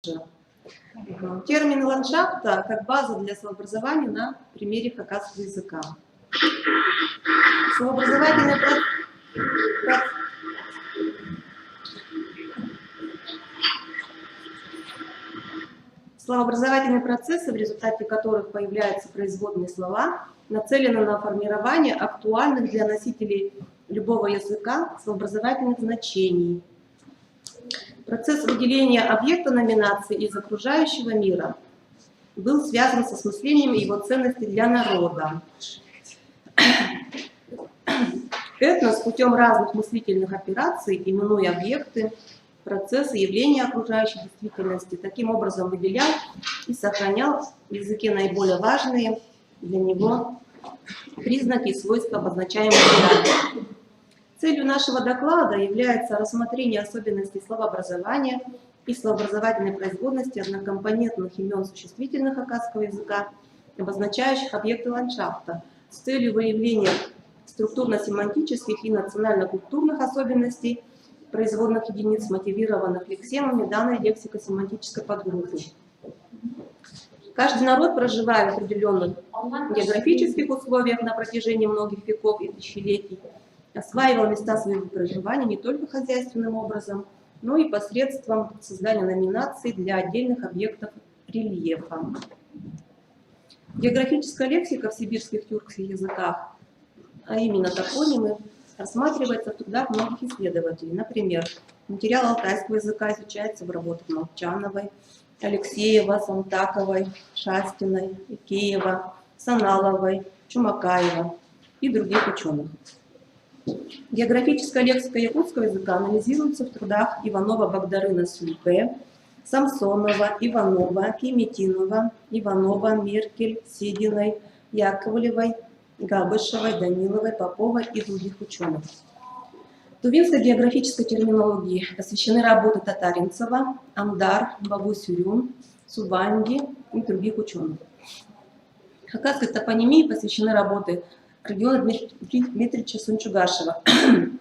Термин ландшафта как база для словообразования на примере хакасского языка. Словообразовательные процессы, в результате которых появляются производные слова, нацелены на формирование актуальных для носителей любого языка словообразовательных значений. Процесс выделения объекта номинации из окружающего мира был связан с осмыслением его ценности для народа. Этнос путем разных мыслительных операций, именуя объекты, процессы, явления окружающей действительности, таким образом выделял и сохранял в языке наиболее важные для него признаки и свойства обозначаемых реалий. Целью нашего доклада является рассмотрение особенностей словообразования и словообразовательной производности однокомпонентных имен существительных хакасского языка, обозначающих объекты ландшафта, с целью выявления структурно-семантических и национально-культурных особенностей производных единиц, мотивированных лексемами данной лексико-семантической подгруппы. Каждый народ, проживая в определенных географических условиях на протяжении многих веков и тысячелетий, осваивал места своего проживания не только хозяйственным образом, но и посредством создания номинаций для отдельных объектов рельефа. Географическая лексика в сибирских тюркских языках, а именно топонимы, рассматривается в трудах многих исследователей. Например, материал алтайского языка изучается в работах Молчановой, Алексеева, Сантаковой, Шастиной, Икеева, Саналовой, Чумакаева и других ученых. Географическая лексика якутского языка анализируется в трудах Иванова-Богдарына Сульпе, Самсонова, Иванова, Киметинова, Иванова, Меркель, Сединой, Яковлевой, Габышевой, Даниловой, Поповой и других ученых. Тувинской географической терминологии посвящены работы Татаринцева, Амдар, Бабу-Сюрюн, Субанги и других ученых. Хакасской топонимии посвящены работы Родиона Дмитриевича Сунчугашева,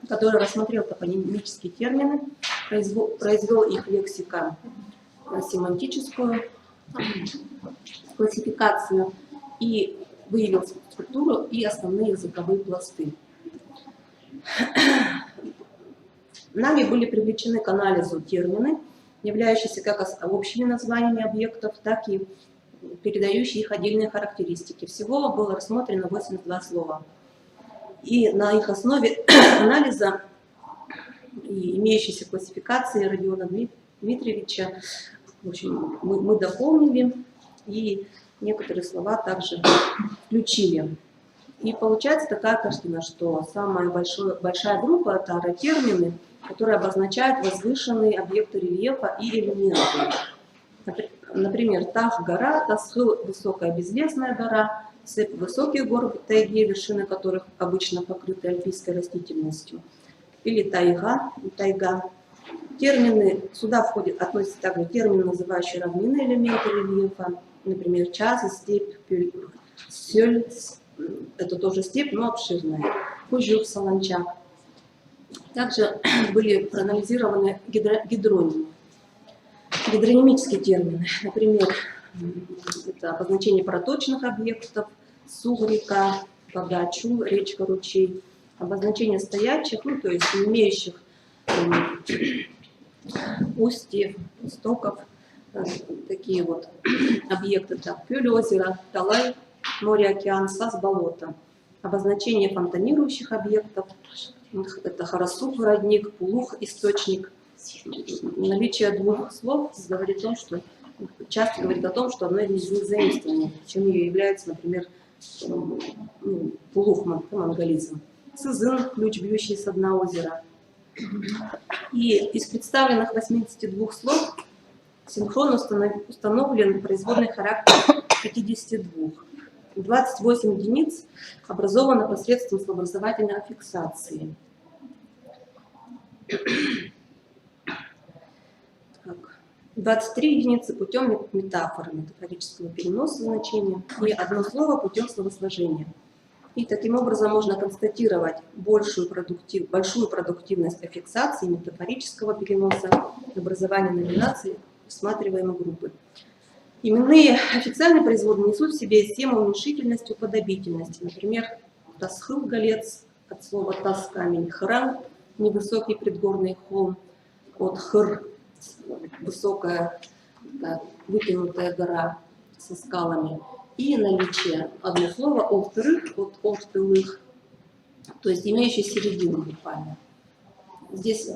который рассмотрел топонимические термины, произвел их лексико-семантическую классификацию и выявил структуру и основные языковые пласты. Нами были привлечены к анализу термины, являющиеся как общими названиями объектов, так и передающие их отдельные характеристики. Всего было рассмотрено 82 слова. И на их основе анализа и имеющейся классификации Родиона Дмитриевича, в общем, мы дополнили и некоторые слова также включили. И получается такая картина, что самая большая группа – это аэротермины, которые обозначают возвышенные объекты рельефа и элементы. Например, Тах – гора, Тасхыл – высокая безлесная гора, Сеп – высокие горы в тайге, вершины которых обычно покрыты альпийской растительностью, или Тайга – тайга. Термины, сюда относятся также термины, называющие равнинные элементы рельефа, например, час, степь, сёль – это тоже степь, но обширная, Кужук, Саланчак. Также были проанализированы гидронимы. Гидронимические термины, например, это обозначение проточных объектов, Сугрика, вода, чул, речка, ручей, обозначение стоячих, ну, то есть имеющих устьев, истоков, такие вот объекты, так, Пюль, озеро, Талай, море, океан, Сас, болото. Обозначение фонтанирующих объектов, это Харасук, родник, Пулух, источник. Наличие двух слов говорит о том, что часто говорит о том, что одно из них заимствование, чем ее является, например, Пулух, монголизм. Сызын, ключ, бьющий со дна озера. И из представленных 82 слов синхронно установлен производный характер 52. 28 единиц образовано посредством словообразовательной аффиксации. 23 единицы путем метафоры, метафорического переноса значения, и одно слово путем словосложения. И таким образом можно констатировать большую продуктивность аффиксации, метафорического переноса, образования номинаций рассматриваемой группы. Именные официальные производные несут в себе схему уменьшительности, уподобительности. Например, Тасхыл, голец, от слова тас, камень, храм, невысокий предгорный холм, от хр, высокая, да, вытянутая гора со скалами. И наличие одно слово овтырых, от овтылых, то есть имеющий середину буквально. Здесь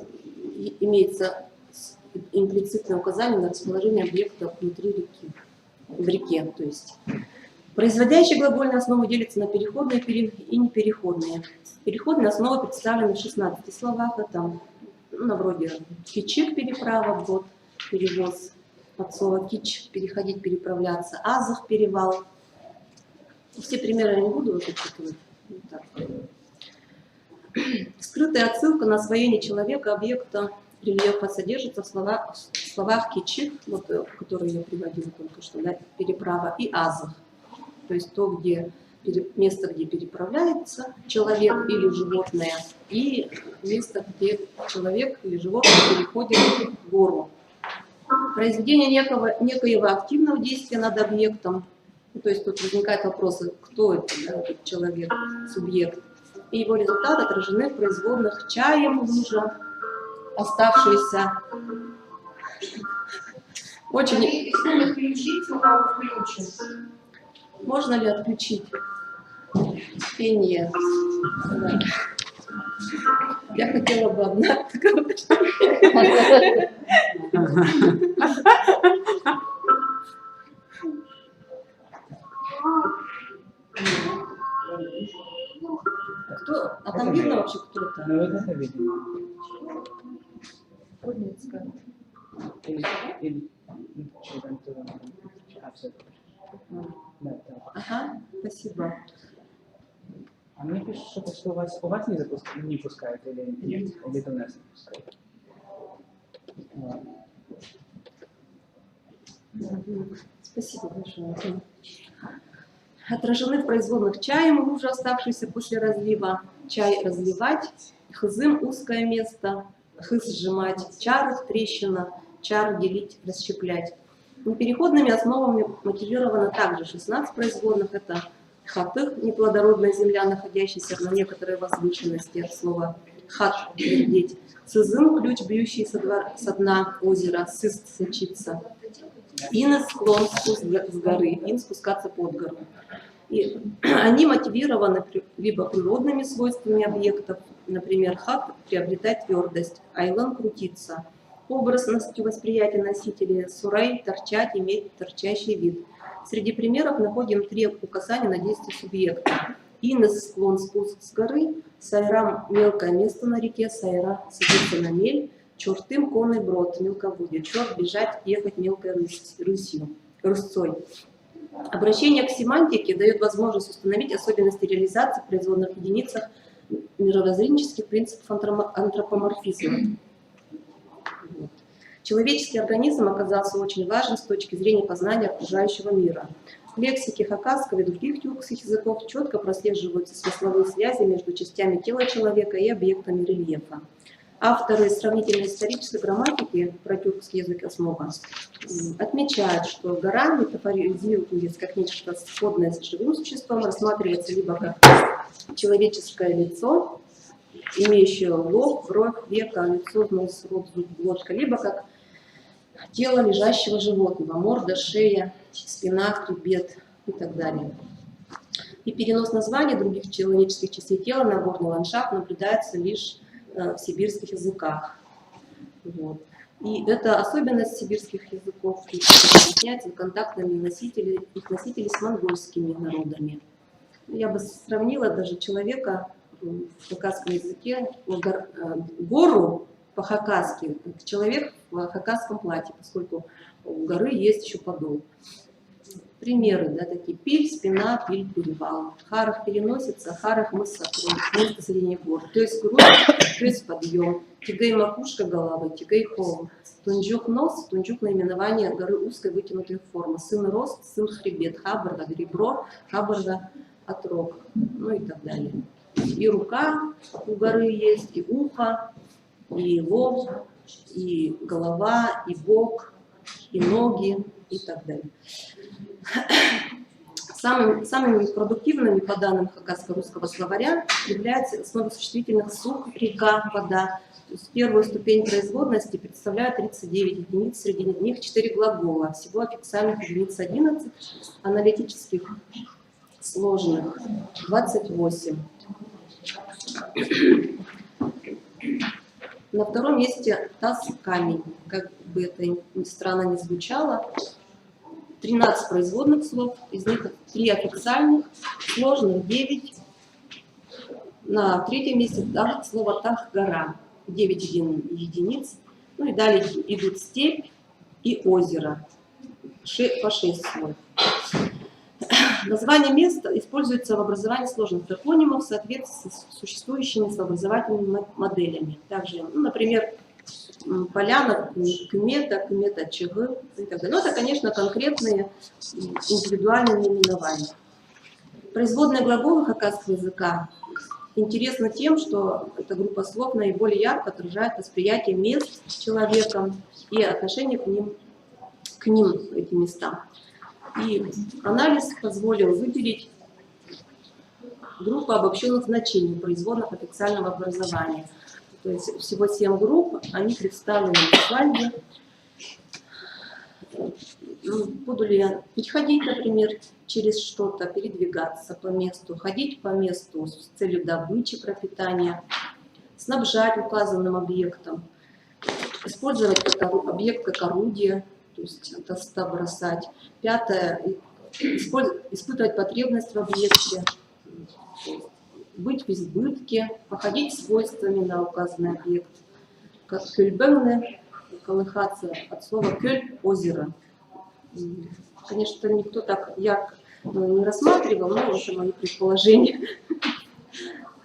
имеется имплицитное указание на расположение объекта внутри реки, в реке. То есть производящие глагольные основы делятся на переходные и непереходные. Переходные основы представлены в 16 словах. Это, ну, вроде кичик, переправа, бот, перевоз, от слова кич, переходить, переправляться, азах, перевал. Все примеры я не буду зачитывать. Скрытая отсылка на освоение человека объекта рельефа содержится в словах кичик, вот, которые я приводила только что, да, переправа, и азах. То есть то, где, место, где переправляется человек или животное, и место, где человек или животное переходит гору. Произведение некоего активного действия над объектом, то есть тут возникает вопрос, кто это, да, этот человек, субъект, и его результаты отражены в производных чаем, лужа, оставшиеся. Очень... Можно ли отключить пение? Да. Я хотела бы одна. Кто? А там видно вообще кто-то? Ну, вот это видно. Подницкая. Или что-то туда. А, все. Да, так. Ага, спасибо. А мне пишут, что у вас не пускают или нет? Или это у нас не пускают? Спасибо большое. Отражены в производных чаем, лужи, оставшиеся после разлива. Чай разливать, хзым узкое место, хыз сжимать, чар трещина, чар делить, расщеплять. Непереходными основами мотивировано также 16 производных. Это хатых, неплодородная земля, находящаяся на некоторой возвышенности, от слова хат, твердеть. Сызым, ключ, бьющий со дна озера, сыст, сочиться. Инес, склон, спуск с горы, ин, спускаться под гору. И они мотивированы либо природными свойствами объектов, например, хат приобретать твердость, айлан крутиться, образностью восприятия носителя, сурай торчать, иметь торчащий вид. Среди примеров находим 3 указания на действие субъекта. Инес, склон, спуск с горы, сайрам, мелкое место на реке, сайра, садиться на мель, чертым, конный брод, мелководье, черт, бежать, ехать мелкой рысцой. Обращение к семантике дает возможность установить особенности реализации в производных единицах мировоззренческих принципов антропоморфизма. Человеческий организм оказался очень важен с точки зрения познания окружающего мира. В лексике хакасского и других тюркских языков четко прослеживаются смысловые связи между частями тела человека и объектами рельефа. Авторы сравнительной исторической грамматики про тюркский язык основа отмечают, что гора метафоризируется как нечто сходное с живым существом, рассматривается либо как человеческое лицо, имеющее лоб, бровь, века, лицо, нос, рот, зуб, глотка, либо как тело лежащего животного, морда, шея, спина, хребет и так далее. И перенос названий других человеческих частей тела на горный ландшафт наблюдается лишь в сибирских языках. Вот. И это особенность сибирских языков объясняется контактами их носителей с монгольскими народами. Я бы сравнила даже человека в хакасском языке, гору по-хакасски, человек в хакасском платье, поскольку у горы есть еще подол. Примеры, да, такие: пиль, спина, пиль, перевал. Харах переносится, харах мыса, место соединения гор. То есть грудь, то есть подъем. Тигай макушка головы, тигай холм. Тунджук нос, тунджук наименование горы узкой вытянутой формы. Сын рост, сын хребет, хабарга ребро, хабарга отрог, ну и так далее. И рука у горы есть, и ухо, и лоб, и голова, и бок, и ноги, и так далее. Самыми продуктивными по данным Хакаско-русского словаря являются основы существительных сух, река, вода. То есть первую ступень производности представляют 39 единиц, среди них 4 глагола, всего официальных единиц 11, аналитических сложных 28. На втором месте таз камень, как бы это ни странно ни звучало. 13 производных слов, из них 3 официальных, сложных 9. На третьем месте слово тах гора, 9 единиц. Ну и далее идут степь и озеро, по 6 слов. Название места используется в образовании сложных топонимов в соответствии с существующими словообразовательными моделями. Также, например, поляна Кмета, Кмета ЧГ и так далее. Но это, конечно, конкретные индивидуальные наименования. Производные глаголы хакасского языка интересны тем, что эта группа слов наиболее ярко отражает восприятие мест человеком и отношение к ним этим местам. И анализ позволил выделить группу обобщенных значений производных официального образования. То есть всего 7 групп, они представлены в слайде. Буду ли я переходить, например, через что-то, передвигаться по месту, ходить по месту с целью добычи, пропитания, снабжать указанным объектом, использовать объект как орудие, то есть тоста бросать. 5. Испытывать потребность в объекте, быть в избытке, походить свойствами на указанный объект. Как кюльбенне, колыхаться от слова кюль – озеро. Конечно, никто так ярко не рассматривал, но это мои предположения.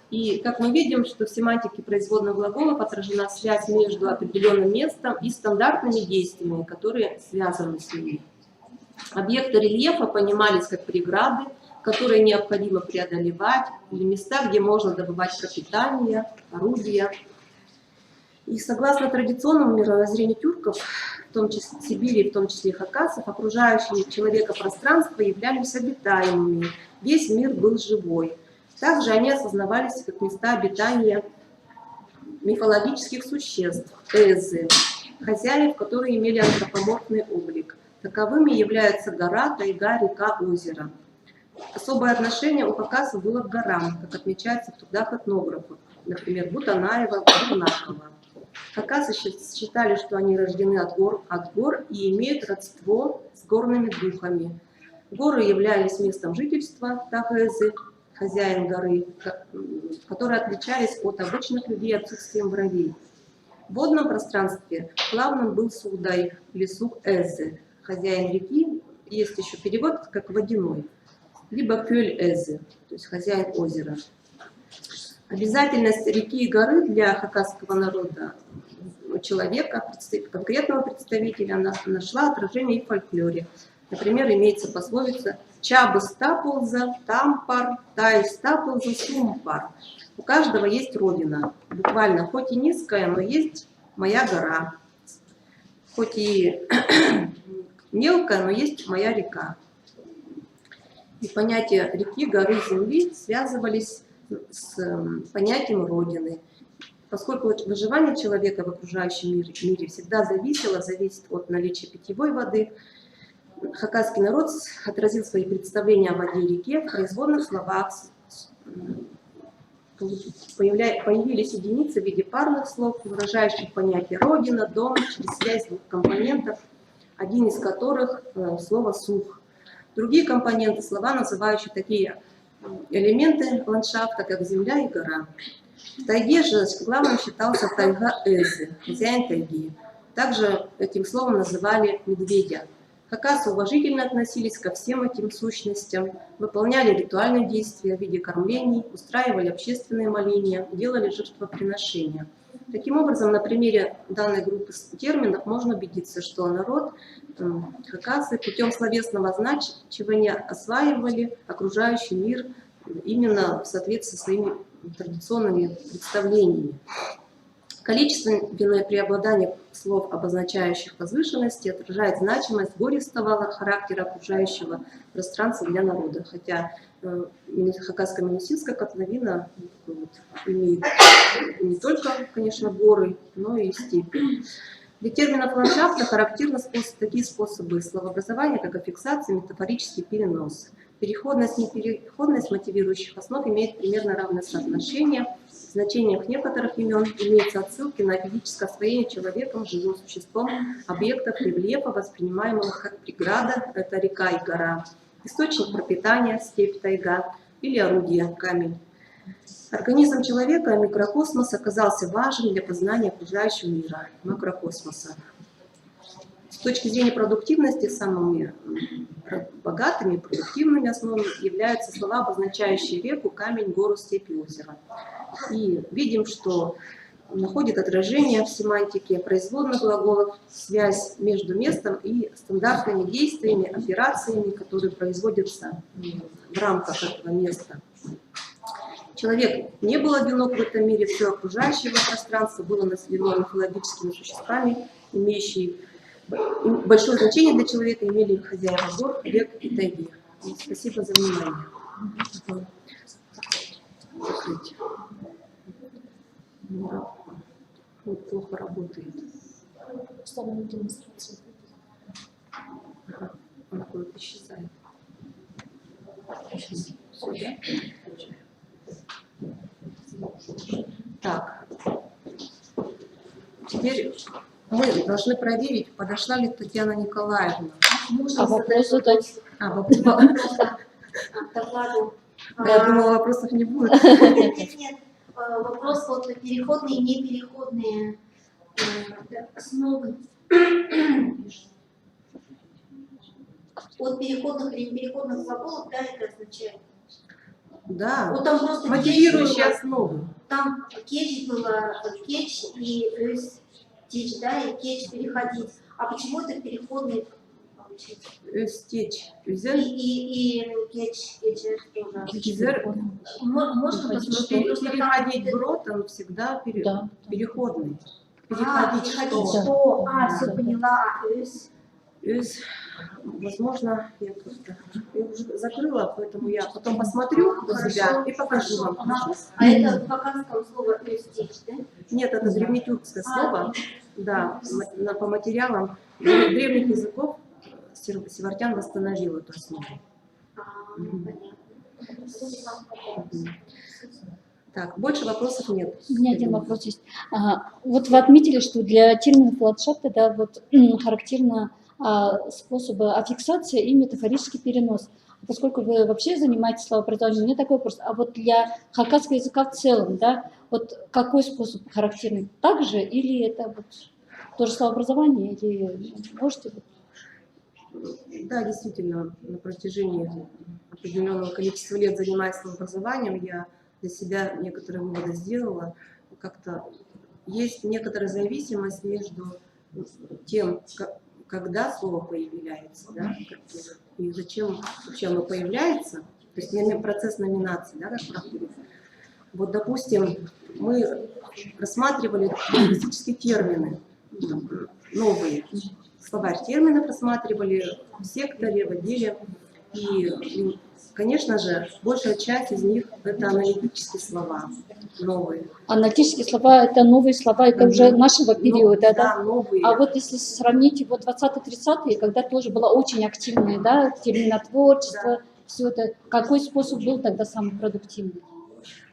И как мы видим, что в семантике производных глаголов отражена связь между определенным местом и стандартными действиями, которые связаны с ними. Объекты рельефа понимались как преграды, которые необходимо преодолевать, или места, где можно добывать пропитание, орудия. И согласно традиционному мировоззрению тюрков, в том числе Сибири, в том числе и хакасов, окружающие человека пространства являлись обитаемыми, весь мир был живой. Также они осознавались как места обитания мифологических существ, эзы, хозяев, которые имели антропоморфный облик. Таковыми являются гора, тайга, река, озеро. Особое отношение у хакасов было к горам, как отмечается в трудах этнографов, например, Бутанаева, Бурнакова. Хакасы считали, что они рождены от гор и имеют родство с горными духами. Горы являлись местом жительства Тахэзы, хозяин горы, которые отличались от обычных людей отсутствием бровей. В водном пространстве главным был Судай, или Сух-Эзы, хозяин реки, есть еще перевод как водяной, либо Кюль-Эзы, то есть хозяин озера. Обязательность реки и горы для хакасского народа, человека, конкретного представителя, она нашла отражение и в фольклоре. Например, имеется пословица «Чабы стаполза, тампар, тай стаполза, сумпар». У каждого есть родина, буквально, хоть и низкая, но есть моя гора. Хоть и мелкая, но есть моя река. И понятия реки, горы, земли связывались с понятием родины. Поскольку выживание человека в окружающем мире всегда зависит от наличия питьевой воды, хакасский народ отразил свои представления о воде и реке в производных словах. Появились единицы в виде парных слов, выражающих понятие родина, дом, через связь двух компонентов, один из которых слово сух. Другие компоненты слова, называющие такие элементы ландшафта, как земля и гора. В тайге же главным считался тайга-эзы, хозяин тайги. Также этим словом называли медведя. Хакасы уважительно относились ко всем этим сущностям, выполняли ритуальные действия в виде кормлений, устраивали общественные моления, делали жертвоприношения. Таким образом, на примере данной группы терминов можно убедиться, что народ хакасы путем словесного означивания осваивали окружающий мир именно в соответствии со своими традиционными представлениями. Количественное преобладание слов, обозначающих возвышенности, отражает значимость гористого характера окружающего пространства для народа. Хотя Хакасская Минусинская котловина вот, имеет не только, конечно, горы, но и степи. Для терминов ландшафта характерны такие способы словообразования, как аффиксация, метафорический перенос. Переходность и непереходность мотивирующих основ имеет примерно равное соотношение. В значениях некоторых имен имеются отсылки на физическое освоение человеком, живым существом, объектов рельефа, воспринимаемых как преграда, это река и гора, источник пропитания, степь, тайга или орудие, камень. Организм человека, микрокосмос, оказался важен для познания окружающего мира, макрокосмоса. С точки зрения продуктивности, самыми богатыми и продуктивными основами являются слова, обозначающие реку, камень, гору, степь и озеро. И видим, что находит отражение в семантике производных глаголов, связь между местом и стандартными действиями, операциями, которые производятся в рамках этого места. Человек не был одинок в этом мире, все окружающее его пространство было населено мифологическими существами, имеющие большое значение для человека, имели хозяева гор, рек и тайги. Спасибо за внимание. Вот плохо работает. Он куда-то исчезает. Все, да? Так. Теперь мы должны проверить, подошла ли Татьяна Николаевна. Вопрос задать? Вопрос. Я думала, вопросов не будет. Нет, вопрос вот переходные и непереходные основы. От переходных или непереходных глаголов, да, это означает? Да, Вот там просто мотивирующие основы. Там кетч было, кетч и течь, да, и кетч переходить. А почему это переходные? Стечь. И кетч тоже. Можно посмотреть? Переходить брод, он всегда переходный. Переходить что? Все поняла. Возможно, я уже закрыла, поэтому я потом посмотрю у себя и покажу вам. А это в хакасском слово «стечь», да? Нет, это древнетюркское слово. Да, по материалам древних языков Севартян восстановил эту основу. Так, больше вопросов нет. У меня один вопрос есть. Вот вы отметили, что для терминов ландшафта, да, вот характерно способы аффиксации и метафорический перенос. Поскольку вы вообще занимаетесь словообразованием, у меня такой вопрос. А вот для хакасского языка в целом, да, вот какой способ характерный? Так же или это вот тоже словообразование? Или можете? Да, действительно, на протяжении определенного количества лет занимаясь словообразованием, я для себя некоторые выводы сделала. Как-то есть некоторая зависимость между тем, когда слово появляется, да, и зачем вообще оно появляется, то есть процесс номинации, да, как проходит. Вот, допустим, мы рассматривали лингвистические термины, новые, словарь терминов рассматривали в секторе, в отделе, и, конечно же, большая часть из них это аналитические слова, новые. Аналитические слова, это новые слова, это уже нашего периода, да? Новые. А вот если сравнить его 20-30-е, когда тоже было очень активное, да, терминотворчество, все это, какой способ был тогда самый продуктивный?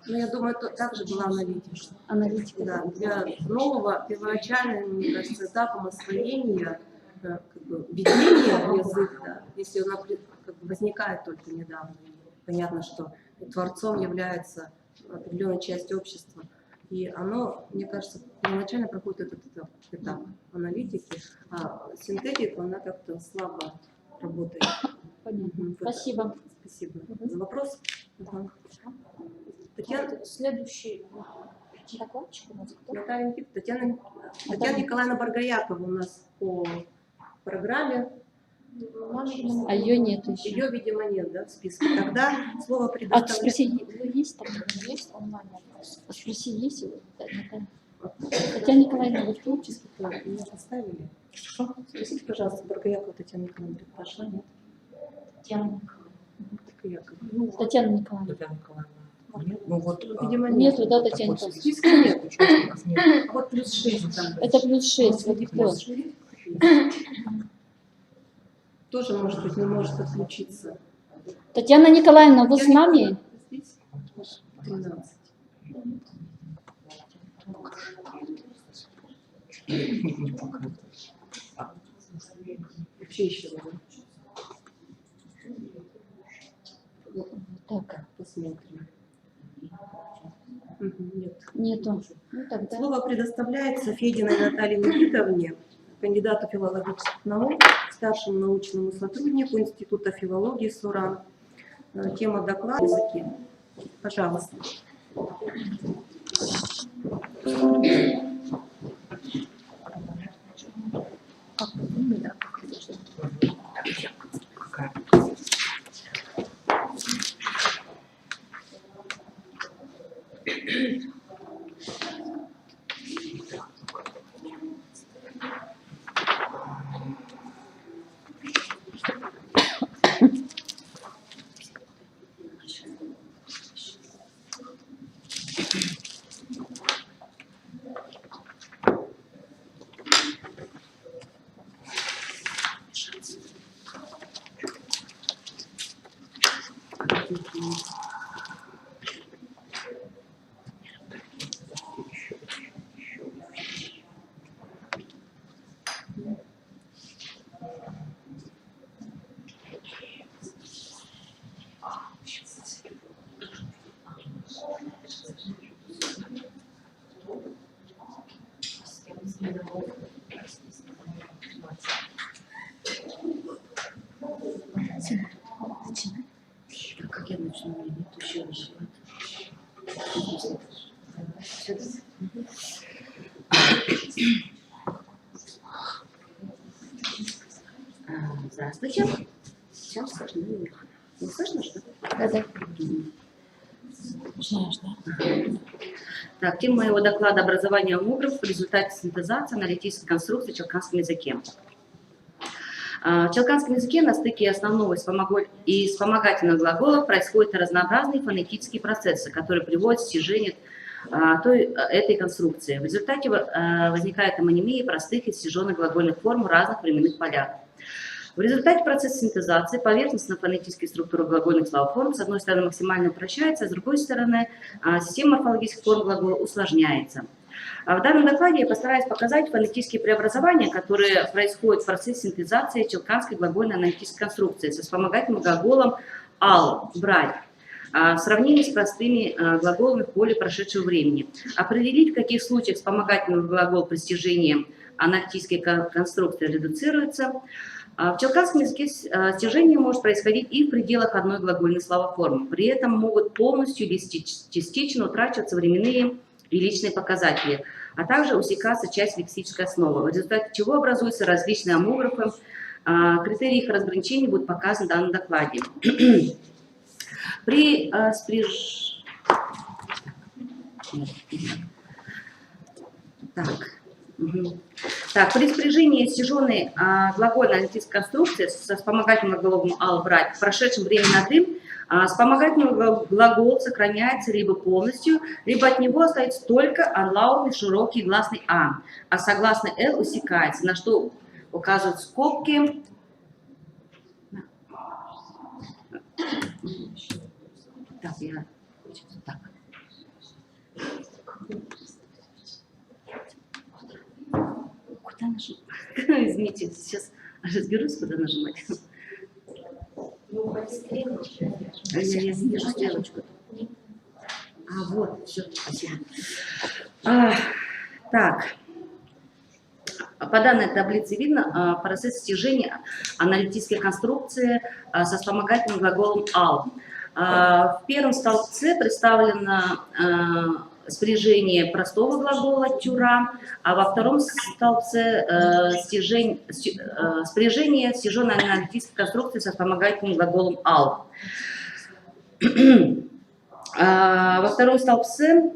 Ну, я думаю, это также была аналитика. Аналитика. Да, для нового, первоначального, мне кажется, этапом освоения, как бы, введения в язык, да, если он как бы возникает только недавно. Понятно, что творцом является определенная часть общества. И оно, мне кажется, первоначально проходит этот этап аналитики, а синтетика, она как-то слабо работает. Понятно. Спасибо. Спасибо за вопрос. Татьяна, следующий докладчик у нас кто? Татьяна Николаевна Баргаякова у нас по программе. А ее нет еще. Ее, видимо, нет, да, в списке. Тогда слово предоставляю. А спроси, есть там? Есть онлайн вопрос? Спроси, есть? Татьяна Николаевна, вы кто? Меня поставили. Что? Спросите, пожалуйста, Баргоякова Татьяна Николаевна прошла, нет? Тем. Баргоякова. Ну, Татьяна Николаевна. Татьяна Николаевна. Нет, ну вот, видимо, Нету, да, такой Татьяна Николаевна? В списке нет. участников нет. А вот плюс 6 там. Это плюс 6, вот Среди кто? плюс 6 тоже, может быть, не может отключиться. Татьяна Николаевна, вы с нами? Здесь 13. Не покрыто. Вообще еще раз. Так, Посмотрим. Нет. нету. Ну тогда. Слово предоставляется Фединой Наталье Никитовне, кандидату филологических наук, старшему научному сотруднику Института филологии СУРАН. Тема доклада «Языки». Пожалуйста. Какая? Как я начну? Нет, еще раз. Здравствуйте. Сейчас слышно? Не слышно, что ли? Да-да. Знаешь, да? Так, тема моего доклада «Образование homографов в результате синтезации аналитической конструкции в челканском языке». В челканском языке на стыке основного и вспомогательных глаголов происходят разнообразные фонетические процессы, которые приводят к стяжению этой конструкции. В результате возникает амонимия простых и стяженных глагольных форм в разных временных полях. В результате процесса синтезации поверхностно-фонетические структуры глагольных словоформ с одной стороны максимально упрощаются, а с другой стороны система морфологических форм глагола усложняется. В данном докладе я постараюсь показать фонетические преобразования, которые происходят в процессе синтезации челканской глагольной аналитической конструкции со вспомогательным глаголом «ал» – «брать» в сравнении с простыми глаголами в поле прошедшего времени. Определить, в каких случаях вспомогательный глагол при стяжении аналитической конструкции редуцируется. В челканском языке стяжение может происходить и в пределах одной глагольной словоформы. При этом могут полностью или частично утрачиваться временные и личные показатели, а также усекаться часть лексической основы, в результате чего образуются различные амографы. Критерии их разграничения будут показаны в данном докладе. При при спряжении стяженной глагольной аналитической конструкции со вспомогательным глаголом «ал» брать в прошедшем времени на «дым», вспомогательный глагол сохраняется либо полностью, либо от него остается только анлаутный широкий гласный «а», а согласный «л» усекается, на что указывают скобки. Так, я... Так. Куда нажимать? Извините, сейчас разберусь, куда нажимать. Я не вижу стрелочку. Вот, все, спасибо. Так. По данной таблице видно процесс стяжения аналитической конструкции со вспомогательным глаголом «ал». В первом столбце представлено спряжение простого глагола «тюра», а во втором столбце спряжение стяженной аналитической конструкции со вспомогательным глаголом «ал». Во втором столбце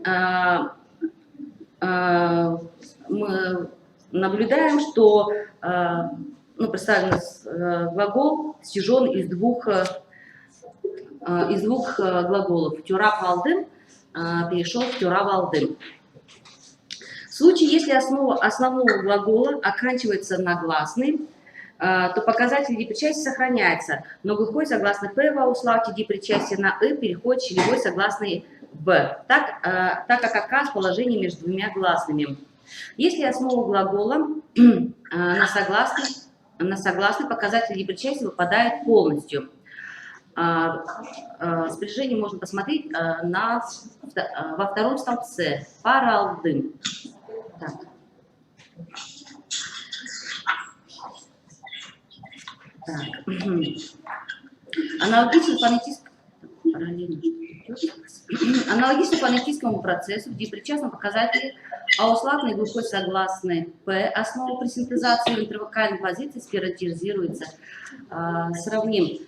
мы наблюдаем, что представлен глагол стяжен из двух глаголов. Тюрап алдым перешел в тюрав алдым. В случае, если основа основного глагола оканчивается на гласный, то показатель дипричастия сохраняется, но глухой согласный «п» в ауслауте дипричастия на «ы» переходит щелевой согласный «б», так как оказ положение между двумя гласными. Если основа глагола на согласный, показатель дипричастия выпадает полностью. Спряжение можно посмотреть во втором столбце «пара алдым». Так. Аналогично фонетическому процессу в дипричастном показателе ауслатный глухой согласный «п» основа при синтезации в интервокальной позиции спиротизируется. Сравним.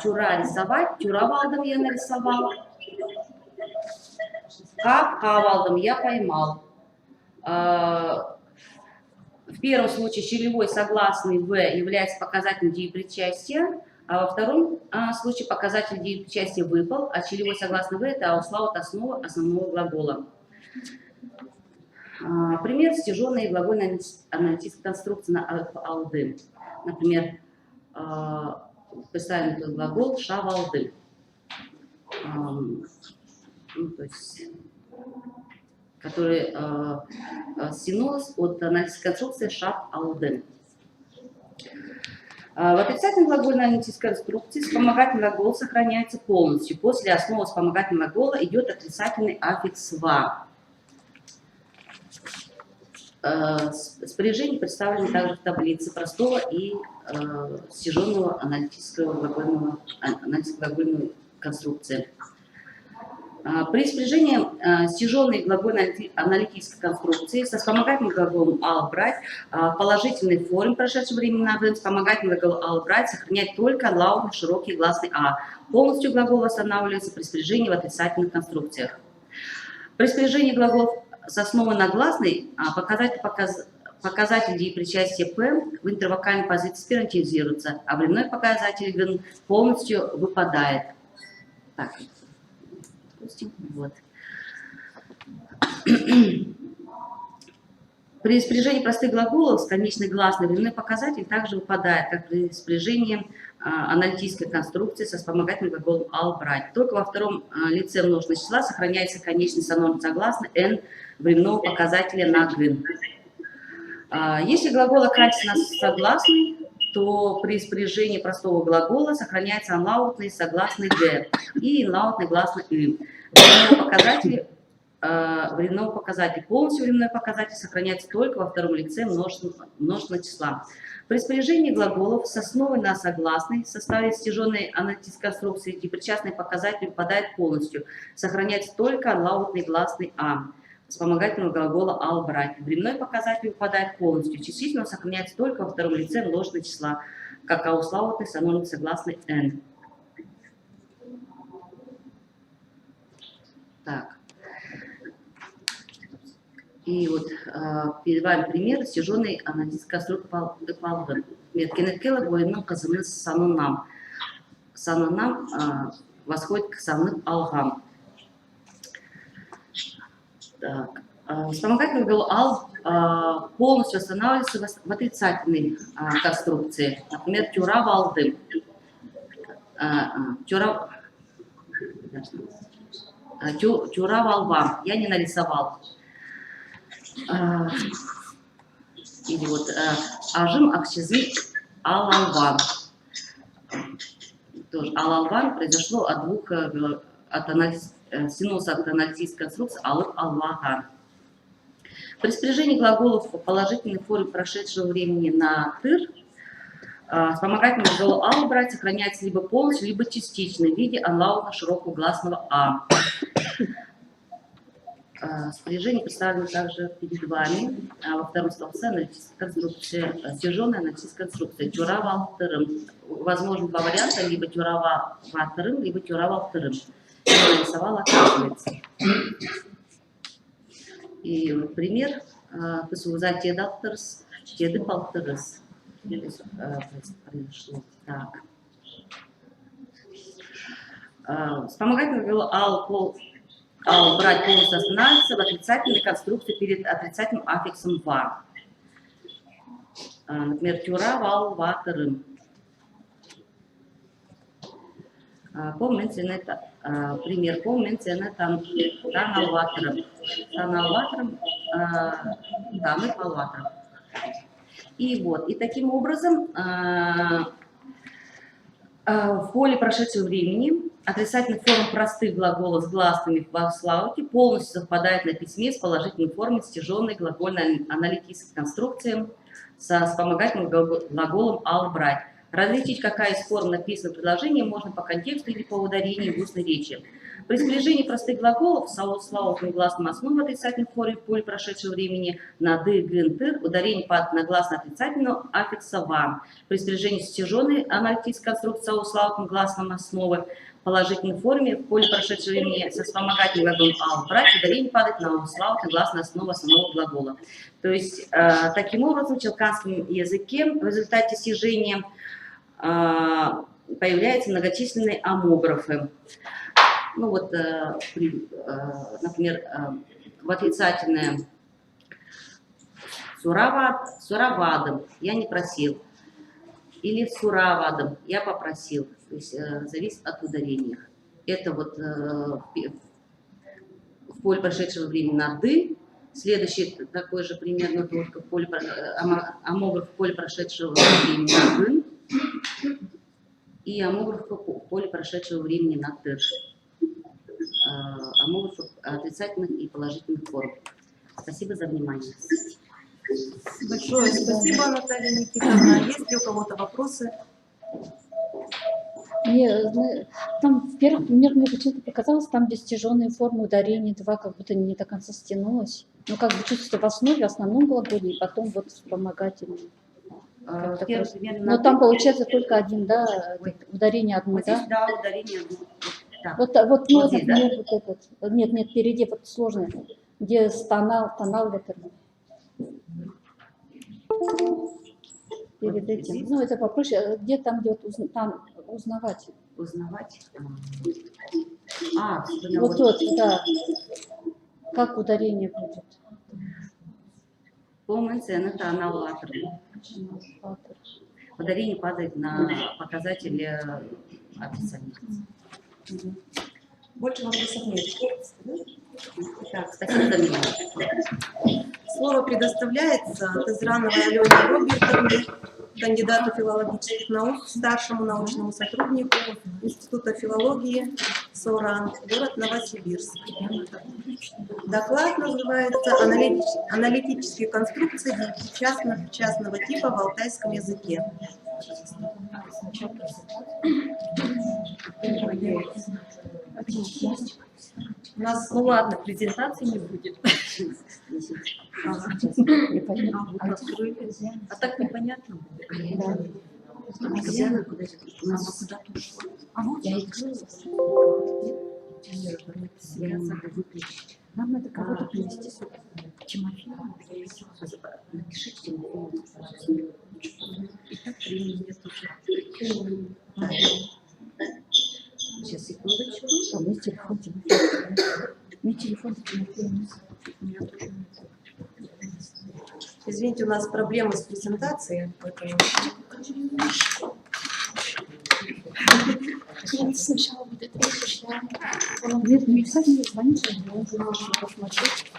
Тюра рисовать, тюра валдом я нарисовал. Валдом я поймал. В первом случае щелевой согласный «в» является показателем дипричастия, а во втором случае показатель дипричастия выпал, а щелевой согласный «в» – это ауслаут основа основного глагола. Пример стяженной глагольной аналитической конструкции на алдым. Например, представим этот глагол «шавалдым». Который стянулась от аналитической конструкции «шав-алдым». В отрицательной глагольной аналитической конструкции вспомогательный глагол сохраняется полностью. После основы вспомогательного глагола идет отрицательный аффикс «ва». Спряжение представлены также в таблице простого и стяженного аналитической глагольной конструкции. При спряжении стяженной глагольной аналитической конструкции со вспомогательным глаголом «ал» брать в положительной форме прошедшего времени на «н» вспомогательный глагол «ал» брать сохраняет только лаутный широкий гласный «а». Полностью глагол восстанавливается при спряжении в отрицательных конструкциях. При спряжении глаголов с основой на гласный показатель дипричастия «п» в интервокальной позиции спирантизируется, а временной показатель «г» полностью выпадает. Так. Вот. При спряжении простых глаголов с конечной гласной временной показатель также выпадает, как при спряжении аналитической конструкции со вспомогательным глаголом «ал» брать. Только во втором лице множественного числа сохраняется конечный сонорный согласный «н» временного показателя на «г». Если глагол оканчивается на согласный, то при спряжении простого глагола сохраняется анлаутный согласный «г» и инлаутный гласный «ы». Временного показателя полностью временной показатель сохраняется только во втором лице множественного числа. При спряжении глаголов с основой на согласный в составе стяженной аналитической конструкции дипричастный показатель выпадает полностью. Сохраняется только анлаутный гласный «а» вспомогательного глагола «ал» брать. Временной показатель выпадает полностью. Числительно сохраняется только во втором лице множественного числа, как ауслаутный сонорный согласный «н». Так. И вот перед вами пример стяженной аналитической конструкции «палдым». Кенеткела военным казымны санунам. Санунам восходит к санным алгам. Так. Вспомогательный глагол «ал» полностью останавливается в отрицательной конструкции. Например, «тюра валдым». Тюра валвам. Я не нарисовал. Или вот ажим акчизы алалван. Тоже алалван произошло от двух синуса от аналитической конструкции алваган. При спряжении глаголов в положительной форме прошедшего времени на тыр вспомогательный глагол «ал» брать сохраняется либо полностью, либо частично в виде анлаутно широкого гласного «а». Спряжение представлено также перед вами во втором столбце аналитической конструкции, стяженная аналитическая конструкция «тюра валтырым». Возможно два варианта, либо «тюра валтырым», либо «тюра валтырым». Я нарисовала, оказывается. И вот пример, за тедалтерс, тедыпалтерс. Произошло так. Вспомогательный глагол «ал» брать полностью останавливается в отрицательной конструкции перед отрицательным аффиксом «ва». Например, «тюра вал ватерым». Пример «помнится там таналватером». Таналватером, там и палватером. И вот, и таким образом в поле прошедшего времени отрицательных форм простых глаголов с гласными в слауте полностью совпадает на письме с положительной формой стяженной глагольно-аналитической конструкции со вспомогательным глаголом «ал» брать. Различить, какая из форм написано в предложении, можно по контексту или по ударению в устной речи. При сближении простых глаголов с слаутным гласным основой отрицательной формы в поле прошедшего времени на «ды», «гын», «тыр» ударение падает на гласно отрицательного аффикса «ва». При сближении с стяженной аналитической конструкцией с слаутным гласным основой в положительной форме в поле прошедшего времени со вспомогательным глаголом «ал» брать ударение падает на слаутный гласную основу основного глагола. То есть, таким образом, в челканском языке в результате стяжения появляются многочисленные амографы. Ну вот, например, в отрицательное суравадом я не просил, или суравадом я попросил. То есть зависит от ударения. Это вот в поле прошедшего времени на «ды». Следующий такой же примерно только амограф в поле прошедшего времени на «гын». И амограф в поле прошедшего времени на «тыр». Амографов отрицательных и положительных форм. Спасибо за внимание. Большое спасибо, Наталья Никитовна. Есть ли у кого-то вопросы? Там в первых примерах мне почему-то показалось, там без стяженной формы ударения два как будто не до конца стянулось. Ну, как бы чувствуется в основе, в основном глаголе, и потом вот вспомогательный. Но там получается только один, да, ударение одно, Вот да? здесь, да, ударение одно. Так. Вот, Вот здесь, да? нет, вот этот. Нет, впереди вот сложное, где тонал ветерный. Перед этим. Ну, это попроще. Где там, где вот там узнавать? Узнавать. Вот тот, да. Как ударение будет? Помните, это аналатор. Ударение падает на показатель отрицательный. Больше вопросов нет. Так, спасибо за внимание. Слово предоставляется Тезрановой Алене Робертовне, кандидату филологических наук, старшему научному сотруднику Института филологии СОРАН, город Новосибирск. Доклад называется «Аналитические конструкции частного типа в алтайском языке». У нас, Ну ладно, презентации не будет. А так непонятно будет. Нам надо кого-то привести сюда. Тимофея. Напишите Тимофею. И так времени нет уже. Сейчас, секундочку. А у меня телефон Тимофея. У меня телефон Тимофея. У меня тоже нет. извините, у нас проблемы с презентацией, поэтому... Сначала будет речь, я... Нет, не писать, не звонить, я не знала, что посмотреть.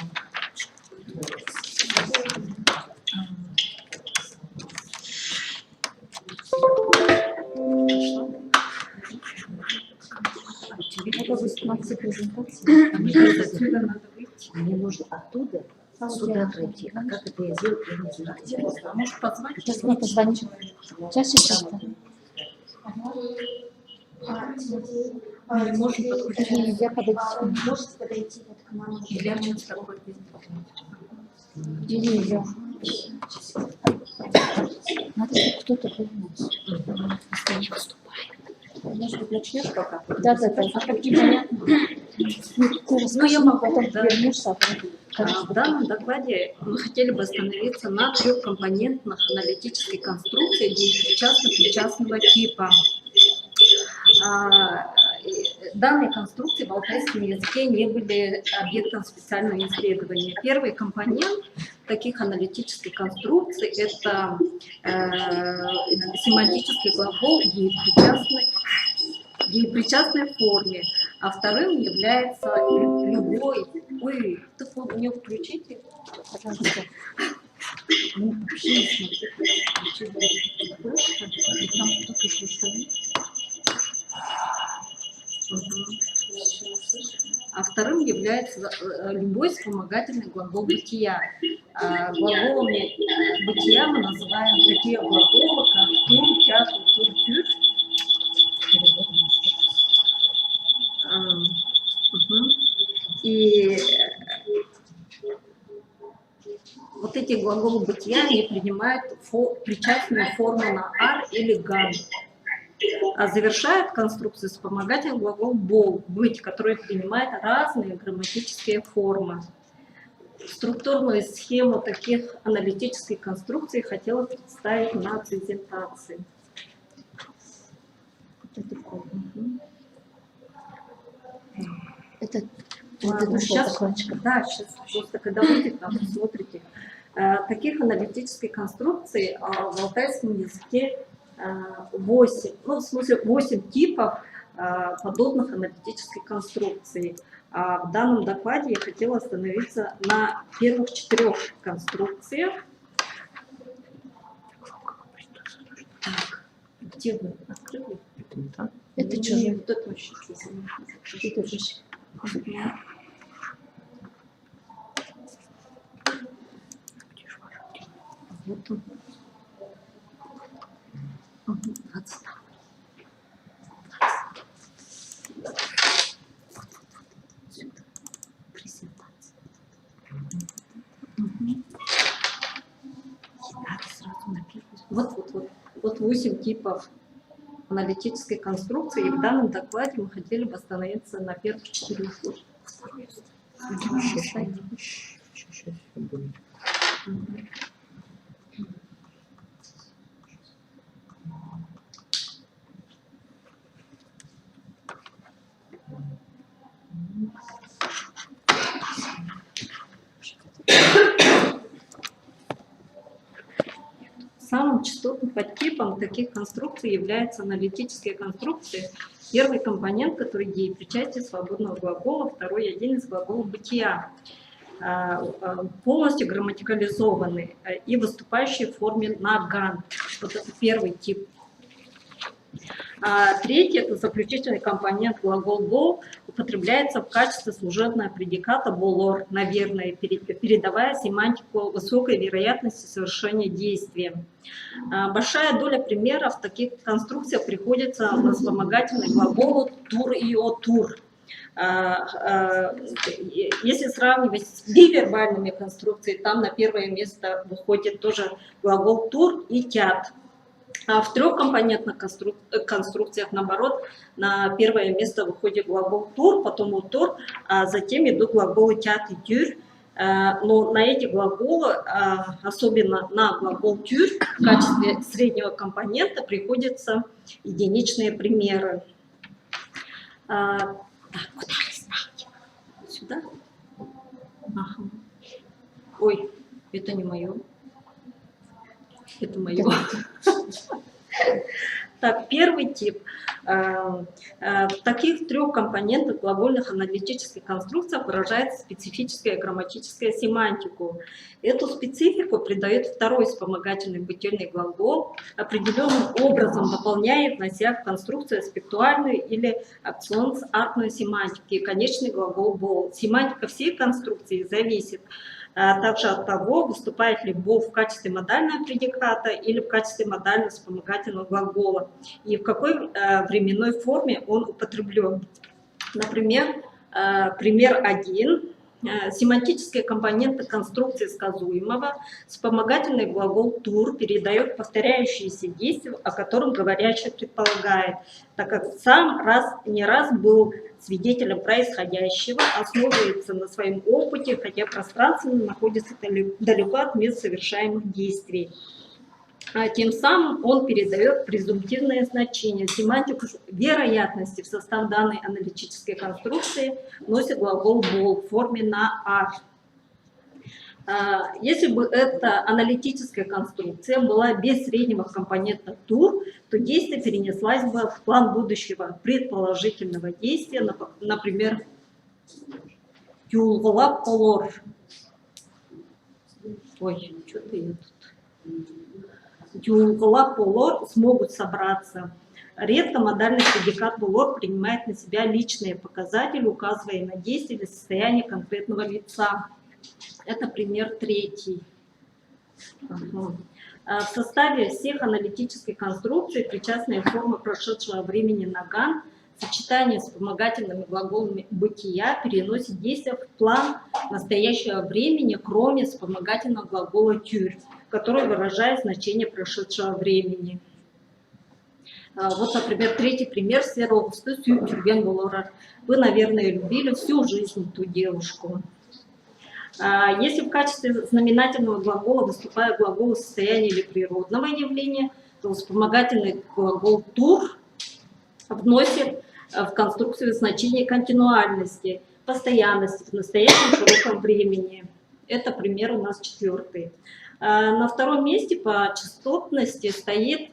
Это будет конце презентации. Мне нужно оттуда сюда пройти. А как это я сделаю, я не знаю. Может, позвать? Сейчас мне позвонить. Сейчас. Может, Я подойти. Можете подойти вот к маме. Или я. Надо, чтобы кто-то был у нас. Может быть, начнешь пока? Да. А как непонятно. Ну, я могу потом вернешься. В данном докладе мы хотели бы остановиться на трехкомпонентных аналитической конструкции деепричастно-причастного типа. Данные конструкции в алтайском языке не были объектом специального исследования. Первый компонент таких аналитических конструкций – это семантический глагол в деепричастной форме, а вторым является любой… Ой, вы мне включите, пожалуйста. Ну, вообще не смотрите. Там что-то еще стоит. А вторым является любой вспомогательный глагол бытия. Глаголами бытия мы называем такие глаголы, как тур, тят, тур, тюр. И вот эти глаголы бытия, они принимают причастную форму на ар или ган. А завершает конструкцию вспомогательный глагол «бол» – «быть», который принимает разные грамматические формы. Структурную схему таких аналитических конструкций хотела представить на презентации. Это Сейчас, да, сейчас просто когда выйдет, там посмотрите. Таких аналитических конструкций в алтайском языке 8, ну, в смысле 8 типов подобных аналитических конструкций. В данном докладе я хотела остановиться на первых 4 конструкциях. Так, где вы открыли? Это Не, чужой. вот это вообще чужой. Вот он. 20. Презентация. Вот 8 типов аналитической конструкции, и в данном докладе мы хотели бы остановиться на первых 4. Самым частотным подтипом таких конструкций являются аналитические конструкции. Первый компонент, который деепричастие свободного глагола, второй один из глаголов бытия, полностью грамматикализованный и выступающий в форме наган. Вот это первый тип. Третий – это заключительный компонент глагол «бол», употребляется в качестве служебного предиката «болор», наверное, передавая семантику высокой вероятности совершения действия. Большая доля примеров таких конструкций приходится на вспомогательные глаголы «тур» и «отур». Если сравнивать с бивербальными конструкциями, там на первое место выходит тоже глагол «тур» и «тят». А в трехкомпонентных конструкциях, наоборот, на первое место выходит глагол «тур», потом «утур», а затем идут глаголы «тят» и «тюр». Но на эти глаголы, особенно на глагол «тюр», в качестве среднего компонента приходятся единичные примеры. Так, куда вы знаете? Сюда? Ага. Ой, это не мое. Это мое. Так, первый тип. В таких трехкомпонентных глагольных аналитических конструкциях выражается специфическая грамматическая семантику. Эту специфику придает второй вспомогательный бытийный глагол, определенным образом дополняя и внося в конструкцию аспектуальную или акционно-артную семантику и конечный глагол «бол». Семантика всей конструкции зависит также от того, выступает ли «бол» в качестве модального предиката или в качестве модального вспомогательного глагола, и в какой временной форме он употреблен. Например, пример 1. Семантические компоненты конструкции сказуемого, вспомогательный глагол «тур» передает повторяющиеся действия, о котором говорящий предполагает, так как сам не раз был свидетелем происходящего, основывается на своем опыте, хотя пространственно находится далеко от мест совершаемых действий. Тем самым он передает презумптивное значение. Семантику вероятности в состав данной аналитической конструкции носит глагол «был» в форме на «ар». Если бы эта аналитическая конструкция была без среднего компонента «тур», то действие перенеслось бы в план будущего предположительного действия, например, «юлгулап полор». Ой, что-то я тут... Юлгула полор смогут собраться. Редко модальный предикат полор принимает на себя личные показатели, указывая на действие или состояние конкретного лица. Это пример третий. В составе всех аналитических конструкций причастные формы прошедшего времени наган, сочетание с вспомогательными глаголами бытия переносит действие в план настоящего времени, кроме вспомогательного глагола тюр, который выражает значение прошедшего времени. Вот, например, третий пример. Вы, наверное, любили всю жизнь ту девушку. Если в качестве знаменательного глагола выступает глагол состояния или природного явления, то вспомогательный глагол «тур» вносит в конструкцию значение континуальности, постоянности в настоящем широком времени. Это пример у нас четвертый. На втором месте по частотности стоит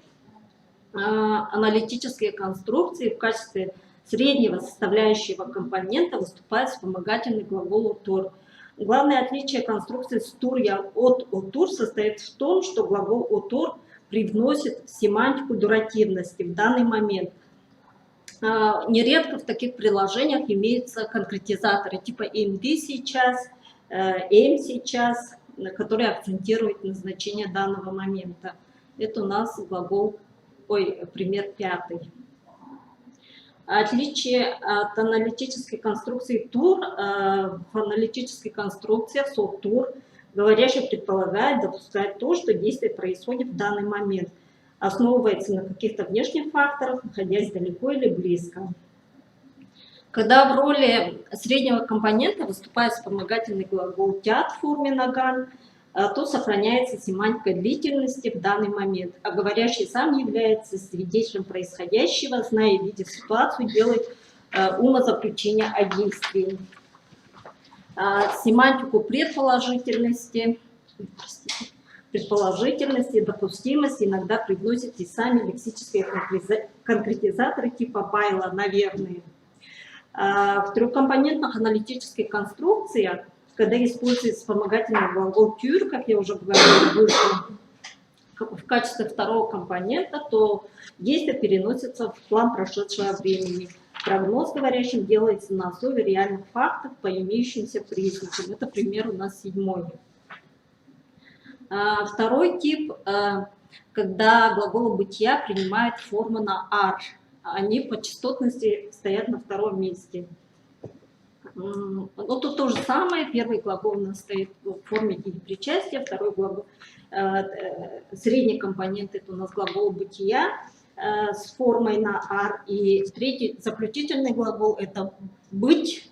аналитические конструкции. В качестве среднего составляющего компонента выступает вспомогательный глагол «отур». Главное отличие конструкции «стурья» от «отур» состоит в том, что глагол «отур» привносит семантику дуративности в данный момент. Нередко в таких приложениях имеются конкретизаторы типа «md сейчас», «m сейчас», которые акцентируют на значение данного момента. Это у нас глагол, пример пятый. Отличие от аналитической конструкции тур, в аналитической конструкции тур говорящий предполагает, допускает то, что действие происходит в данный момент, основывается на каких-то внешних факторах, находясь далеко или близко. Когда в роли среднего компонента выступает вспомогательный глагол «тят» в форме «наган», то сохраняется семантика длительности в данный момент, а говорящий сам является свидетелем происходящего, зная и видя ситуацию, делает умозаключение о действии. Семантику предположительности и допустимости иногда привносят и сами лексические конкретизаторы типа Байла, наверное. В трехкомпонентных аналитических конструкциях, когда используется вспомогательный глагол «тюр», как я уже говорила выше, в качестве второго компонента, то действие переносится в план прошедшего времени. Прогноз говорящим делается на основе реальных фактов по имеющимся признакам. Это пример у нас седьмой. Второй тип, когда глаголы бытия принимают форму на «ар». Они по частотности стоят на втором месте. Но тут то же самое. Первый глагол у нас стоит в форме причастия, второй глагол, средний компонент, это у нас глагол бытия с формой на «ар». И третий заключительный глагол, это «быть»,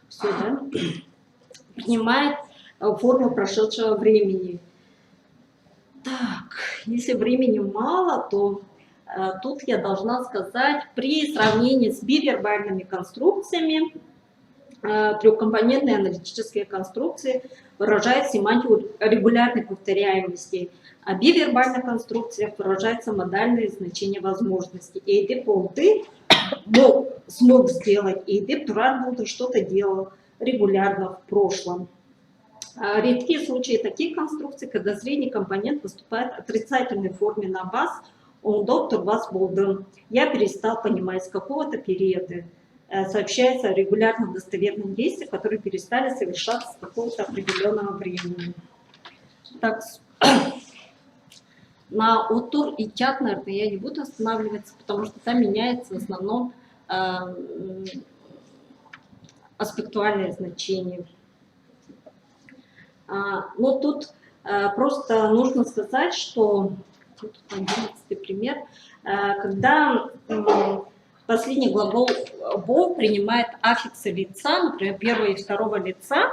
все, да, принимает форму прошедшего времени. Так, если времени мало, то тут я должна сказать, при сравнении с бивербальными конструкциями, трехкомпонентные аналитические конструкции выражают семантику регулярной повторяемости, а бивербальная конструкция выражается модальное значение возможностей. Эйдип Олды смог сделать, Эйдип Турар что-то делал регулярно в прошлом. Редкие случаи таких конструкций, когда средний компонент выступает в отрицательной форме на вас, он доктор вас болден. Я перестал понимать с какого-то периода. Сообщается о регулярных достоверных действиях, которые перестали совершаться с какого-то определенного времени. Так, на «отур» и «тят», наверное, я не буду останавливаться, потому что там меняется в основном аспектуальное значение. Но тут просто нужно сказать, что тут 11-й пример, когда последний глагол «был» принимает аффиксы лица, например, первого и второго лица,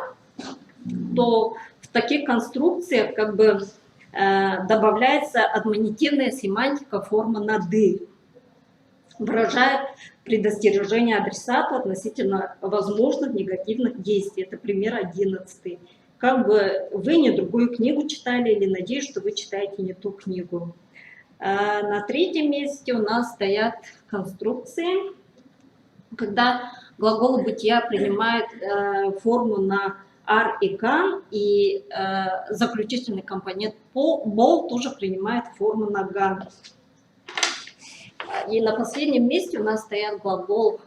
то в таких конструкциях как бы добавляется адмонитивная семантика формы на «ды», выражает предостережение адресата относительно возможных негативных действий. Это пример 11. Как бы вы не другую книгу читали или надеюсь, что вы читаете не ту книгу. На третьем месте у нас стоят конструкции, когда глагол бытия принимает форму на ар и кан, и заключительный компонент бол тоже принимает форму на ган. И на последнем месте у нас стоят глагол,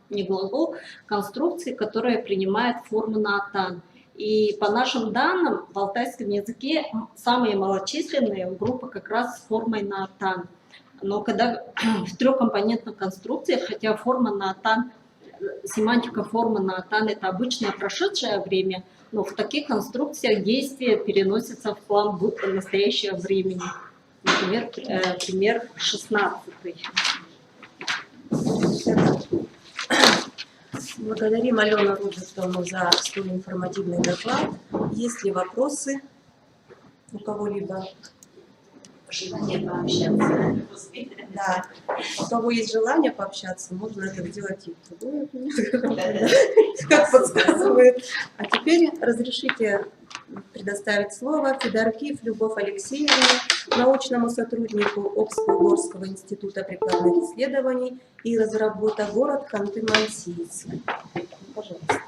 не глагол, конструкции, которые принимают форму на атан. И по нашим данным, в алтайском языке самые малочисленные группы как раз с формой на атан. Но когда в трехкомпонентных конструкциях, хотя форма на атан, семантика формы на атан это обычное прошедшее время, но в таких конструкциях действие переносится в план настоящего времени. Например, пример 16. Благодарим Алену Робертовну за столь информативный доклад. Есть ли вопросы у кого-либо? Желание пообщаться. Да. У кого есть желание пообщаться, можно это сделать и как подсказывает. А теперь разрешите предоставить слово Федоркив Любовь Алексеевне, научному сотруднику Обско-Угорского института прикладных исследований и разработок город Ханты-Мансийск. Пожалуйста.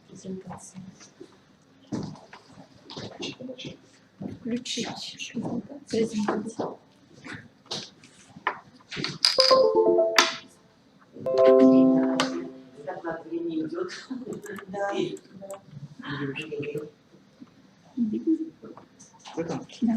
Презентация. Включить презентацию. Доклад не идет. Да. Да.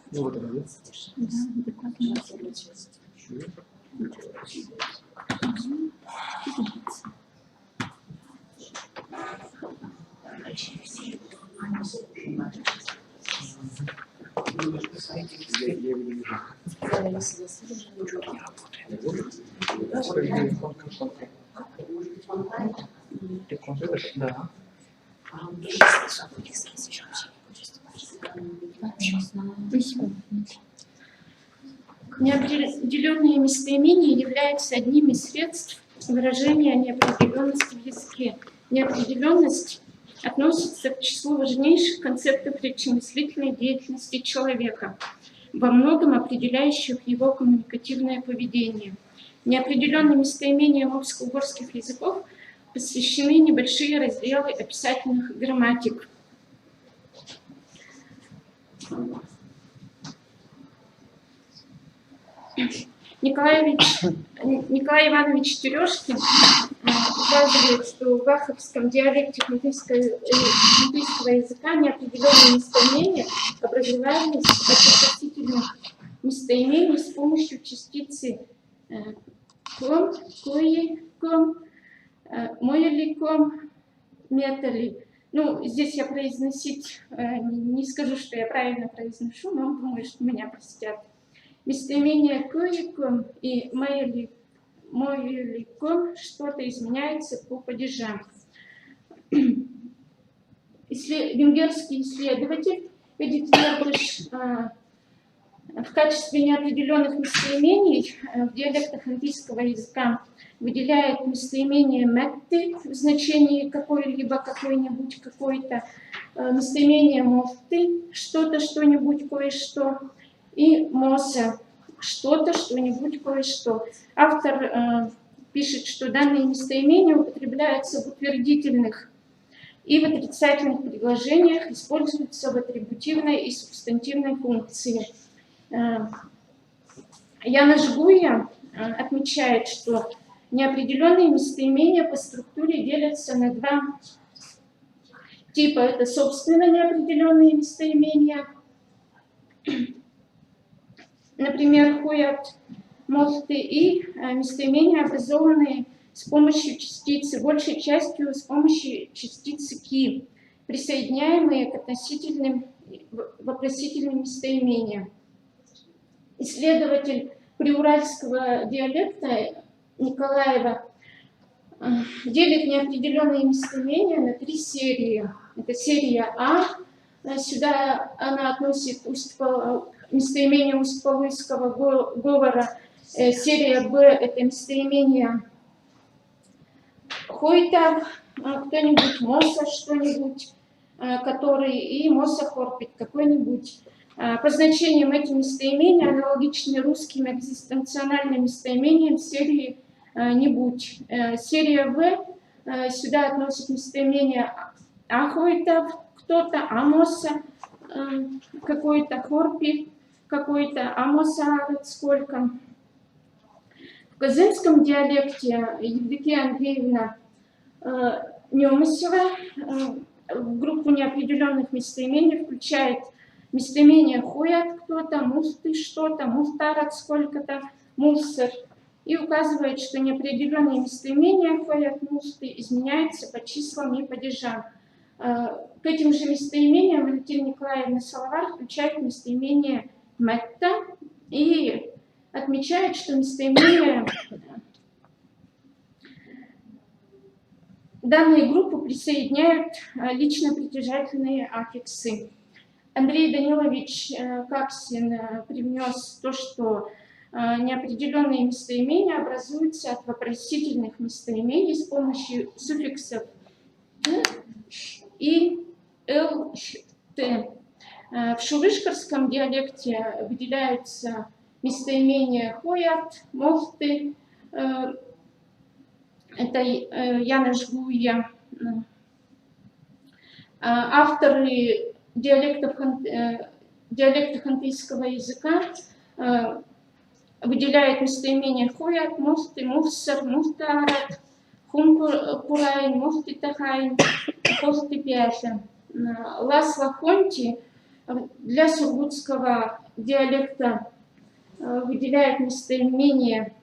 Ну, вот это, да? Да, докладно. Да. Неопределенные местоимения являются одним из средств выражения неопределенности в языке. Неопределенность относится к числу важнейших концептов речемыслительной деятельности человека, во многом определяющих его коммуникативное поведение. Неопределенным местоимениям обско-угорских языков посвящены небольшие разделы описательных грамматик. Николай Иванович Терешкин указывает, что в ваховском диалекте хунтыйского языка неопределенные местоимения образовались от относительных местоимений с помощью частицы ком, кои, ком, моели-ком, метали. Ну, здесь я произносить не скажу, что я правильно произношу, но думаю, что меня простят. Местоимение «коиком» и «моеликом» что-то изменяется по падежам. Венгерский исследователь Эдит Ярбыш в качестве неопределенных местоимений в диалектах хантийского языка выделяет местоимение «метты» в значении какой-либо, какой-нибудь, какой-то, местоимение «мофты» – что-то, что-нибудь, кое-что, и «моса» – что-то, что-нибудь, кое-что. Автор пишет, что данные местоимения употребляются в утвердительных и в отрицательных предложениях используются в атрибутивной и субстантивной функции. Янош Гуя отмечает, что неопределенные местоимения по структуре делятся на два типа. Это собственно неопределенные местоимения, например, хуят, мосты, и местоимения, образованные с помощью частицы, большей частью с помощью частицы ки, присоединяемые к относительным вопросительным местоимениям. Исследователь приуральского диалекта Николаева делит неопределенные местоимения на 3 серии. Это серия А, сюда она относит местоимение устполуйского говора. Серия Б – это местоимение хойта, кто-нибудь, моса что-нибудь, который, и моса хорпит какой-нибудь. По значениям эти местоимения аналогичны русским экзистенциональным местоимениям серии «не будь». Серия В сюда относит местоимение ахойта, кто-то, амоса, какой-то, хорпи, какой-то, амоса, сколько. В казанском диалекте Евдокия Андреевна Немысева в группу неопределенных местоимений включает местоимение хуят кто-то, мусты что-то, мустарат сколько-то, мусор. И указывает, что неопределенные местоимения хуят, мусты изменяются по числам и падежам. К этим же местоимениям Валентина Николаевна Салавар включает местоимение метта и отмечает, что местоимения данные группы присоединяют лично притяжательные аффиксы. Андрей Данилович Капсин привнес то, что неопределенные местоимения образуются от вопросительных местоимений с помощью суффиксов и л, т. В шулышкарском диалекте выделяются местоимения хоят, мосты, это Янош Гуя. Авторы диалектов хантыйского языка выделяют местоимения хоят, мосты, муфсар, муфтарат, хункурайн, муфти тахайн, хосты пяша. Ласло Хонти для сургутского диалекта выделяет местоимение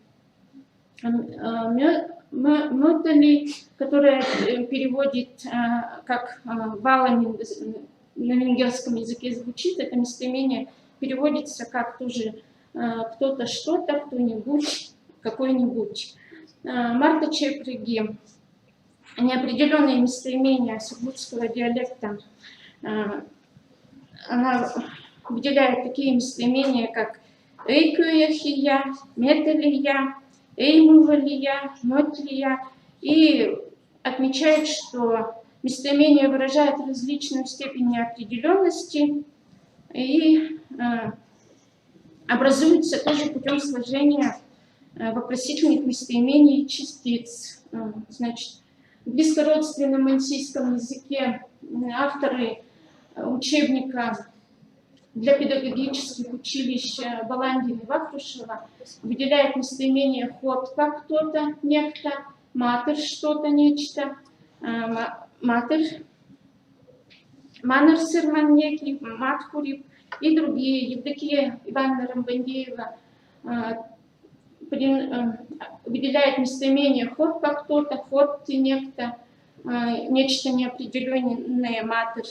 мётали, которое переводит как валами на венгерском языке звучит. Это местоимение переводится как тоже кто-то, что-то, кто-нибудь, какой-нибудь. Марта Чеприги. Неопределенные местоимения сургутского диалекта. Она выделяет такие местоимения, как эйкуяхия, металия, эймувалия, мотлия, и отмечает, что местоимения выражают различную степень неопределенности и образуются тоже путем сложения вопросительных местоимений частиц. Значит, в близкородственном мансийском языке авторы учебника для педагогических училищ Баландин и Вахрушева выделяют местоимение ход как кто-то, некто, матер что-то, нечто, матер, манер сырман некий, матхурив и другие. Евдокия Ивановна Рамбандеева выделяет местоимение ход как кто-то, ход ты некто, нечто неопределенное, матер.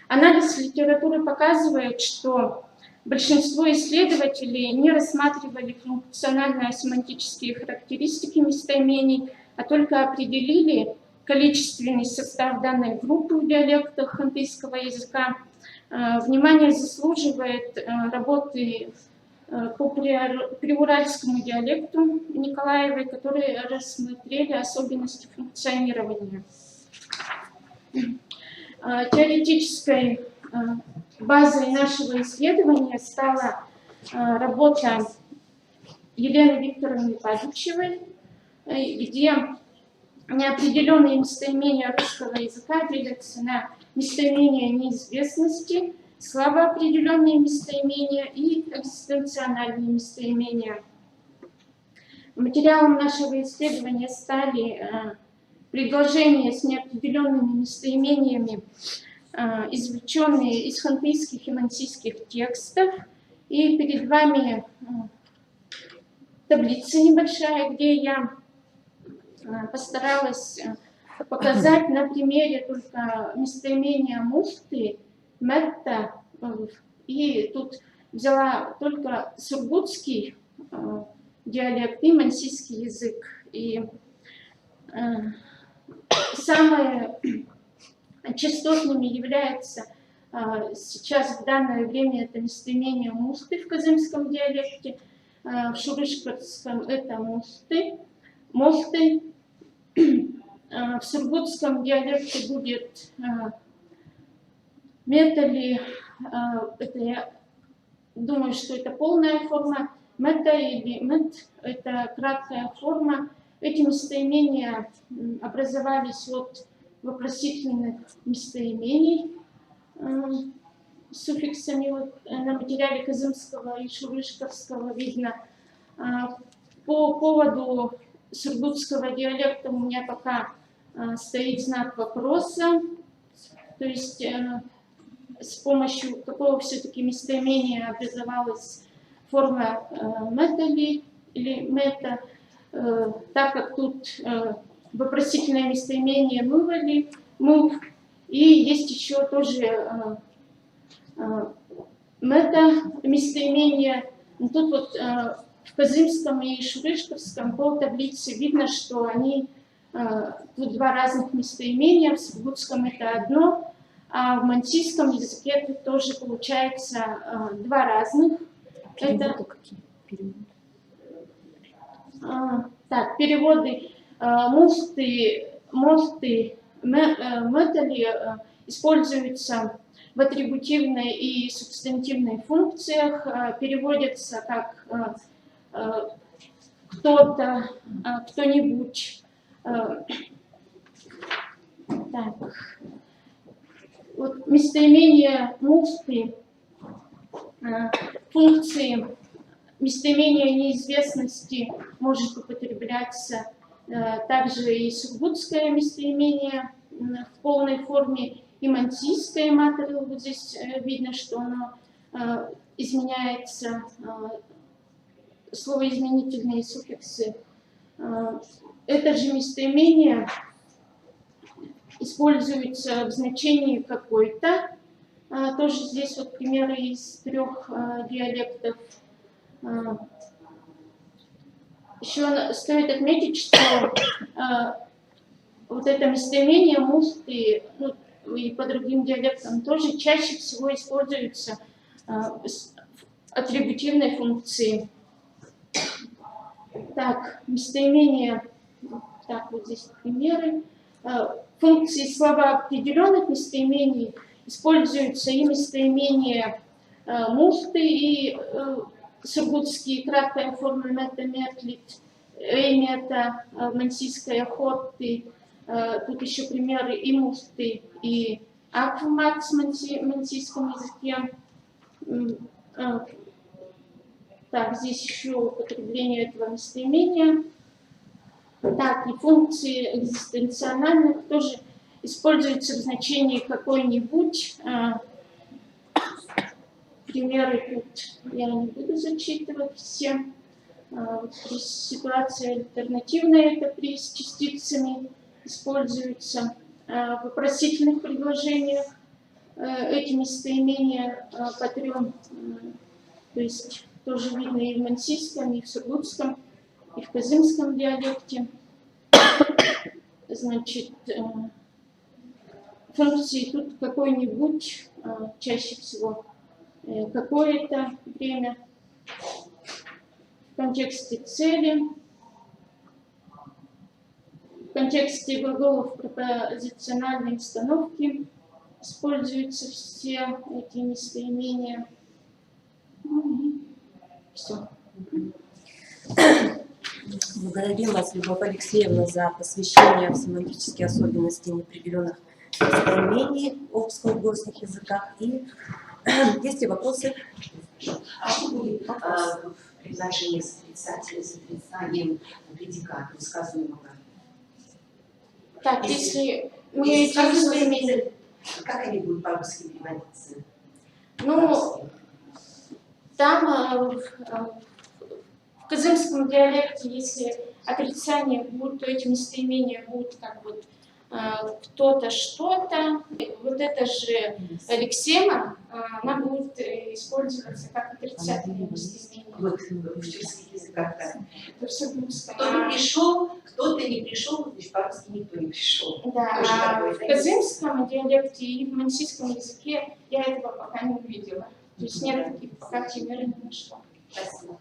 Анализ литературы показывает, что большинство исследователей не рассматривали функционально-семантические характеристики местоимений, а только определили количественный состав данной группы в диалектах хантыйского языка. Внимание заслуживает работы по приуральскому диалекту Николаевой, которые рассмотрели особенности функционирования. Теоретической базой нашего исследования стала работа Елены Викторовны Падучевой, где неопределенные местоимения русского языка делятся на местоимения неизвестности, слабоопределенные местоимения и экзистенциональные местоимения. Материалом нашего исследования стали предложения с неопределенными местоимениями, извлеченные из хантыйских и мансийских текстов. И перед вами таблица небольшая, где я постаралась показать на примере только местоимения муфты, метта, и тут взяла только сургутский диалект и мансийский язык. И самые частотными являются сейчас в данное время это местоимение муфты в казымском диалекте, в шурышкарском это муфты, в сургутском диалекте будет метали, это я думаю, что это полная форма, мета или мет, это краткая форма. Эти местоимения образовались от вопросительных местоимений с суффиксами. На материале казымского и шурышкарского видно. По поводу сургутского диалекта у меня пока стоит знак вопроса, то есть с помощью какого все-таки местоимения образовалась форма метали или мета, так как тут вопросительное местоимение мывали, мыв, и есть еще тоже мета местоимение. Тут вот в казымском и шурышкарском по таблице видно, что они тут два разных местоимения, в сургутском это одно, а в мансийском языке тут тоже получается два разных. Это так, переводы муфты, метали используются в атрибутивной и субстантивной функциях, переводятся как кто-то, кто-нибудь. Так. Вот местоимение муфты, функции местоимения неизвестности может употребляться также и сургутское местоимение в полной форме, и мансийское материал. Вот здесь видно, что оно изменяется, словоизменительные суффиксы. Это же местоимение используется в значении какой-то. Тоже здесь вот примеры из 3 диалектов. Еще стоит отметить, что вот это местоимение муфты, ну, и по другим диалектам тоже чаще всего используются в атрибутивной функции. Так, местоимение, так, вот здесь примеры. Функции слабоопределенных местоимений используются и местоимения муфты, и сургутские краткая форма мета мертлит, мета, мансийская хотты. Тут еще примеры и муфты, и аквмат в мансийском языке. Так, здесь еще употребление этого местоимения. Так, и функции экзистенциональных тоже используются в значении какой-нибудь. Примеры тут я не буду зачитывать все. Вот ситуация альтернативная, это при с частицами используется. В вопросительных предложениях эти местоимения по 3, то есть тоже видно и в мансийском, и в сургутском, и в казымском диалекте. Значит, функции тут какой-нибудь, чаще всего какое-то время, в контексте цели, в контексте глаголов пропозициональной установки используются все эти местоимения. Ну и все. Благодарим вас, Любовь Алексеевна, за посвящение в семантические особенности неопределенных местоимений в обско-угорских языках. И есть ли вопросы? А что будет в предложении с отрицанием предиката высказываемого? Так, если мы эти местоимения... Как они будут по-русски переводиться? Ну, там в казымском диалекте, если отрицание будет, то эти местоимения будут как вот кто-то, что-то. Вот эта же лексема, она будет использоваться как отрицательное местоимение. Вот в чешских языках, да. В Кто-то пришел, кто-то не пришел, значит, по-русски никто не пришел. Да, Тоже а такое, в да? казымском диалекте и в мансийском языке я этого пока не увидела. То есть нет таких пока примеров не нашла. Спасибо.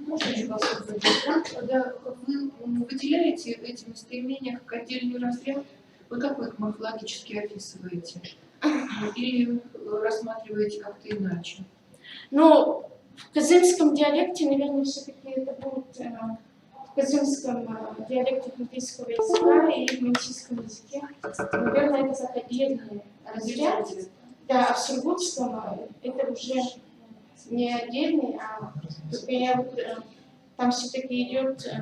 Можно еще вопрос задать? Когда вы выделяете эти местоимения как отдельный разряд, вы как вы их морфологически описываете? Или рассматриваете как-то иначе? Ну, в казымском диалекте, наверное, все-таки это будет в казымском диалекте хунтийского языка и в мансийском языке. Наверное, это как отдельный разряд. Да, а в сургутском это уже не отдельный, а там все-таки идет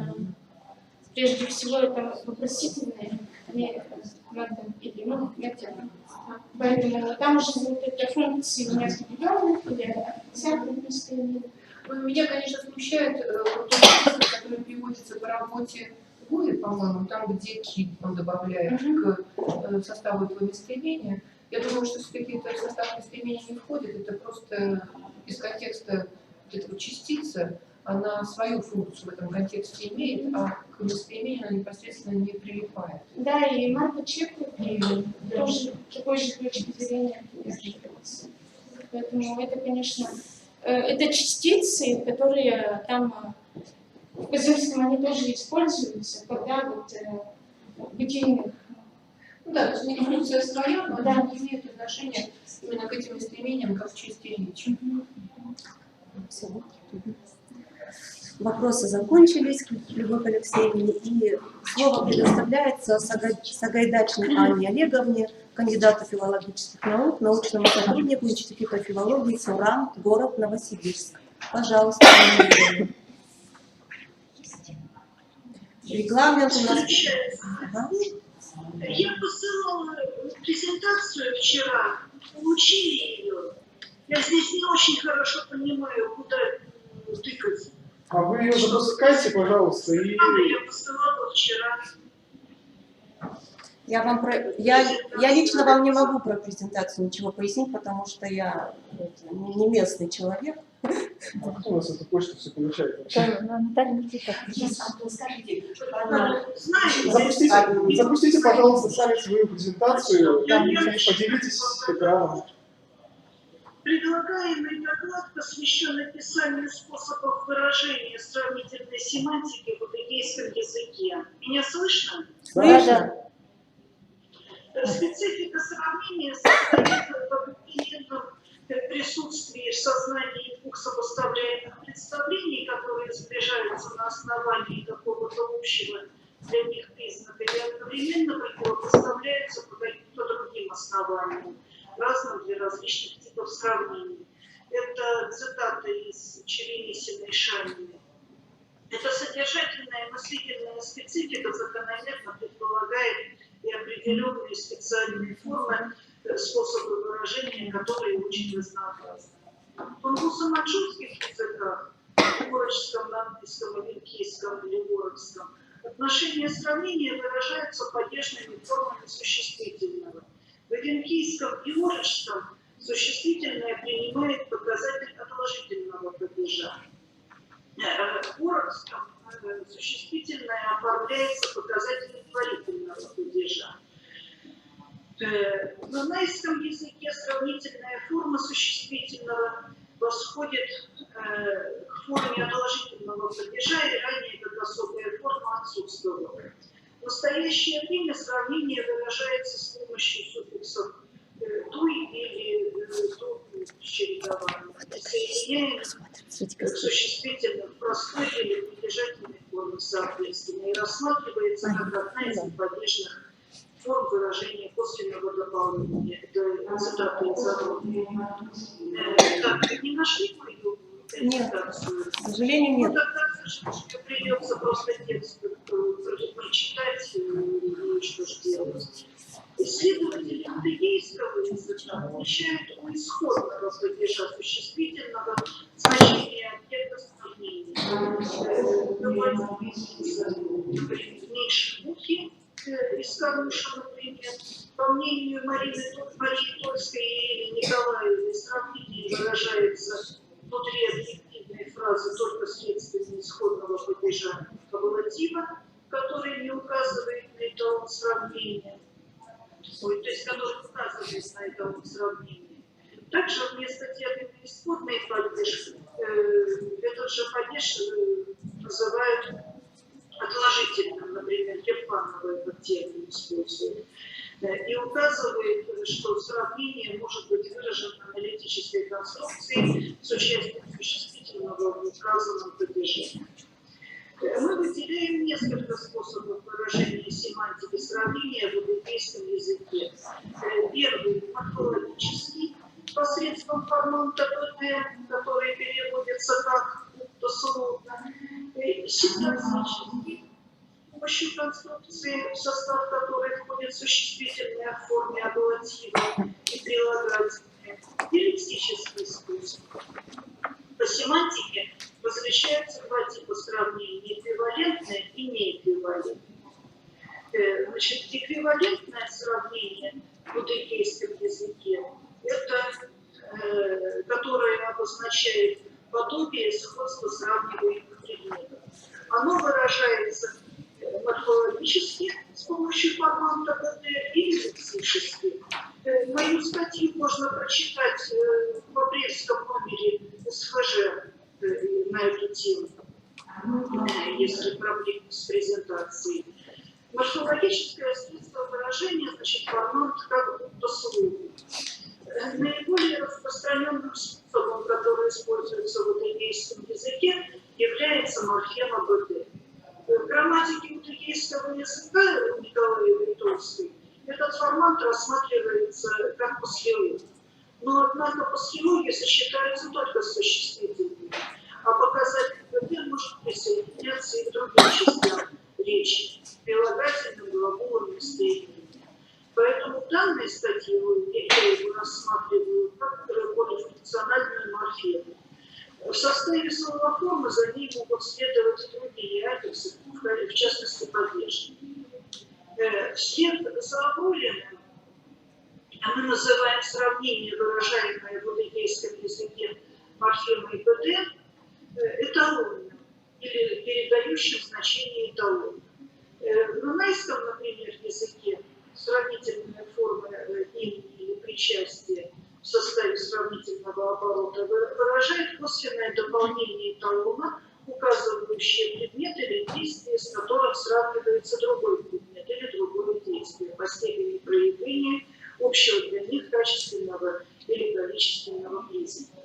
прежде всего это вопросительное, или методом. Поэтому там уже будут это функции неопределенных или отрицательных местоимений. Меня, конечно, смущает тот список, который приводится по работе Гуи, по-моему, там, где кит он добавляет к составу этого местоимения. Я думаю, что если какие-то в состав местоимения не входят, это просто из контекста вот этого частицы, она свою функцию в этом контексте имеет, а к местоимению она непосредственно не прилипает. Да, и Марко Чехов тоже такой же точки зрения придерживается. Поэтому это, конечно, это частицы, которые там в казымском они тоже используются, когда вот бытийных. Ну да, то есть не функция своя, но Да. она не имеет отношения именно к этим местоимениям, как в части речи. Вопросы закончились, Любовь Алексеевна, и слово предоставляется Сагайдачной Анне Олеговне, кандидату филологических наук, научному сотруднику Института филологии СУРАН, город Новосибирск. Пожалуйста, Анна Олеговна. Регламент у нас... Ага. Я посылала презентацию вчера, получили ее. Я здесь не очень хорошо понимаю, куда тыкать. А вы ее запускайте, пожалуйста. И... Я посылала вчера. Я лично вам не могу про презентацию ничего пояснить, потому что я не местный человек. А кто у нас эту почту все получает вообще? Запустите, пожалуйста, сами свою презентацию и поделитесь экраном. Предлагаемый доклад посвящен описанию способов выражения сравнительной семантики в адыгейском языке. Меня слышно? Слышно. Специфика сравнения состоит в обыкновенном присутствии в сознании двух сопоставляемых представлений, которые сближаются на основании какого-то общего для них признака и одновременно противопоставляются по каким-то другим основаниям, разным для различных типов сравнений. Это цитата из Черемисина и Шанина. Эта содержательная мыслительная специфика закономерно предполагает и определенные специальные формы, способы выражения, которые очень разнообразны. В унгусо-маньчжурских языках, в угорском, нанкийском, венкийском или воровском, отношения сравнения выражаются падежными формами существительного. В венкийском и орочском существительное принимает показатель отложительного падежа. В воровском существительное оформляется показателем творительного падежа. В нанайском языке сравнительная форма существительного восходит к форме отложительного падежа и ранее как особая форма отсутствовала. В настоящее время сравнение выражается с помощью суффиксов «туй» или «ту» с чередованием. Соединяем к существительным в простой или притяжательной форме соответственно и рассматривается как одна из неподвижных форм выражения косвенного дополнения. Это цитата из Задорнова. Так, не нашли мою презентацию? К сожалению, нет. Ну, тогда придется просто текст прочитать, и что ж делать. Исследователи индонезийского языка отмечают у исходного падежа существительного значения объекта сравнения. Древнейшие мухи из Каруша, например, по мнению Марии Тольской и Николаевой, сравнение выражается внутри объективной фразы только следствием исходного падежа аболатива, который не указывает на эталон сравнения. То есть, который указывает на эталон сравнения. Также вместо термина исходный падеж, этот же падеж называют отложительным, например, Кирпанова этот термин использует. И указывает, что сравнение может быть выражено аналитической конструкцией с участием существительного в указанном падеже. Мы выделяем несколько способов выражения семантики сравнения в индийском языке. Первый – морфологический, посредством формата ПТ, который переводится как дословно. Синтаксический, с помощью конструкции, в состав которой входит существительное в форме аболатива и прилагательное. И лексический способ. По семантике различаются два типа сравнений – эквивалентное и неэквивалентное. Значит, эквивалентное сравнение в буддийском языке – это которое обозначает подобие сходства сравниваемых предметов. Оно выражается морфологически с помощью формата ПТ или лексически. Мою статью можно прочитать в апрельском номере СХЖ на эту тему, если проблемы с презентацией. Морфологическое средство выражения, значит, формат как будто слово. Наиболее распространенным способом, который используется в индийском языке, является морфема БД. В грамматике индийского языка Николаевой Тольской этот формат рассматривается как послелог. Но, однако, послелоги сочетаются только с существительными, а показатель БД может присоединяться и к другим частям речи, прилагательным, глаголам, местоимениям. Поэтому в данной статье я его рассматриваю как более функциональную морфему. В составе словоформы за ней могут следовать другие аффиксы, в частности, падеж. Вслед за аболием мы называем сравнение, выражаемое в индийском языке морфемой БД, эталонным или передающим значение эталона. В нунайском, например, языке сравнительные формы имени или причастия в составе сравнительного оборота выражает косвенное дополнение эталона, указывающее предмет или действие, с которым сравнивается другой предмет или другое действие по степени проявления общего для них качественного или количественного признака.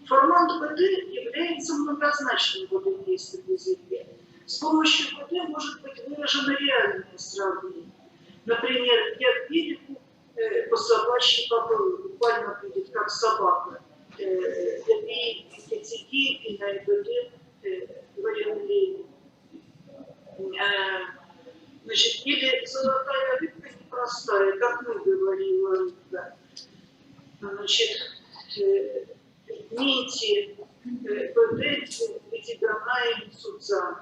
Формат БД является многозначным в индийском языке. С помощью БД может быть выражено реальное сравнение. Например, я к берегу по собачьей поплыл, буквально будет как собака. И котики, и на ИБД говорили. Значит, или золотая рыбка непростая, как мы говорили, рыбка. Значит, нити, БД, Витигана и Судзан.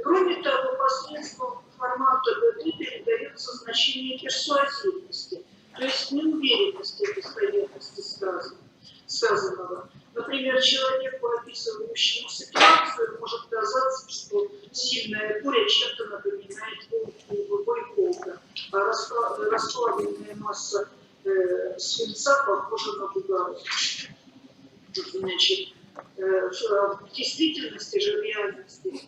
Кроме того, посредством формата БД передается значение персуазивности, то есть неуверенности в достоверности сказанного. Например, человеку, описывающему ситуацию, может казаться, что сильная буря чем-то напоминает волка, а расплавленная масса свинца похожа на бугорок. Значит, в действительности же, в реальности,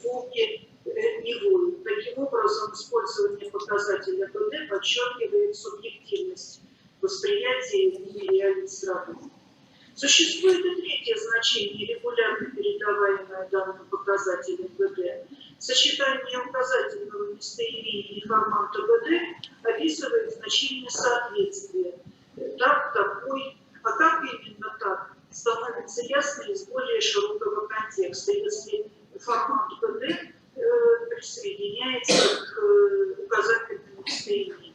волки не воют. Таким образом, использование показателя БД подчеркивает субъективность восприятия и реальных страхов. С Существует и третье значение, регулярно передаваемое данным показателем БД. Сочетание указательного местоимения и формата БД описывает значение соответствия. Так, такой, а как именно так, становится ясно из более широкого контекста, если формат БД присоединяется к указательному местоимению.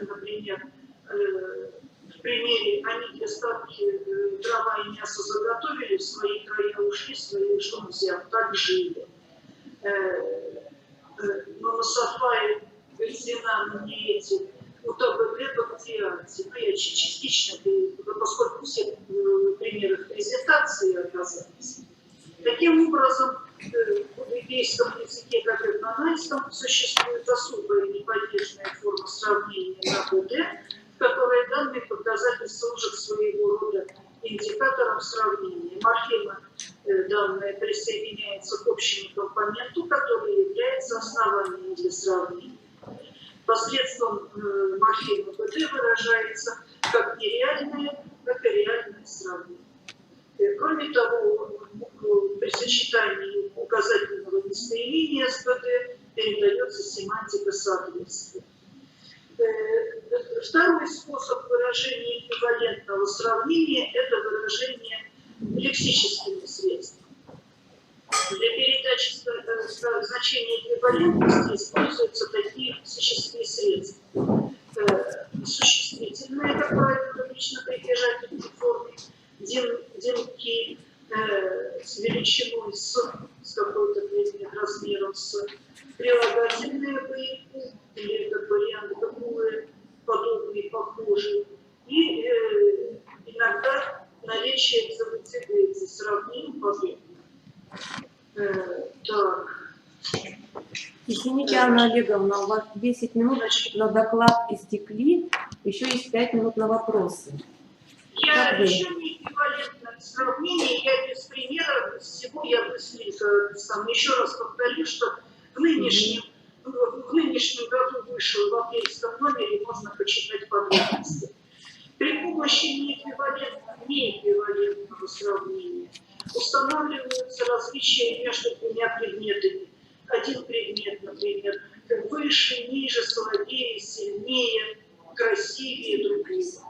Например, в примере они для ставки дрова и мясо заготовили, в свои края ушли, свои что взяв, так жили. Но на сафае везена мне эти УТБД бактианти. Ну, я частично, поскольку все примеры в презентации оказались. Таким образом, в буддийском языке, как и в нанайском, существует особая неподвижная форма сравнения на БД, в которой данный показатель служит своего рода индикатором сравнения. Морфема данная присоединяется к общему компоненту, который является основанием для сравнения. Посредством морфемы БД выражается как нереальное, так и реальное сравнение. Кроме того, при сочетании указательного местоимения с БД передается семантика соответствия. Второй способ выражения эквивалентного сравнения – это выражение лексическими средствами. Для передачи значения эквивалентности используются такие лексические средства. Существительные, как правило, в лично-притяжательной форме, демки с величиной с какой-то предмет размером с, прилагательные боевые, или как вариант какую подобные, похожие, и иногда наличие экзотикации, сравним подобных. Так. Извините, Анна Олеговна, у вас 10 минут на доклад истекли, еще есть 5 минут на вопросы. Я еще не эквивалентное сравнение, я без примера, без всего я быстренько сам еще раз повторю, что в нынешнем году вышел в апрельском номере, можно почитать подробности. При помощи неэквивалентного сравнения устанавливаются различия между двумя предметами. Один предмет, например, выше, ниже, слабее, сильнее, красивее другого.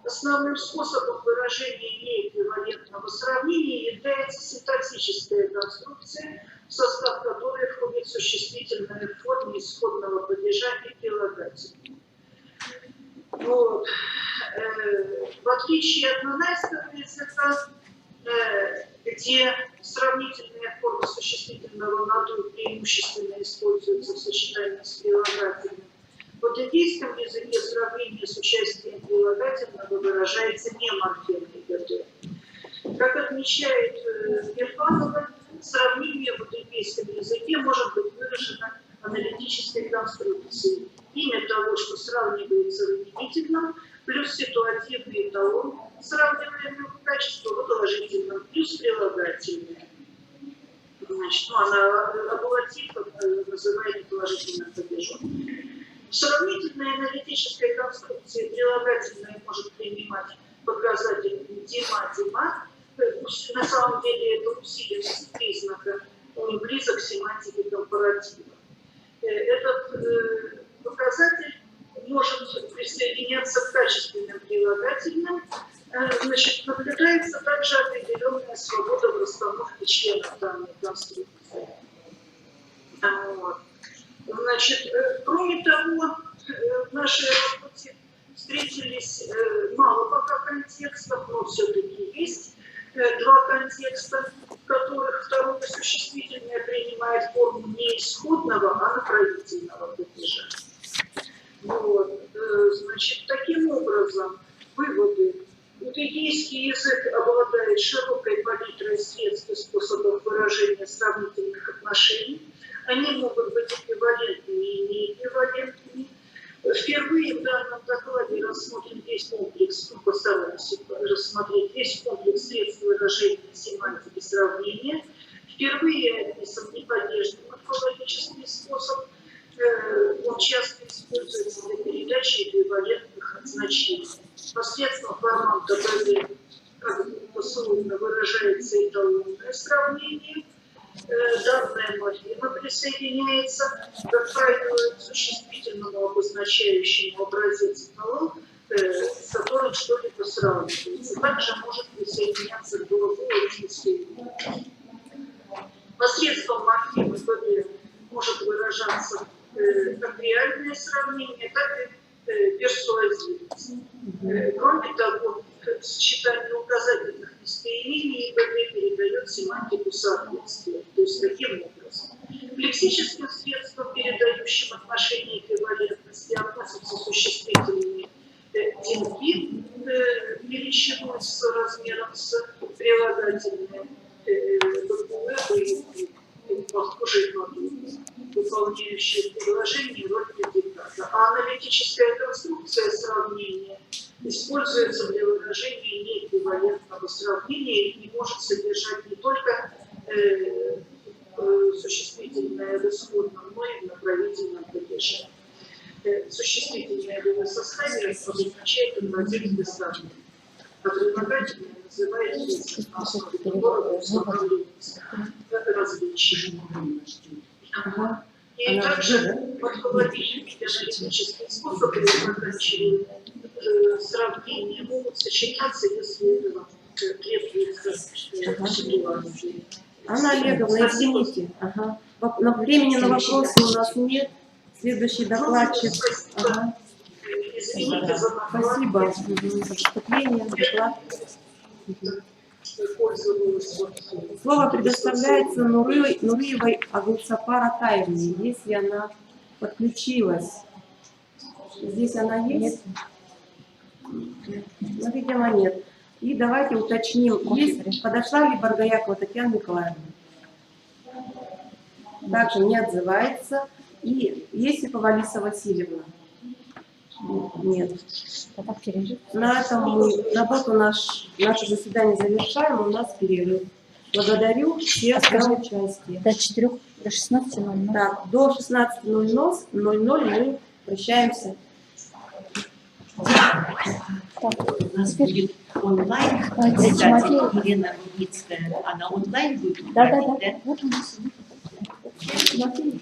Основным способом выражения неэквивалентного сравнения является синтаксическая конструкция, в состав которой входит существительное в форме исходного падежа и прилагательного. Вот. В отличие от нанайского языка, где сравнительная форма существительного надуя преимущественно используется в сочетании с прилагательным, в буддийском языке сравнение с участием прилагательного выражается не морфемой ГД. Как отмечает Герфанова, сравнение в буддийском языке может быть выражено аналитической конструкцией. Имя того, что сравнивается в именительном, плюс ситуативный эталон, сравниваемого качества в положительном, плюс прилагательное. Значит, она абулатив, называемый положительным падежом. В сравнительной аналитической конструкции прилагательное может принимать показатель дима-дима. На самом деле это усиленность признака, он близок к семантике компаратива. Этот показатель может присоединяться к качественным прилагательным. Значит, наблюдается также определенная свобода в расстановке членов данной конструкции. Вот. Значит, кроме того, в нашей работе встретились мало пока контекстов, но все-таки есть два контекста, в которых второе существительное принимает форму не исходного, а направительного падежа. Вот. Значит, таким образом, выводы. Буддийский язык обладает широкой палитрой средств и способов выражения сравнительных отношений. Они могут быть эквивалентными и неэквивалентными. Впервые в данном докладе рассмотрен весь комплекс, постараемся рассмотреть весь комплекс средств выражения семантики сравнения. Впервые описан неподвижный морфологический способ. Он часто используется для передачи эквивалентных разных значений. Посредством формат ДПД, как условно выражается эталонное сравнение, данная морфема присоединяется, как правило, к существительному обозначающему образец эталон, с которым что-либо сравнивается. Также может присоединяться к глаголу присоединяться. Посредством морфемы ПД может выражаться как реальное сравнение, так и персуазивность. Кроме того, сочетание указательных местоимений ПД передает семантику соответствия. То есть таким образом. К лексическим средствам, передающим отношение эквивалентности, относятся существительные деньги величиной с размером с прилагательным, похожие подобные, выполняющие предложение роль предиката. А аналитическая конструкция сравнения используется для выражения неэквивалентного сравнения и может содержать не только существительное в исходном, но и в направительном падеже. Существительное в его составе обозначает инвазивный достаток, а прилагательное называется на основе которого устанавливается различие. И также подполовительные аналитические способы заканчивания сравнения могут сочетаться, если этого требуется ситуация. Анна Олеговна, извините. Ага. Времени на вопросы у нас нет. Следующий докладчик. Ага. Извините за наклад. Спасибо за вступление, доклад. Слово предоставляется Нуриевой Агулсапар Атаевне, если она подключилась. Здесь она есть? Ну, видимо, нет. И давайте уточним, подошла ли Баргаякова Татьяна Николаевна? Также не отзывается. И есть ли Повалиса Васильевна? Нет. На этом мы наше заседание завершаем, у нас перерыв. Благодарю всех за участие. До 4, до 16:00. Так, до 16:00 мы прощаемся. У нас будет онлайн Давайте, председатель Тимофей. Елена Рудницкая. Она онлайн будет? Да. проводить, Вот у нас. Тимофей.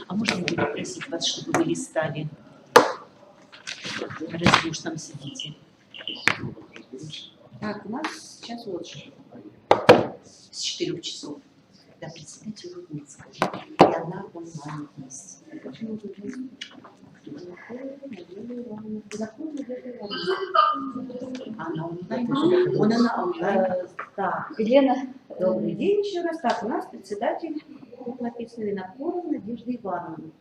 А можно мне попросить вас, чтобы вы листали, раз вы уж там сидите? Так, у нас сейчас вот С 4 часов. Да, председатель Рудницкая. И она онлайн есть. она онлайн. Вон она онлайн. Так, Елена, добрый день еще раз. Так, у нас председатель, как написано, Винокурова Надежда Ивановна.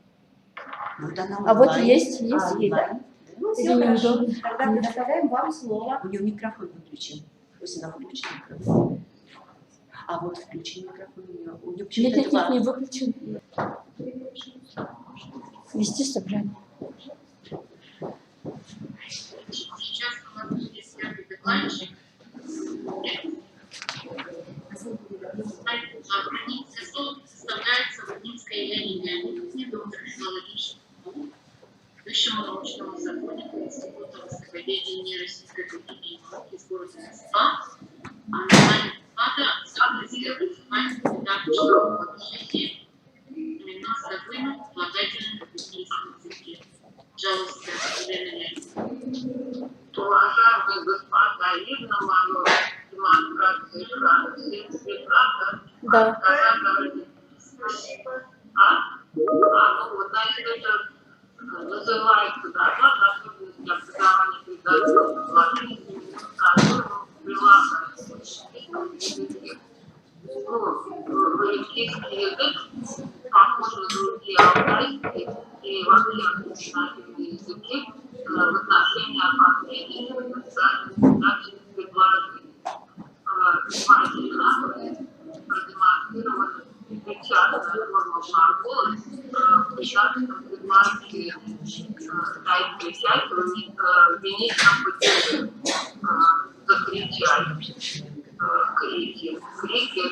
Вот она а вот онлайн. есть. Есть, да? Ну, все Или хорошо. неудобно. Тогда предоставляем вам слово. У нее микрофон выключен. Пусть она включит микрофон. А вот включен микрофон у нее. У нее Нет, нет, почему-то нет, не два. выключен. Вести собрание. Сейчас у нас есть первый докладчик. Рудницкая столб составляется Рудницкая Елене Леонидовне, доктор филологических наук, высшему научному сотруднику Института востоковедения Российской академии наук из города Москва. А название доклада «Стратегия национальной педагогического обучения времена Савына в полагательном рудницком языке». Пожалуйста, Елена Леонидовна. Уважаемые господа, видно мою демонстрацию экрана? Всем прекрасно? Да. Спасибо. Ну вот, значит, это называется доклад особенности образования педагогического положения, которому прилагается русский язык, похож на другие алтайские и вообще альтернативные языки в отношении оформления социальных педагогических предложений. Мария продемонстрированы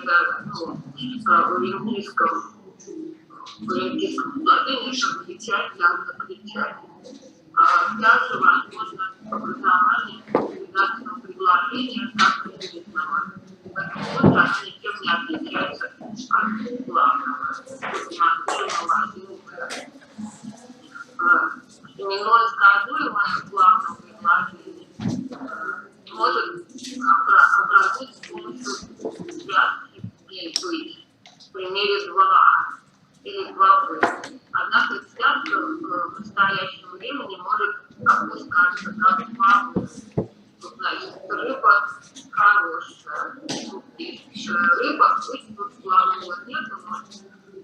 это в олимпийском предложении, что кричать, явно кричать. Также возможно образование кандидатского предложения как кредитного. Поэтому оно ничем не отличается от главного, демонстрируемого 1Б. Именное сказуемое главного предложения может образовать с помощью связки и быть. В примере 2 или 2Б. Однако связка в настоящее время не может опускаться как 2Б. Значит, рыба хорошая. Рыба, пусть тут глагола нет, но в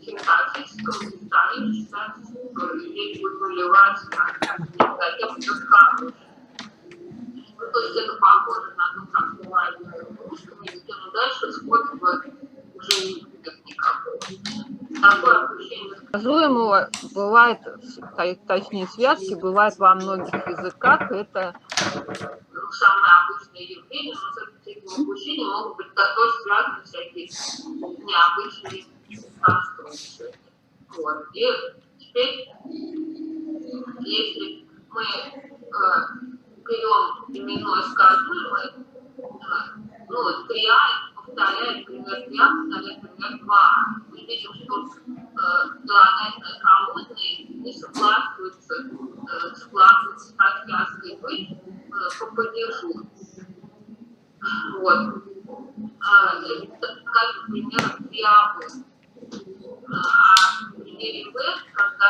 синтаксическом состоянии считается, что здесь будет нулевая связка. Затем идет хорошая. Ну, то есть это похоже на то, как бывает в русском языке, но дальше способа уже не будет никакого. Такое ощущение Сказуемого бывает, точнее связки бывает во многих языках, это самое обычное явление, но с этим обучением могут быть также связаны всякие необычные конструкции. Вот. И теперь, если мы берем именное сказуемое, ну, 3А, повторяет пример 3А, повторяет пример 2А, мы видим, что прилагательное холодное не согласуется с связкой быть по падежу. Вот. Как, например, 3А. А в примере В, когда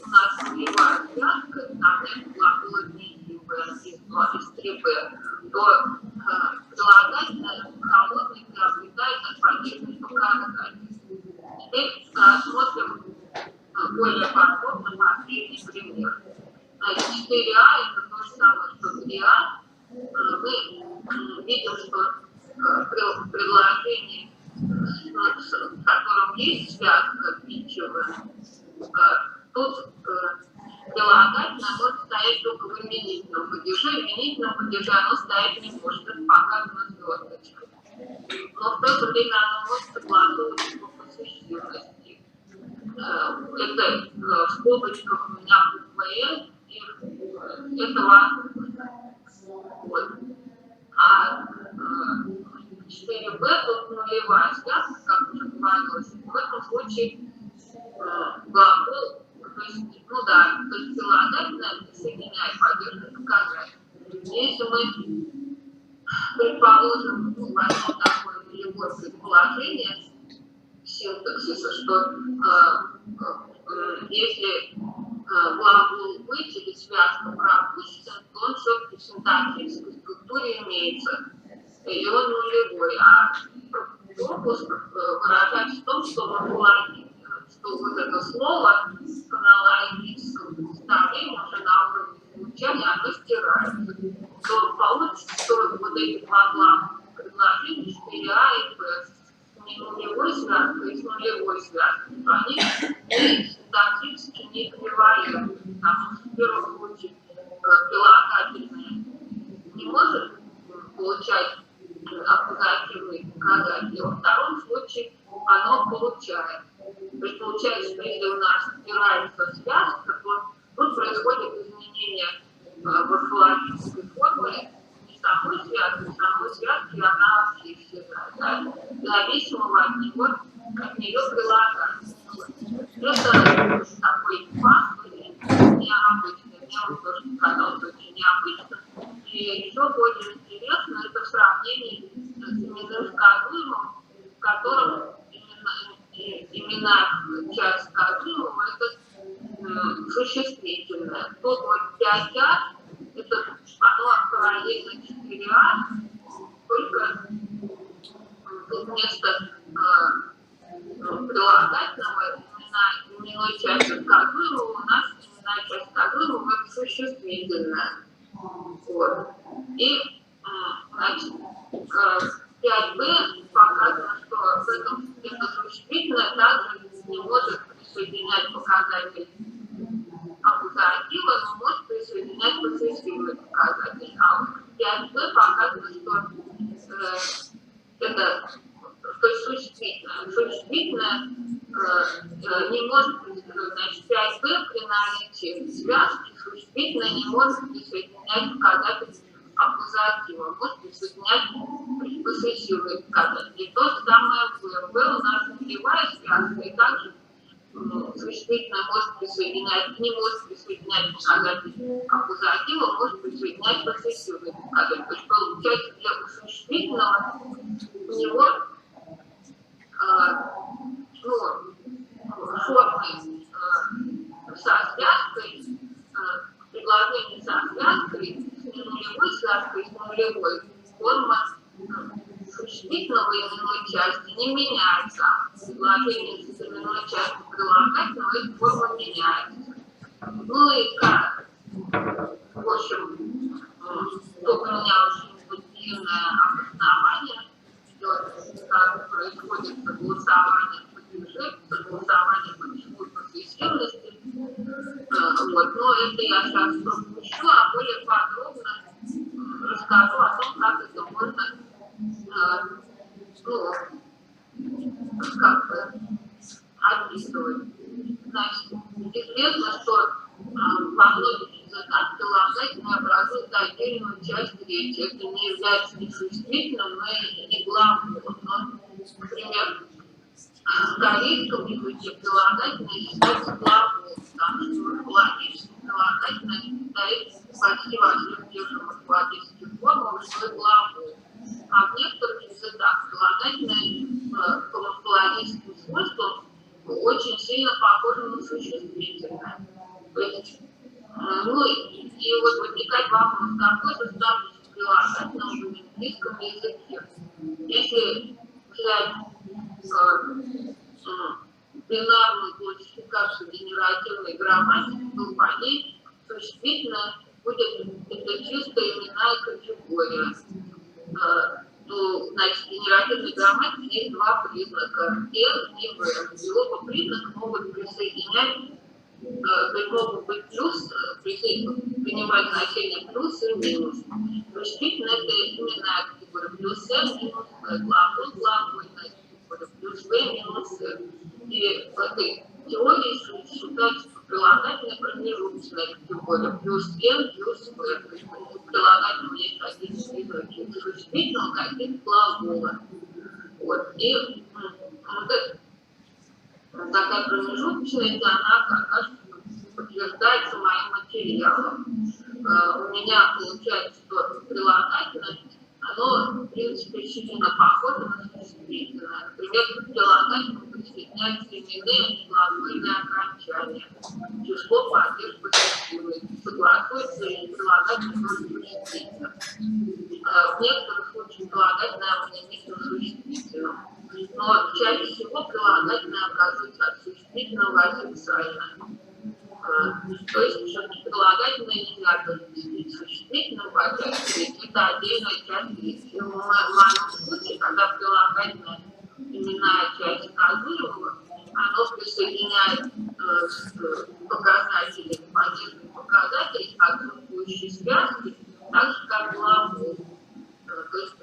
у нас нулевая связка, там нет глагола не Б, из 3Б, то прилагательное холодное приобретает отводительный показатель. Теперь рассмотрим более подробно последний пример. Значит, 4А это то же самое, что 3А. Мы видим, что предложение, в котором есть связка пичевая, тут прилагательное может стоять только в именительном падеже. В именительном падеже оно стоять не может, это показано звездочкой. Но в то же время оно может согласовываться по посвященности. Это в скобочках у меня буква «Л», и это возможно. Вот. А 4Б тут нулевая связка, как уже говорилось. В этом случае глагол, то есть, ну да, то есть прилагательное соединяет падежный показатель. Если мы предположим, возьмем такое нулевое предположение синтаксиса, что если глагол быть или связка пропущена, то он все-таки в синтаксической структуре имеется. И он нулевой. А пропуск выражается в том, что вот это слово в фонологическом составлении уже на уровне звучания оно стирается. То получится, что вот эти два главных предложения 4А и Б с нулевой связкой и с нулевой связкой, они синтаксически не эквивалентны, потому что в первом случае прилагательное не может получать аккузативные показатели, а во втором случае оно получает. То есть получается, что если у нас стирается связка, то тут происходит изменение морфологической формулы не самой связки, она вообще исчезает, да? Зависимого от нее прилагательного. Это такой факт, необычный. Мне он тоже казался очень необычным. И еще более интересно это сравнение с именным сказуемым, в котором именная часть сказуемого это существительное. Тут вот 5А, это оно параллельно 4А, только тут вместо прилагательного именной части сказуемого у нас именная часть сказуемого это существительное. Вот. И, значит, 5Б показано, что это существительное также не может присоединять показатель аккузатива, но может присоединять посессивный показатель. А 5Б показано, что то есть существительное. Существительное не может, значит, 5b при наличии связки существительное не может присоединять показатель аккузатива, может присоединять посессивные показатели. И то же самое в у нас нулевая связка, и также существительное может присоединять, не может присоединять показатель аккузатива, может присоединять посессивные показатели. То есть получается для существительного у него формы со связкой, предложение со связкой, с нулевой связкой, с нулевой, форма существительного именной части не меняется. Предложение с именной частью прилагательного, эта форма меняется. Ну и как, в общем, только у меня очень длинное обоснование, как происходит согласование платежей, согласование платежной посвященности. Вот. Но это я сейчас пропущу, а более подробно расскажу о том, как это можно описывать. Значит, известно, что во многих языках прилагательное образует отдельную часть речи. Это не является ни существительным, но и не глаголом. Но, например, в корейском языке прилагательное считается глаголом, потому что логически прилагательное состоит почти во всех тех же морфологических формах, что и глагол. А в некоторых языках прилагательное по морфологическим свойствам очень сильно похоже на существительное. То есть, и вот возникает вопрос, какой же статус прилагательного в английском языке? Если взять бинарную классификацию генеративной грамматики, то по ней существительное будет это чисто именная категория. Значит, в генеративной грамматике есть два признака N и V. И оба признака могут присоединять, то есть могут быть плюс, принимать значение плюс и минус. Существительное это именная категория плюс N, минус V. Глагол глагольная категория плюс V, минус N. И в этой теории считается, что прилагательная промежуточная категория плюс N, плюс V. То есть у прилагательного есть один признак существительного, какие-то глагола. Вот. И вот эта такая промежуточная, она как раз подтверждается моим материалом. У меня получается, что прилагательное, оно, в принципе, сильно похоже на существительное. Например, к прилагательному присоединяются именные и глагольные окончания. Число падеж посессивных. Согласуется и прилагательное тоже существительное. В некоторых случаях прилагательное анонимично существительным. Но чаще всего прилагательное оказывается от существительного асексуально. То есть все-таки прилагательное нельзя довести существительным, хотя это отдельная часть речи. В моем случае, когда прилагательная именная часть сказуемого, оно присоединяет показатели, падежные показатели, отсутствующие связки, так же, как глагол. То есть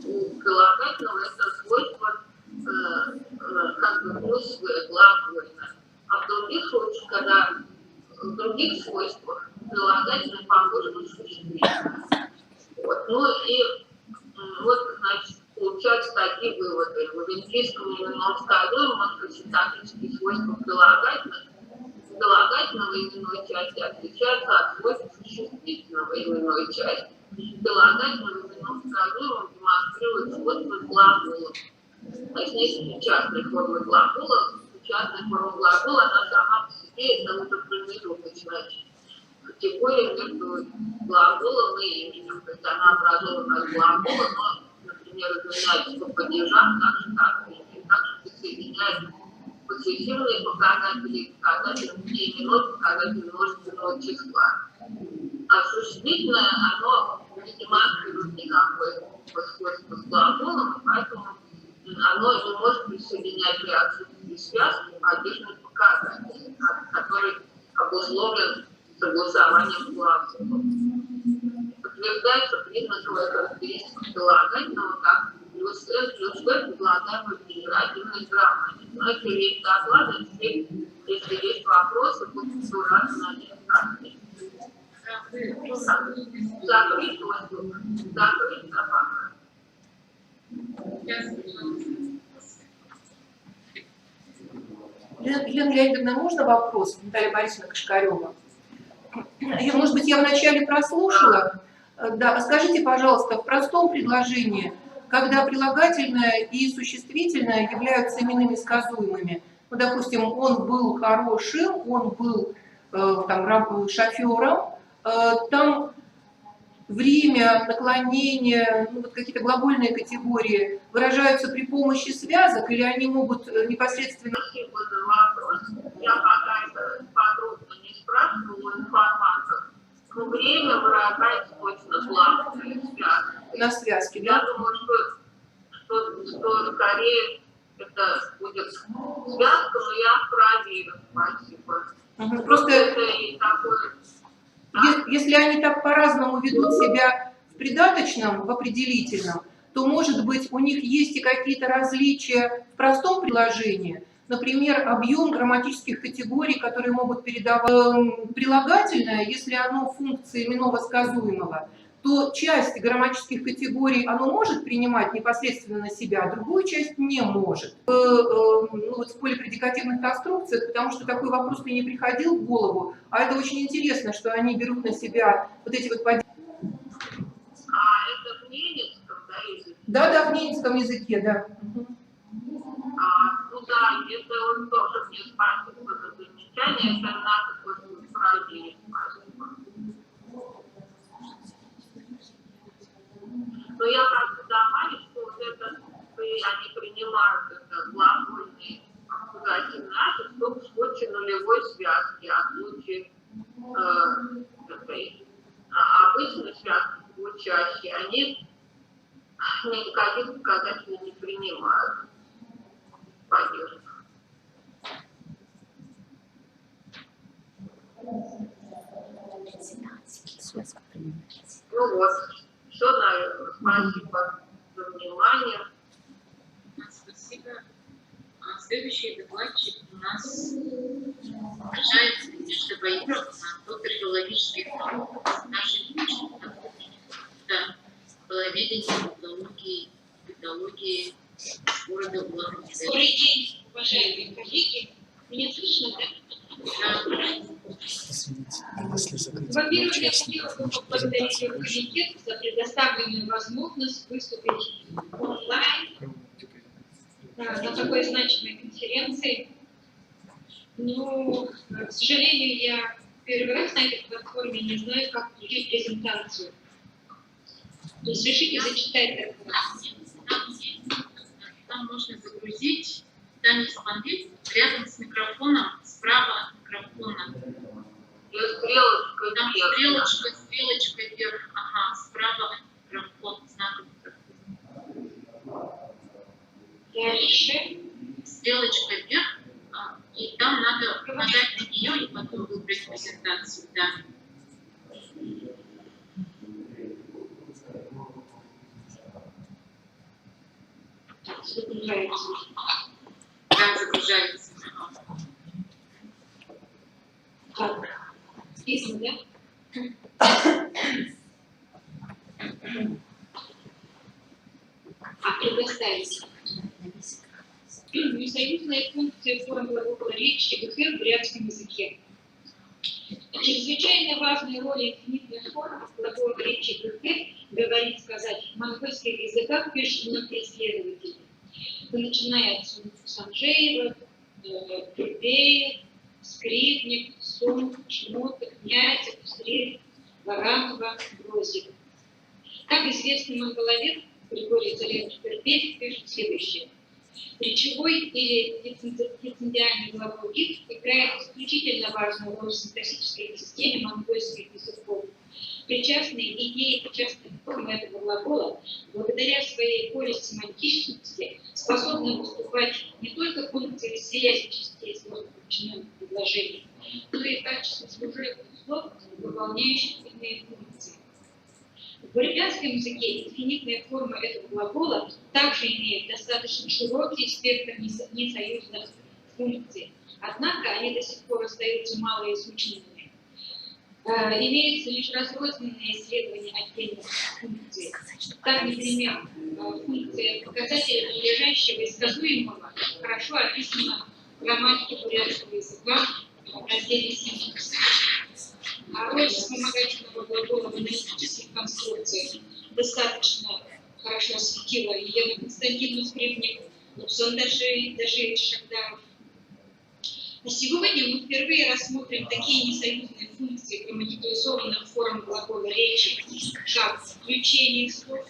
у прилагательного это свойство как бы плюс глагольное. А в других случаях, когда в других свойствах прилагательное похоже на существительное. Вот. Ну и вот, значит, получаются такие выводы. В английском именном сказуемом синтаксические свойства прилагательного именной части отличаются от свойств существительного именной части. Прилагательного именном сказуемом демонстрирует свойства глагола. Точнее, частной формы глагола. Частная форма глагола, она сама по себе, это уже промежуточная категория между глаголом и именем. То есть она образована от глагола, но, например, изменяется по падежам, так же, как и имен. Также присоединяет посессивные показатели, показатели именной, показатели множественного числа. А существительное, оно не демонстрирует никакое сходство с глаголом, и поэтому оно не может присоединять при отсутствии связки падежный показатель, который обусловлен согласованием глаголов. Подтверждается признаковая характеристика прилагательного как плюс С плюс В предлагаемые федеративной грамоте. Но это весь доклад, если есть вопросы, будем рады на них ответить. Закрыть доступ. Закрыть запах. Елена Леонидовна, можно вопрос? Наталья Борисовна Кашкарева. Может быть, я вначале прослушала. Да, скажите, пожалуйста, в простом предложении, когда прилагательное и существительное являются именными сказуемыми, ну, допустим, он был хорошим, он был там, шофером, там время, наклонение, ну, вот какие-то глагольные категории выражаются при помощи связок или они могут непосредственно... Спасибо за вопрос. Я пока это подробно не спрашивала информацию, но время выражается точно главное связки. На связке, да? Я думаю, что скорее это будет связка, но я проверю. Спасибо. Просто это и такое... Если они так по-разному ведут себя в придаточном, в определительном, то, может быть, у них есть и какие-то различия в простом предложении. Например, объем грамматических категорий, которые могут передавать прилагательное, если оно функции именного сказуемого, то часть грамматических категорий оно может принимать непосредственно на себя, а другую часть не может. Ну, вот в полипредикативных конструкциях, потому что такой вопрос мне не приходил в голову, а это очень интересно, что они берут на себя вот эти вот подделки. Это в ненецком, да, языке? Да, в ненецком языке, да. Ну да, если он тоже мне спасибо за замечание, это надо будет проверить. Спасибо. Но я хочу добавить, что вот это, они принимают это глагольный обязательный адрес только в случае нулевой связки, а в случае обычной связки звучащей, они никаких показателей не принимают. Поддержку. Ну вот, все, наверное. Спасибо за внимание. Спасибо. Следующий докладчик у нас обращается Надежда Баирова, доктор филологических наук, нашей да, половедение, педагогии города Улан-Удэ. Добрый день, уважаемые коллеги. Меня слышно, да? Во-первых, я хотела бы поблагодарить комитет за предоставленную возможность выступить онлайн на такой значимой конференции. Но, к сожалению, я первый раз на этой платформе не знаю, как включить презентацию. То есть решите зачитать доклад. Там можно загрузить, там есть панель, рядом с микрофоном, справа от микрофона. Там стрелочка вверх, ага, справа от микрофона, знак микрофона. Дальше. Стрелочка вверх, и там надо нажать на нее и потом выбрать презентацию, да. Загружается. Да, загружается. Так, видно, да? Предоставить. Несоюзная функция форм глагола речи ГХ в бурятском языке. Чрезвычайно важная роль инфинитных форм глагола речи ГХ говорит сказать в монгольских языках пишут многие исследователи. Начиная от Санжеева, Турбеев, Скрипник, Сум, Шмота, Князев, Стрель, Варанова, Грозик. Как известный монголовед Григорий Царевич Турбеев пишет следующее. Речевой или лицензиальный глагол «ик» играет исключительно важную роль в синтаксической системе монгольских языков. Причастные идеи причастной формы этого глагола, благодаря своей полисемантичности, способны выступать не только функцией связи частей сложно подчиненных предложений, но и в качестве служебных слов, выполняющих иные функции. В арабском языке инфинитная форма этого глагола также имеет достаточно широкий спектр несоюзных функций, однако они до сих пор остаются малоизученными. Имеются лишь разрозненные исследования отдельных функций. Так, например, функция показателя надлежащего и сказуемого хорошо описана в грамматике бурятского языка в разделе синтаксис. А роль вспомогательного глагола в аналитических конструкциях достаточно хорошо осветила Елена Константиновна Скрипник, Дажи Шахдаров. А сегодня мы впервые рассмотрим такие несоюзные функции грамматикализованных форм глагола речи, как включение слов,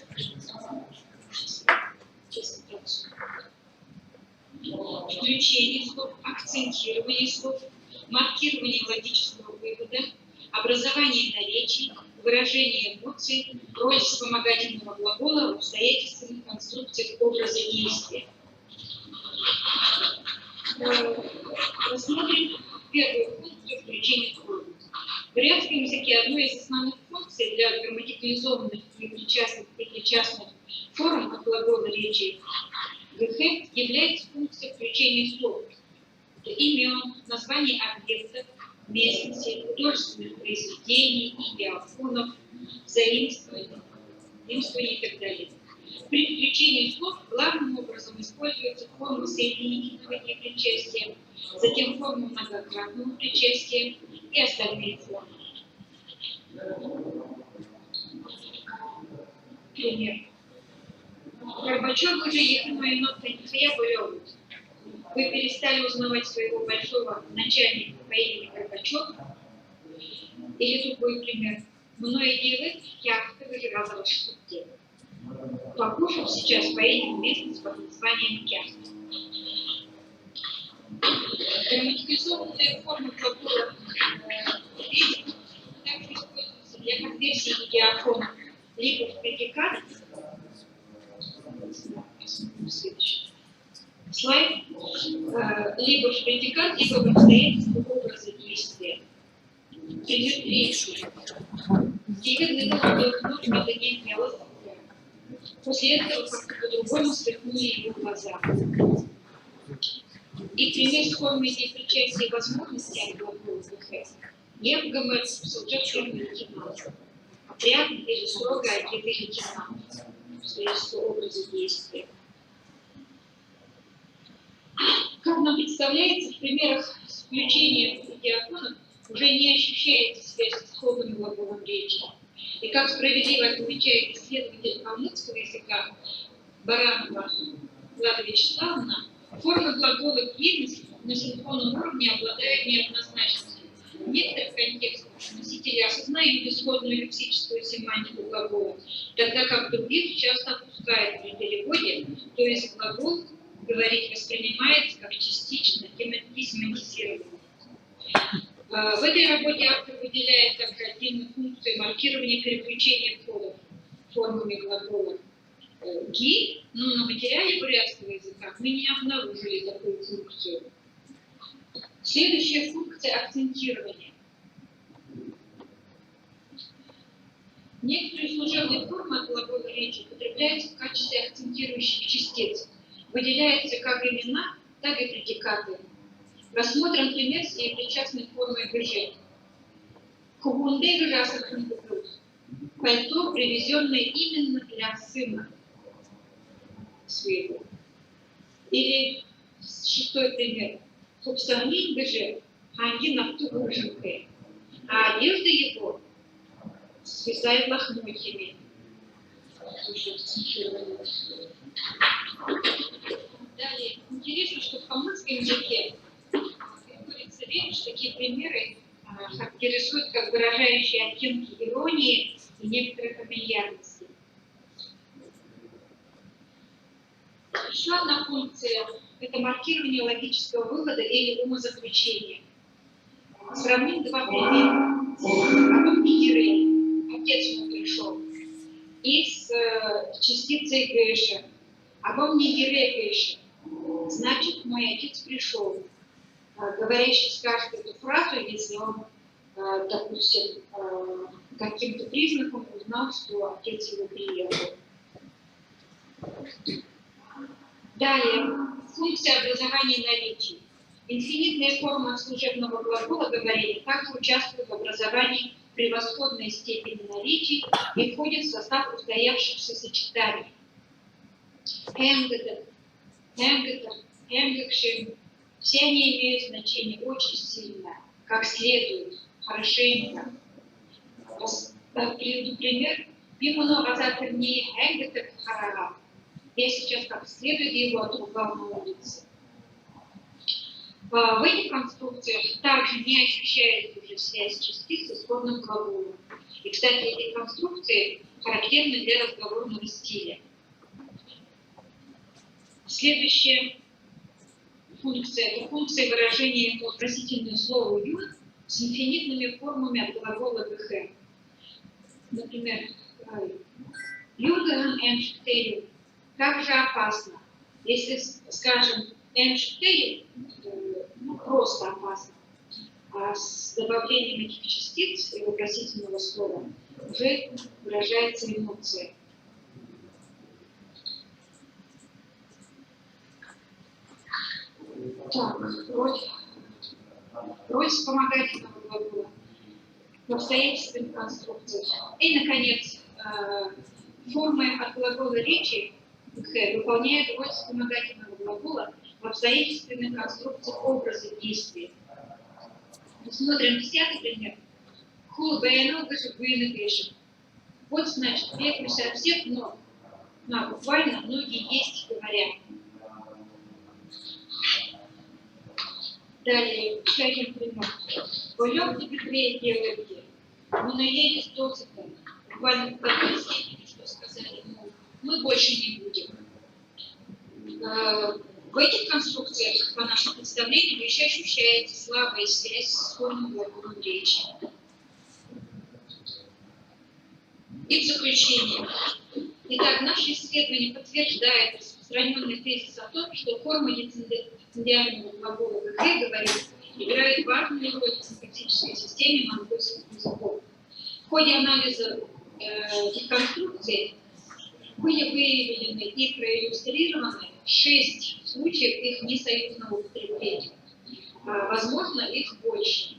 акцентирование слов, маркирование логического вывода, образование наречий, выражение эмоций, роль вспомогательного глагола в обстоятельственных конструкциях образа действия. Рассмотрим первую функцию включения слов. В бурятском языке одной из основных функций для грамматикализованных и причастных форм от глагола речи ГХ является функция включения слов. Это имен, название объектов, местности, художественных произведений, идиофонов, заимствований и так далее. При включении слов главным образом используется форма соединительного причастия, затем форма многократного причастия и остальные формы. Пример. Горбачев уже ехали нотки не буревут. Вы перестали узнавать своего большого начальника по имени Горбачев? Или другой пример. Многие делают яхты выжигала штуки. Покушав сейчас поедем вместе под названием Кяхта. Грамматикализованная форма глагола также используется для конверсии идиофона либо в предикат, слайд, либо в предикат, либо в обстоятельства образа действия. Пример третий. Дивидный вдохнуть надо не имело. После этого как-то по-другому сверкнули его глаза. И пример с формой причастия возможности от глагола ГХ не в ГМ служебный лейтенант. Отрядный или строго одетый лейтенант. Обстоятельства образа действия. Как нам представляется, в примерах с включением идиофонов уже не ощущается связь с исходным глаголом речи. И как справедливо отмечает исследователь калмыцкого языка Баранова Влада Вячеславовна, формы глагола длинности на синхронном уровне обладают неоднозначностью. В некоторых контекстах носители осознают исходную лексическую семантику глагола, тогда как других часто опускают при переводе, то есть глагол говорить воспринимается как частично демонтизированный. В этой работе автор выделяет также отдельную функцию маркирования переключения входов формами глагола «ги», но на материале бурятского языка мы не обнаружили такую функцию. Следующая функция – акцентирование. Некоторые служебные формы от глагола речи употребляются в качестве акцентирующих частиц, выделяются как имена, так и предикаты. Рассмотрим пример с причастной формой ГЖ. Хубунде гжасахын купюс. Пальто, привезенное именно для сына своего. Или шестой пример. Хубсамин ГЖ. Ханги нафту гжинкэ. А одежда его свисает лохмотьями. Далее. Интересно, что в калмыцком языке приходится речь, такие примеры характеризуют как выражающие оттенки иронии и некоторой фамильярности. Еще одна функция – это маркирование логического вывода или умозаключения. Сравним два примера. Обо мне Ерей, отец мой пришел, и с частицей Гэша. Обо мне Ерей Гэша, значит, мой отец пришел. Говорящий скажет эту фразу, если он допустим, каким-то признаком узнал, что отец его приехал. Далее, функция образования наречий. Инфинитная форма служебного глагола говорили также участвует в образовании превосходной степени наречий и входит в состав устоявшихся сочетаний. Энгетер, энгетер, энгекшин. Все они имеют значение очень сильно, как следует, хорошенько. Приведу пример. Пимуно азатерни энгетер харара. Я сейчас как следует его отругал на улице. В этих конструкциях также не ощущается уже связь частиц с исходным глаголом. И, кстати, эти конструкции характерны для разговорного стиля. Следующая функция – это функция выражения по вопросительному слову «ю» с инфинитными формами от глагола «бх». Например, «юден эншктею» – как же опасно. Если, скажем, эншктею, ну, просто опасно, а с добавлением этих частиц и вопросительного слова уже выражается эмоция. Так, роль вспомогательного глагола в обстоятельственных конструкциях. И, наконец, формы от глагола речи выполняют роль вспомогательного глагола в обстоятельственных конструкциях образа действия. Смотрим 10-й пример. Вот, значит, бегаюсь от всех ног. Буквально ноги есть, говоря. Далее, скажем, пример. Полёгки быстрее делайте. Мы наелись досыта. Буквально в такой степени, что сказали, мы больше не будем. В этих конструкциях, по нашему представлению, вы еще ощущаете слабая связь с формой глаголом речи. И в заключение. Итак, наше исследование подтверждает распространенный тезис о том, что форма лицензиального глагола «г» говорит, играет важную роль в синтаксической системе монгольских языков. В ходе анализа этих конструкций были выявлены и проиллюстрированы 6 случаев их несоюзного употребления. Возможно, их больше.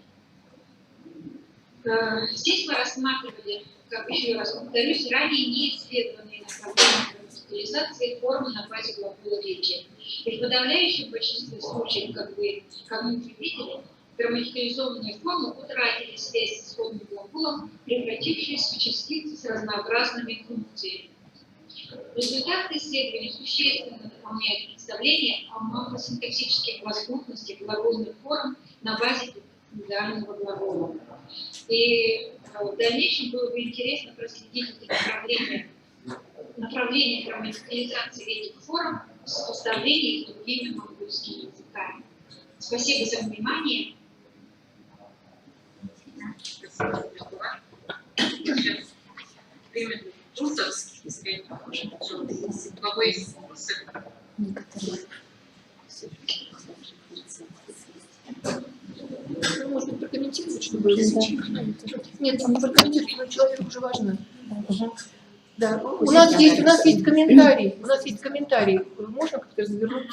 Здесь мы рассматривали, как еще раз повторюсь, ранее неисследованные направления грамматикализации формы на базе глагола речи. И в подавляющем большинстве случаев, как мы уже видели, грамматикализованные формы утратили связь с исходным глаголом, превратившись в частицы с разнообразными функциями. Результаты исследований существенно дополняют представление о морфосинтаксических возможностях глагольных форм на базе идеального глагола. И в дальнейшем было бы интересно проследить это направление грамматикализации этих форм в сопоставлении с другими монгольскими языками. Спасибо за внимание. Можно прокомментировать, чтобы изучить. Нет, прокомментировать человеку уже важно. Да. У нас есть комментарий. У нас есть комментарий. Можно как-то развернуть?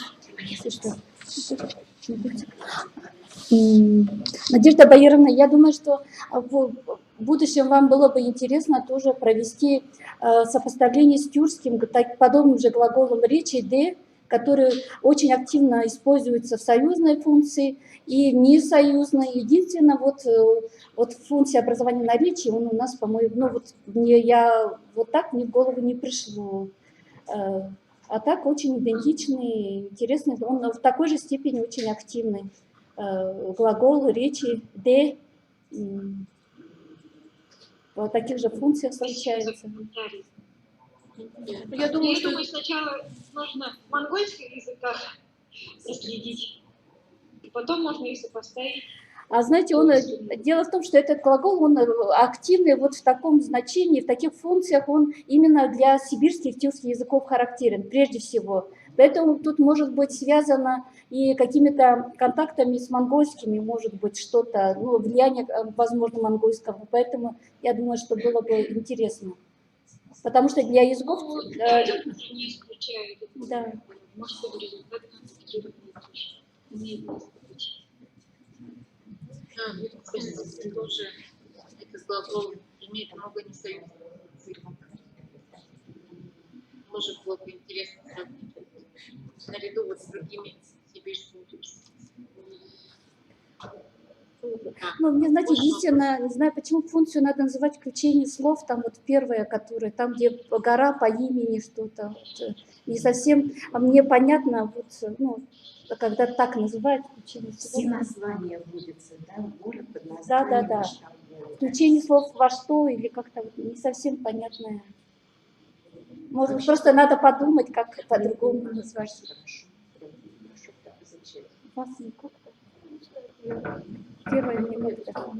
Надежда Баировна, я думаю, что в будущем вам было бы интересно тоже провести сопоставление с тюркским, подобным же глаголом речи «де», который очень активно используется в союзной функции и в несоюзной. Единственное, вот функция образования наречий, он у нас, по-моему, мне в голову не пришло. А так очень идентичный, интересный, он в такой же степени очень активный. Глагол речи «де» в таких же функциях встречается. Я думаю, что сначала нужно в монгольских языках проследить, и потом можно их сопоставить. А знаете, дело в том, что этот глагол, он активный вот в таком значении, в таких функциях, он именно для сибирских, тюркских языков характерен, прежде всего. Поэтому тут может быть связано и какими-то контактами с монгольскими, может быть, что-то, ну, влияние, возможно, монгольского. Поэтому я думаю, что было бы интересно. Потому что для языков... Не исключаю. Да. Может быть, результат имеет место быть. Да, тоже этот глагол имеет много несоюзных. Может было бы интересно сравнить наряду вот с другими сибирскими тюркскими. Ну, мне, знаете, истинно, не знаю, почему функцию надо называть включение слов, там вот первое, которое, там, где гора по имени что-то, вот, не совсем, а мне понятно, вот, ну, когда так называют включение слов. Все названия вводятся, да, город под названием. Да, да, да. Включение слов во что или как-то вот не совсем понятное. Может быть, просто надо подумать, как по-другому назвать. Вас не как-то. Первое мне как-то.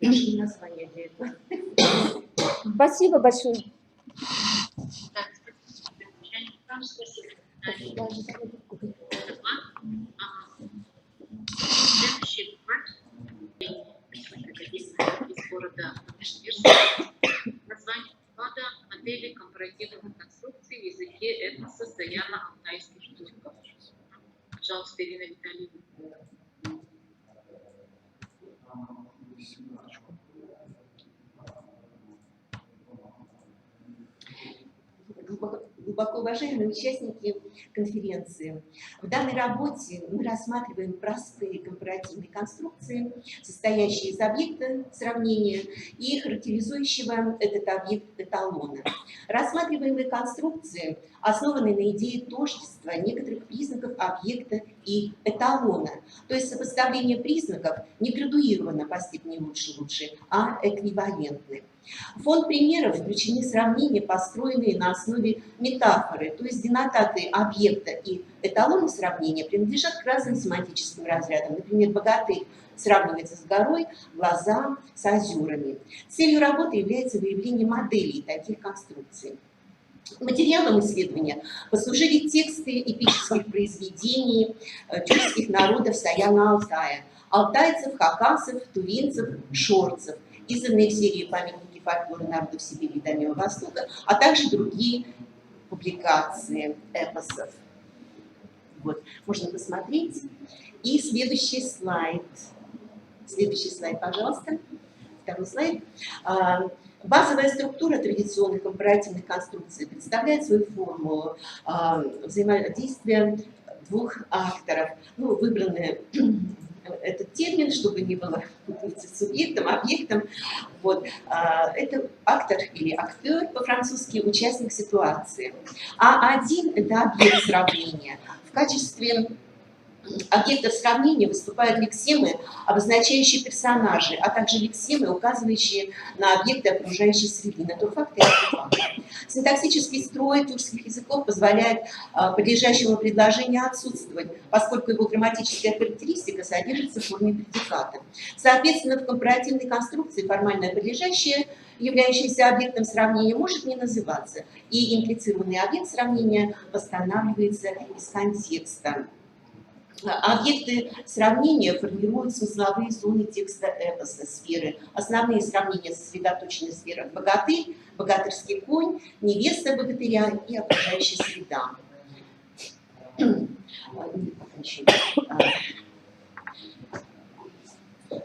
Нашли название для этого. Спасибо большое. Следующий доклад из города Междуреченска. Название доклада «Модели компаративных конструкций в языке этноса саяно-алтайских тюрков». Пожалуйста, Ирина Витальевна. Глубоко уважаемые участники конференции, в данной работе мы рассматриваем простые компаративные конструкции, состоящие из объекта сравнения и характеризующего этот объект эталона. Рассматриваемые конструкции основаны на идее тождества некоторых признаков объекта и эталона, то есть сопоставление признаков не градуировано по степени лучше-лучше, а эквивалентны. В фонд примеров включены сравнения, построенные на основе метафоры, то есть денотаты объекта и эталона сравнения принадлежат к разным семантическим разрядам. Например, богатырь сравнивается с горой, глаза с озерами. Целью работы является выявление моделей таких конструкций. Материалом исследования послужили тексты эпических произведений тюркских народов Саяна-Алтая, алтайцев, хакасов, тувинцев, шорцев, изданные в серии «Памятники фольклора народов Сибири и Дальнего Востока», а также другие публикации эпосов. Вот, можно посмотреть. И следующий слайд. Следующий слайд, пожалуйста. Второй слайд. Базовая структура традиционных компаративных конструкций представляет свою формулу взаимодействия двух акторов. Ну, выбраны этот термин, чтобы не было путаницы с субъектом, объектом. Вот. Это актор или актер, по-французски участник ситуации. А один – это объект сравнения. В качестве объектов сравнения выступают лексемы, обозначающие персонажей, а также лексемы, указывающие на объекты окружающей среды, натурфакты и артефакты. Синтаксический строй тюркских языков позволяет подлежащему предложению отсутствовать, поскольку его грамматическая характеристика содержится в форме предиката. Соответственно, в компаративной конструкции формальное подлежащее, являющееся объектом сравнения, может не называться, и имплицированный объект сравнения восстанавливается из контекста. Объекты сравнения формируют смысловые зоны текста эпоса, сферы. Основные сравнения сосредоточены в сферах богатырь, богатырский конь, невеста богатыря и окружающая среда.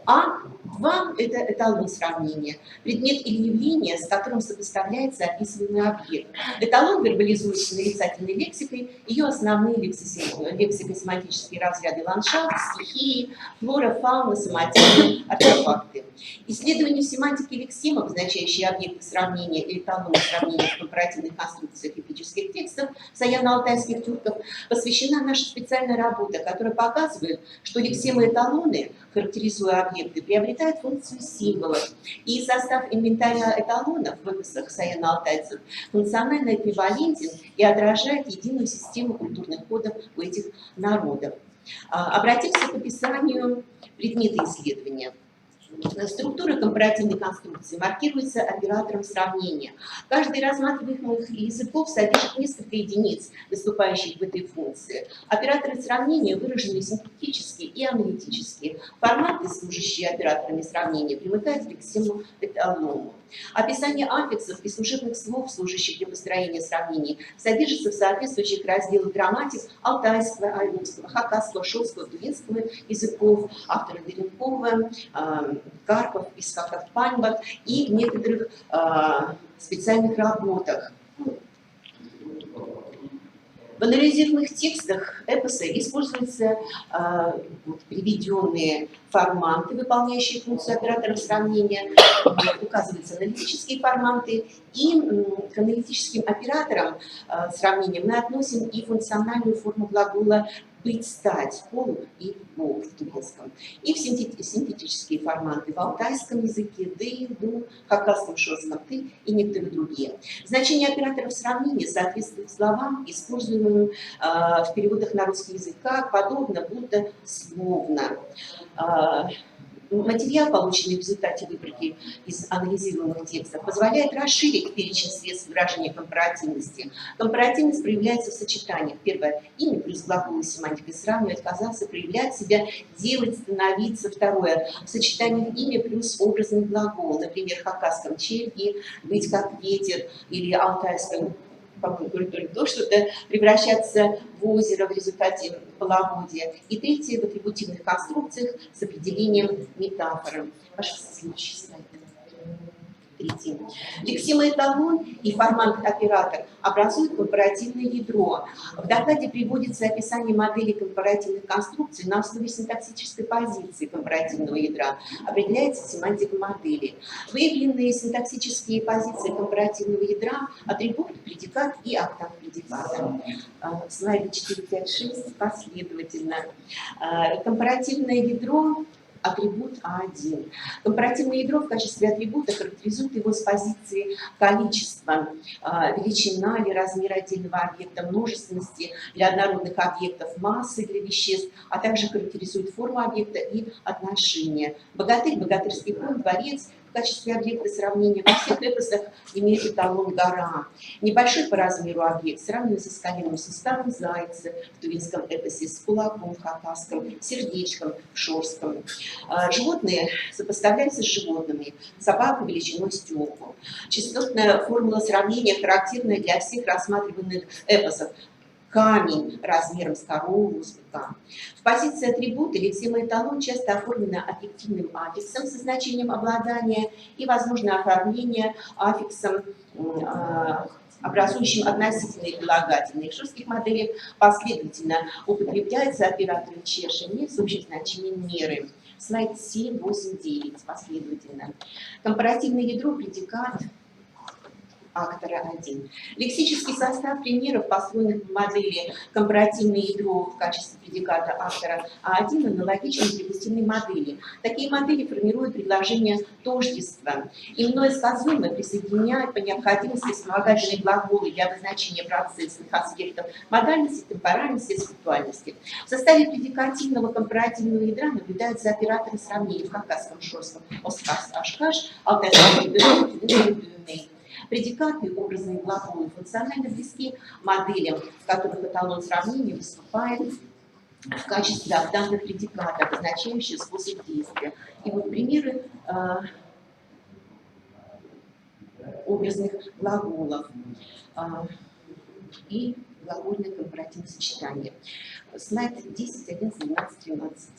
А2 – это эталон сравнения, предмет или явление, с которым сопоставляется описываемый объект. Эталон вербализуется нарицательной лексикой, ее основные лексико-семантические разряды: ландшафт, стихии, флора, фауна, соматизм, артефакты. Исследованию семантики лексем, обозначающие объекты сравнения и эталоны сравнения в компаративных конструкциях эпических текстов саяно-алтайских тюрков, посвящена наша специальная работа, которая показывает, что лексемы и эталоны, характеризуя объекты, приобретают функцию символов, и состав инвентаря эталонов в эпосах саяно-алтайцев функционально эквивалентен и отражает единую систему культурных кодов у этих народов. Обратимся к описанию предмета исследования. Структура компаративной конструкции маркируется оператором сравнения. Каждый из рассматриваемых языков содержит несколько единиц, выступающих в этой функции. Операторы сравнения выражены синтетически и аналитически. Форматы, служащие операторами сравнения, примыкают к лексему эталону. Описание аффиксов и служебных слов, служащих для построения сравнений, содержится в соответствующих разделах грамматик алтайского, аюрского, хакасского, шорского, тувинского языков, автора Деренкова, Карпов, Исхаков, Паньбат и в некоторых специальных работах. В анализированных текстах эпоса используются приведенные форматы, выполняющие функцию операторов сравнения, указываются аналитические форматы, и к аналитическим операторам сравнения мы относим и функциональную форму глагола быть, стать, полу и бог в тувинском. И в синтетические форматы в алтайском языке, ды, ду, хакасском, шорском, ты и некоторые другие. Значение операторов сравнения соответствует словам, используемым в переводах на русский язык, как подобно, будто, словно. Материал, полученный в результате выборки из анализируемых текстов, позволяет расширить перечень средств выражения компаративности. Компаративность проявляется в сочетаниях. Первое – имя плюс глагол и семантика. Сравнивать, казаться, проявлять себя, делать, становиться. Второе – в сочетаниях имя плюс образный глагол. Например, в хакасском черги, быть как ветер, или алтайском, по-моему, то что-то превращаться в озеро в результате половодья. И третье, в атрибутивных конструкциях с определением метафоры. Ваш следующий слайд. Третий. Лексема-эталон и формат-оператор образуют компаративное ядро. В докладе приводится описание модели компаративных конструкций на основе синтаксической позиции компаративного ядра. Определяется семантика модели. Выявленные синтаксические позиции компаративного ядра – атрибут, предикат и актант предиката. Слайды 4, 5, 6 последовательно. Компаративное ядро – атрибут А1. Компаративное ядро в качестве атрибута характеризует его с позиции количества, величина или размера отдельного объекта, множественности для однородных объектов, массы для веществ, а также характеризует форму объекта и отношения. Богатырь, богатырский конь, дворец в качестве объекта сравнения во всех эпосах имеет эталон гора. Небольшой по размеру объект сравнивается с коленным суставом зайца в тувинском эпосе, с кулаком в хакасском, сердечком в шорском. Животные сопоставляются с животными. Собака величиной стёлку. Частотная формула сравнения характерная для всех рассматриваемых эпосов. Камень размером с корову, с быка. В позиции атрибута лексема-эталон часто оформлена аффективным аффиксом со значением обладания и возможно оформление аффиксом, образующим относительные прилагательные. В шорских моделях последовательно употребляются операторы чешения с общим значением меры. Слайд 7, 8, 9 последовательно. Компаративное ядро, предикат актора 1. Лексический состав примеров, построенных в модели компаративное ядро в качестве предиката автора А1, аналогичен атрибутивной модели. Такие модели формируют предложение тождества. Именное сказуемое присоединяет по необходимости вспомогательные глаголы для обозначения процессных аспектов модальности, темпоральности и сексуальности. В составе предикативного компаративного ядра наблюдаются операторы сравнения в хакасском, шорском, оскас, ашкаш, алтайском, предикаты, образные глаголы функционально близки моделям, в которых эталон сравнения выступает в качестве актантных предикатов, обозначающих способ действия. И вот примеры образных глаголов и глагольное компаративное сочетание. Слайд 10, 11, 12, 13.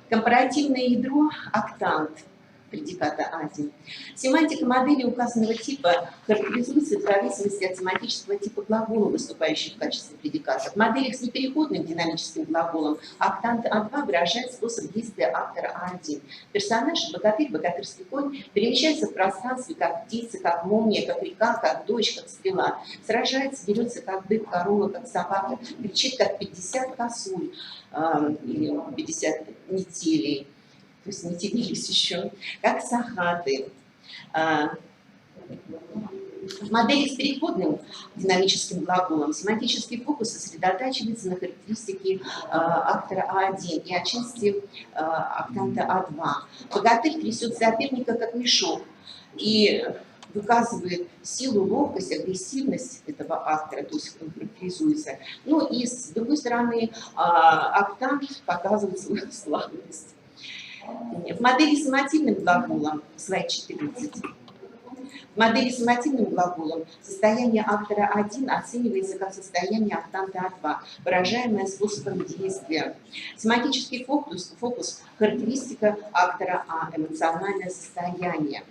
Компаративное ядро актант предиката А1. Семантика модели указанного типа характеризуется в зависимости от семантического типа глагола, выступающих в качестве предиката. В моделях с непереходным динамическим глаголом актант А2 выражает способ действия автора А1. Персонаж, богатырь, богатырский конь, перемещается в пространстве как птица, как молния, как река, как дождь, как стрела. Сражается, дерется как бык, корова, как собака, кричит как 50 косуль или 50 метелей. То есть не тянились еще, как сахаты. В модели с переходным динамическим глаголом семантический фокус сосредотачивается на характеристике актора А1 и отчасти актанта А2. Богатырь трясет соперника как мешок и выказывает силу, ловкость, агрессивность этого актора, то есть он характеризуется. Ну и с другой стороны актант показывает свою слабость. В модели с мотивным глаголом, слайд 14, в модели с мотивным глаголом состояние актора 1 оценивается как состояние актанта А2, выражаемое способом действия. Семантический фокус – характеристика актора А, эмоциональное состояние.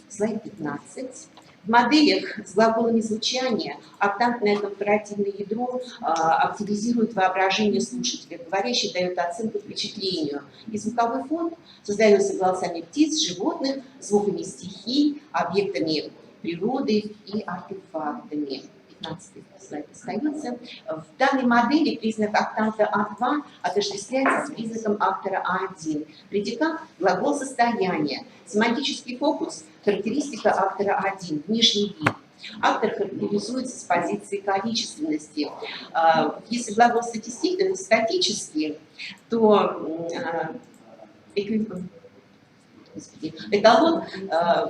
Слайд 15. В моделях с глаголами звучания актантное компаративное ядро активизирует воображение слушателя. Говорящий дает оценку впечатлению. И звуковой фон создается голосами птиц, животных, звуками стихий, объектами природы и артефактами. 15 слайд остается. В данной модели признак актанта А2 отождествляется с признаком актора А1. Предикат – глагол состояния. Семантический фокус – характеристика актора А1, внешний вид. Автор характеризуется с позиции количественности. Если глагол статический, то эталон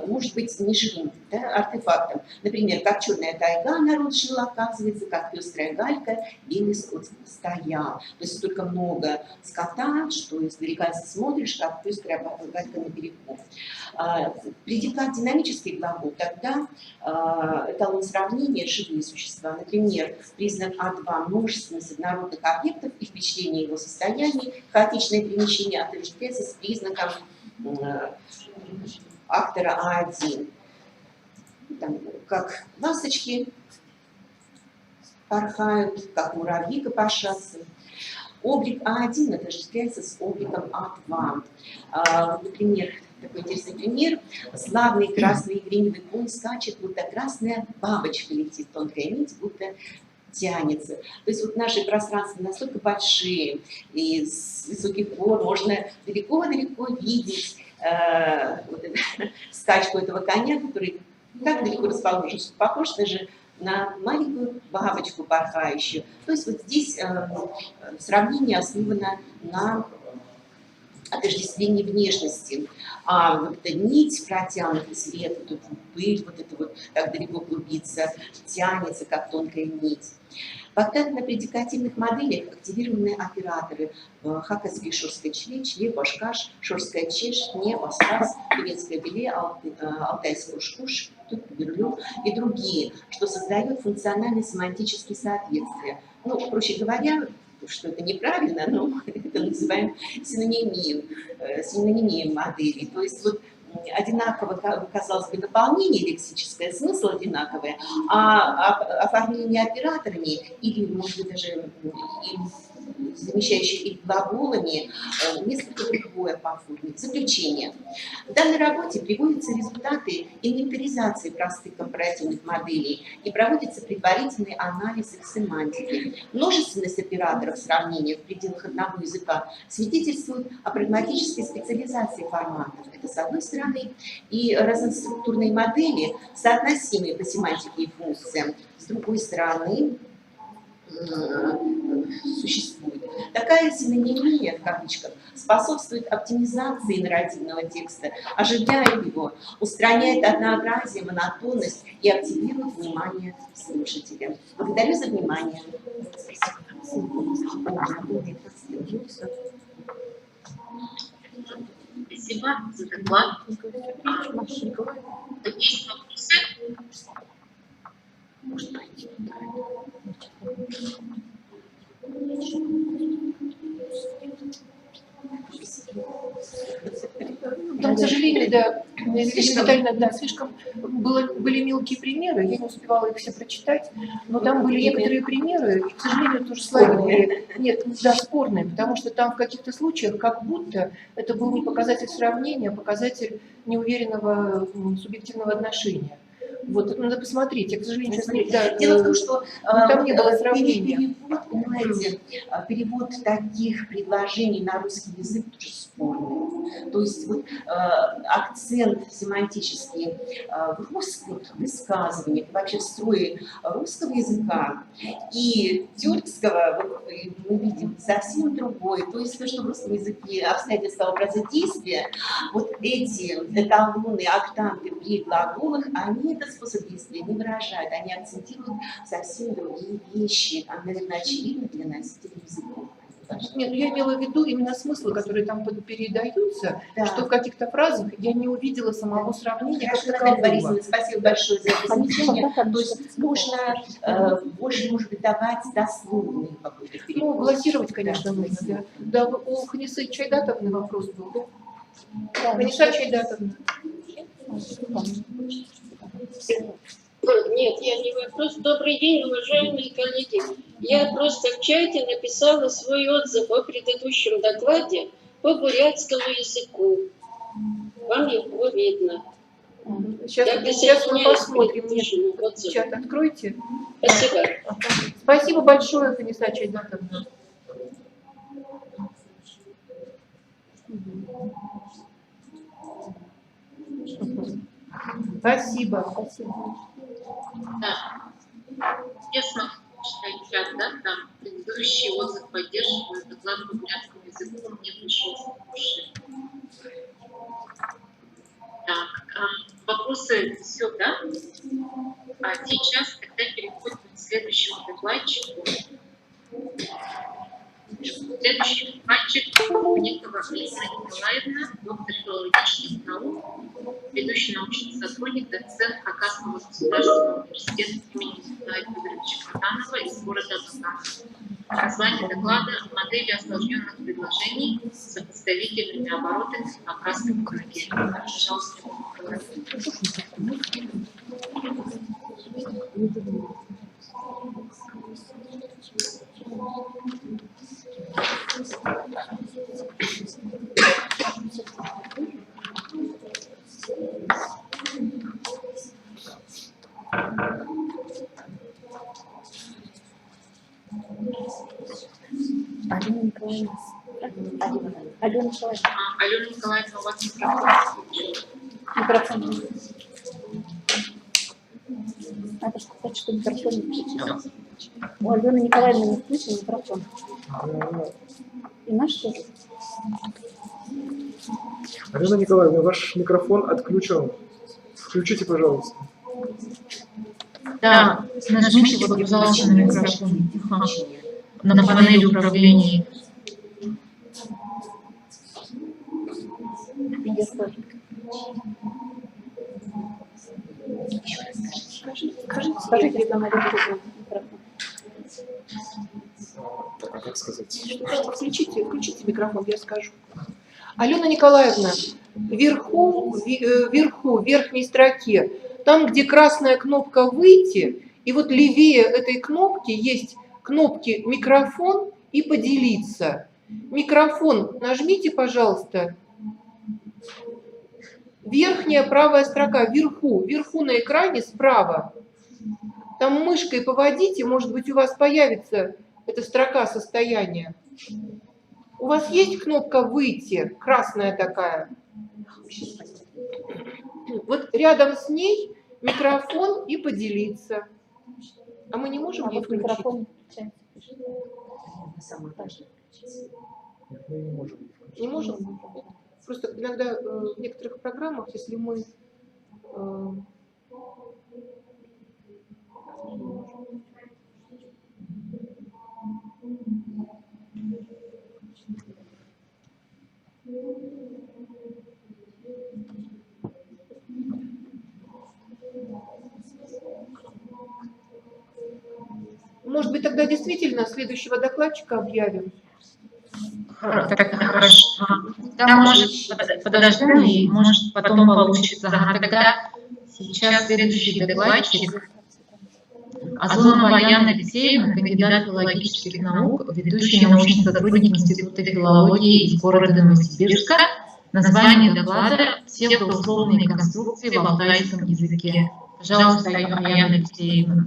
может быть неживым, да, артефактом. Например, как черная тайга народ жил, оказывается, как пестрая галька, белый скот стоял. То есть столько много скота, что издалека смотришь, как пестрая галька на берегу. Предикат динамический глагол, тогда эталон сравнения живые существа. Например, признак А2 множественность однородных объектов и впечатление его состояний, хаотичное перемещение отождествляется с признаком актора А1. Там, как ласточки порхают, как муравьи копошатся. Облик А1 отождествляется с обликом А2. Например, такой интересный пример. Славный красный гриневый конь скачет, будто красная бабочка летит, тонкая нить, будто тянется. То есть вот наши пространства настолько большие, и с высоких гор можно далеко-далеко видеть вот скачку этого коня, который так далеко расположен, что похож даже на маленькую бабочку порхающую. То есть вот здесь сравнение основано на отождествлении внешности. А вот эта нить, протянутый свет, вот эту пыль, вот это вот так далеко клубится, тянется, как тонкая нить. В актантно-предикативных моделях активированы операторы хаковский шорская чле, чле, башкаш, шорская чеш, не, баскас, турецкая беле, алтайский ушкуш, тут берлю и другие, что создает функциональные семантические соответствия. Ну, проще говоря, что это неправильно, но это называем синонимией моделей. То есть вот одинаково, казалось бы, дополнение лексическое, смысл одинаковый, а оформление операторами или, может быть, даже замещающие их глаголами несколько другое по форме. Заключение. В данной работе приводятся результаты инвентаризации простых компаративных моделей и проводится предварительный анализ их семантики. Множественность операторов сравнения в пределах одного языка свидетельствует о прагматической специализации форматов. Это с одной стороны, и разноструктурные модели, соотносимые по семантике и функциям, с другой стороны, существует. Такая синонимия, в кавычках, способствует оптимизации нарративного текста, оживляет его, устраняет однообразие, монотонность и активирует внимание слушателя. Благодарю за внимание. Спасибо за доклад. Есть вопросы? Там, к сожалению, да, слишком были мелкие примеры, я не успевала их все прочитать, но там были некоторые примеры, и, к сожалению, тоже слайды были, нет, да, спорные, потому что там в каких-то случаях как будто это был не показатель сравнения, а показатель неуверенного субъективного отношения. Вот, надо посмотреть, я, к сожалению, сейчас да, дело в том, что там не было сравнения. Понимаете, перевод таких предложений на русский язык тоже спорный. То есть вот, акцент семантический в русских высказываниях, вообще в строе русского языка и тюркского, вот, мы видим совсем другой. То есть то, что в русском языке обстоятельства образа действия, вот эти эталоны, октанты при глаголах, они этот способ действия не выражают, они акцентируют совсем другие вещи. Наверное, очевидно для носителей языков. Нет, ну я имела в виду именно смыслы, которые там передаются, Да. что в каких-то фразах я не увидела самого сравнения как Хорошо, Наталья такового. Борисовна, спасибо большое за это замечание. То есть нужно больше, может быть, давать дословный какой-то перевод. Ну, глассировать, конечно, нужно, да. Да, у Ханисы Чайдатовны вопрос был, да? Ханиса Чайдатовна. Нет, я не вопрос. Добрый день, уважаемые коллеги. Я просто в чате написала свой отзыв о предыдущем докладе по бурятскому языку. Вам его видно. Сейчас мы посмотрим. Нет, чат откройте. Спасибо. Спасибо большое, Ханиса Чайдатовна. Спасибо. Да. Честно, читать чат, да, там предыдущий отзыв поддерживает доклад по бурятскому языку, мне пришел слушать. Так, вопросы все, да? А сейчас тогда переходим к следующему докладчику. Следующий докладчик Куникова Алина Николаевна, доктор филологических наук, ведущий научный сотрудник, доцент Хакасского государственного университета имени Николая Федоровича Картанова из города Абакан. Название доклада «Модели осложненных предложений с сопоставительными оборотами в хакасском языке». Пожалуйста, Алена Николаевна. Алена Николаевна. Алена Николаевна, у вас микрофон включен. Микрофон. Надо сказать, что микрофон не включен. У Алены Николаевны не включен микрофон. И наш тоже. Алена Николаевна, ваш микрофон отключен. Включите, пожалуйста. Да, нажмите, вот, пожалуйста, на микрофон. На панели управления. Скажите, если она микрофон. А как сказать? Включите микрофон, я скажу. Алена Николаевна, вверху, в верхней строке, там, где красная кнопка «Выйти», и вот левее этой кнопки есть кнопки «Микрофон» и «Поделиться». Микрофон нажмите, пожалуйста. Верхняя правая строка, вверху на экране справа. Там мышкой поводите, может быть, у вас появится эта строка состояния. У вас есть кнопка «Выйти», красная такая? Вот рядом с ней микрофон и «Поделиться». А мы не можем ее включить? Микрофон. Мы не можем. Не можем? Просто иногда в некоторых программах, если мы... Может быть, тогда действительно следующего докладчика объявим? Так, хорошо. Да, может, подождем, и может потом получится. А тогда сейчас следующий докладчик. Азонова Яна Алексеевна, кандидат филологических наук, ведущий научный сотрудник Института филологии из города Новосибирска. Название доклада «Псевдоусловные конструкции в алтайском языке». Пожалуйста, Яна Алексеевна.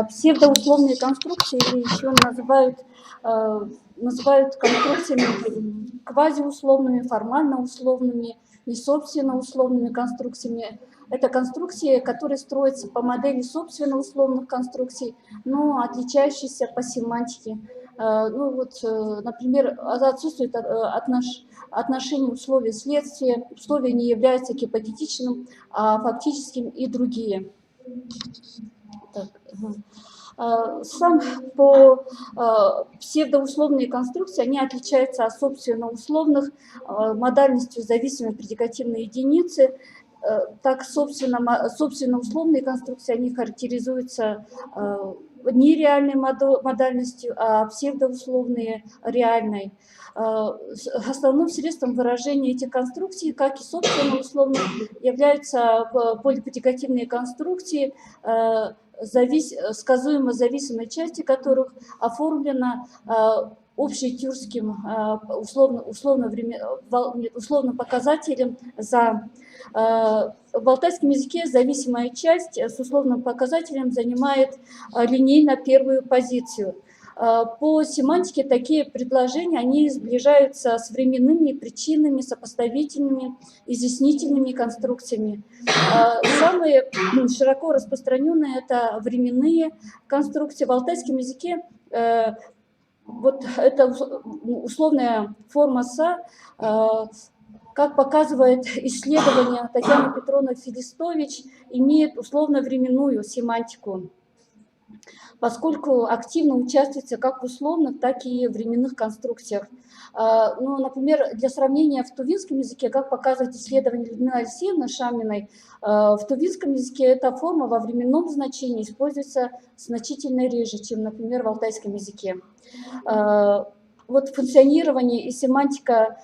Псевдоусловные конструкции еще называют конструкциями квазиусловными, формально-условными, не собственно условными конструкциями. Это конструкции, которые строятся по модели собственно условных конструкций, но отличающиеся по семантике. Ну вот, например, отсутствует отношение условия-следствия, условие не является гипотетичным, а фактическим и другие. Так, сам по псевдоусловные конструкции, они отличаются от собственно условных модальностью зависимой предикативной единицы. Так, собственно условные конструкции, они характеризуются не реальной модальностью, а псевдоусловные реальной. Основным средством выражения этих конструкций, как и собственно условных, являются полипредикативные конструкции, сказуемо зависимой части которых оформлена общетюркским условным показателем за. В алтайском языке зависимая часть с условным показателем занимает линейно первую позицию. По семантике такие предложения, они сближаются с временными, причинными, сопоставительными, изъяснительными конструкциями. Самые широко распространенные – это временные конструкции. В алтайском языке вот эта условная форма «са», как показывает исследование Татьяны Петровны Филистович, имеет условно-временную семантику, поскольку активно участвуется как в условных, так и временных конструкциях. Ну, например, для сравнения в тувинском языке, как показывает исследование Людмилы Алексеевны Шаминой, в тувинском языке эта форма во временном значении используется значительно реже, чем, например, в алтайском языке. Вот функционирование и семантика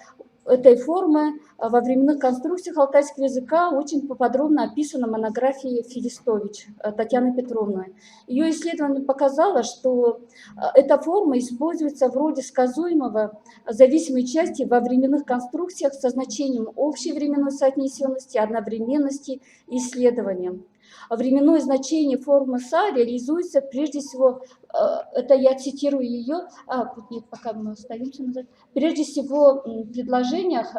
этой формы во временных конструкциях алтайского языка очень подробно описано в монографии Филистович Татьяны Петровны. Ее исследование показало, что эта форма используется в роде сказуемого зависимой части во временных конструкциях со значением общей временной соотнесенности, одновременности и исследования. Временное значение формы «са» реализуется прежде всего, это я цитирую ее, нет, пока мы оставимся назад, прежде всего в предложениях,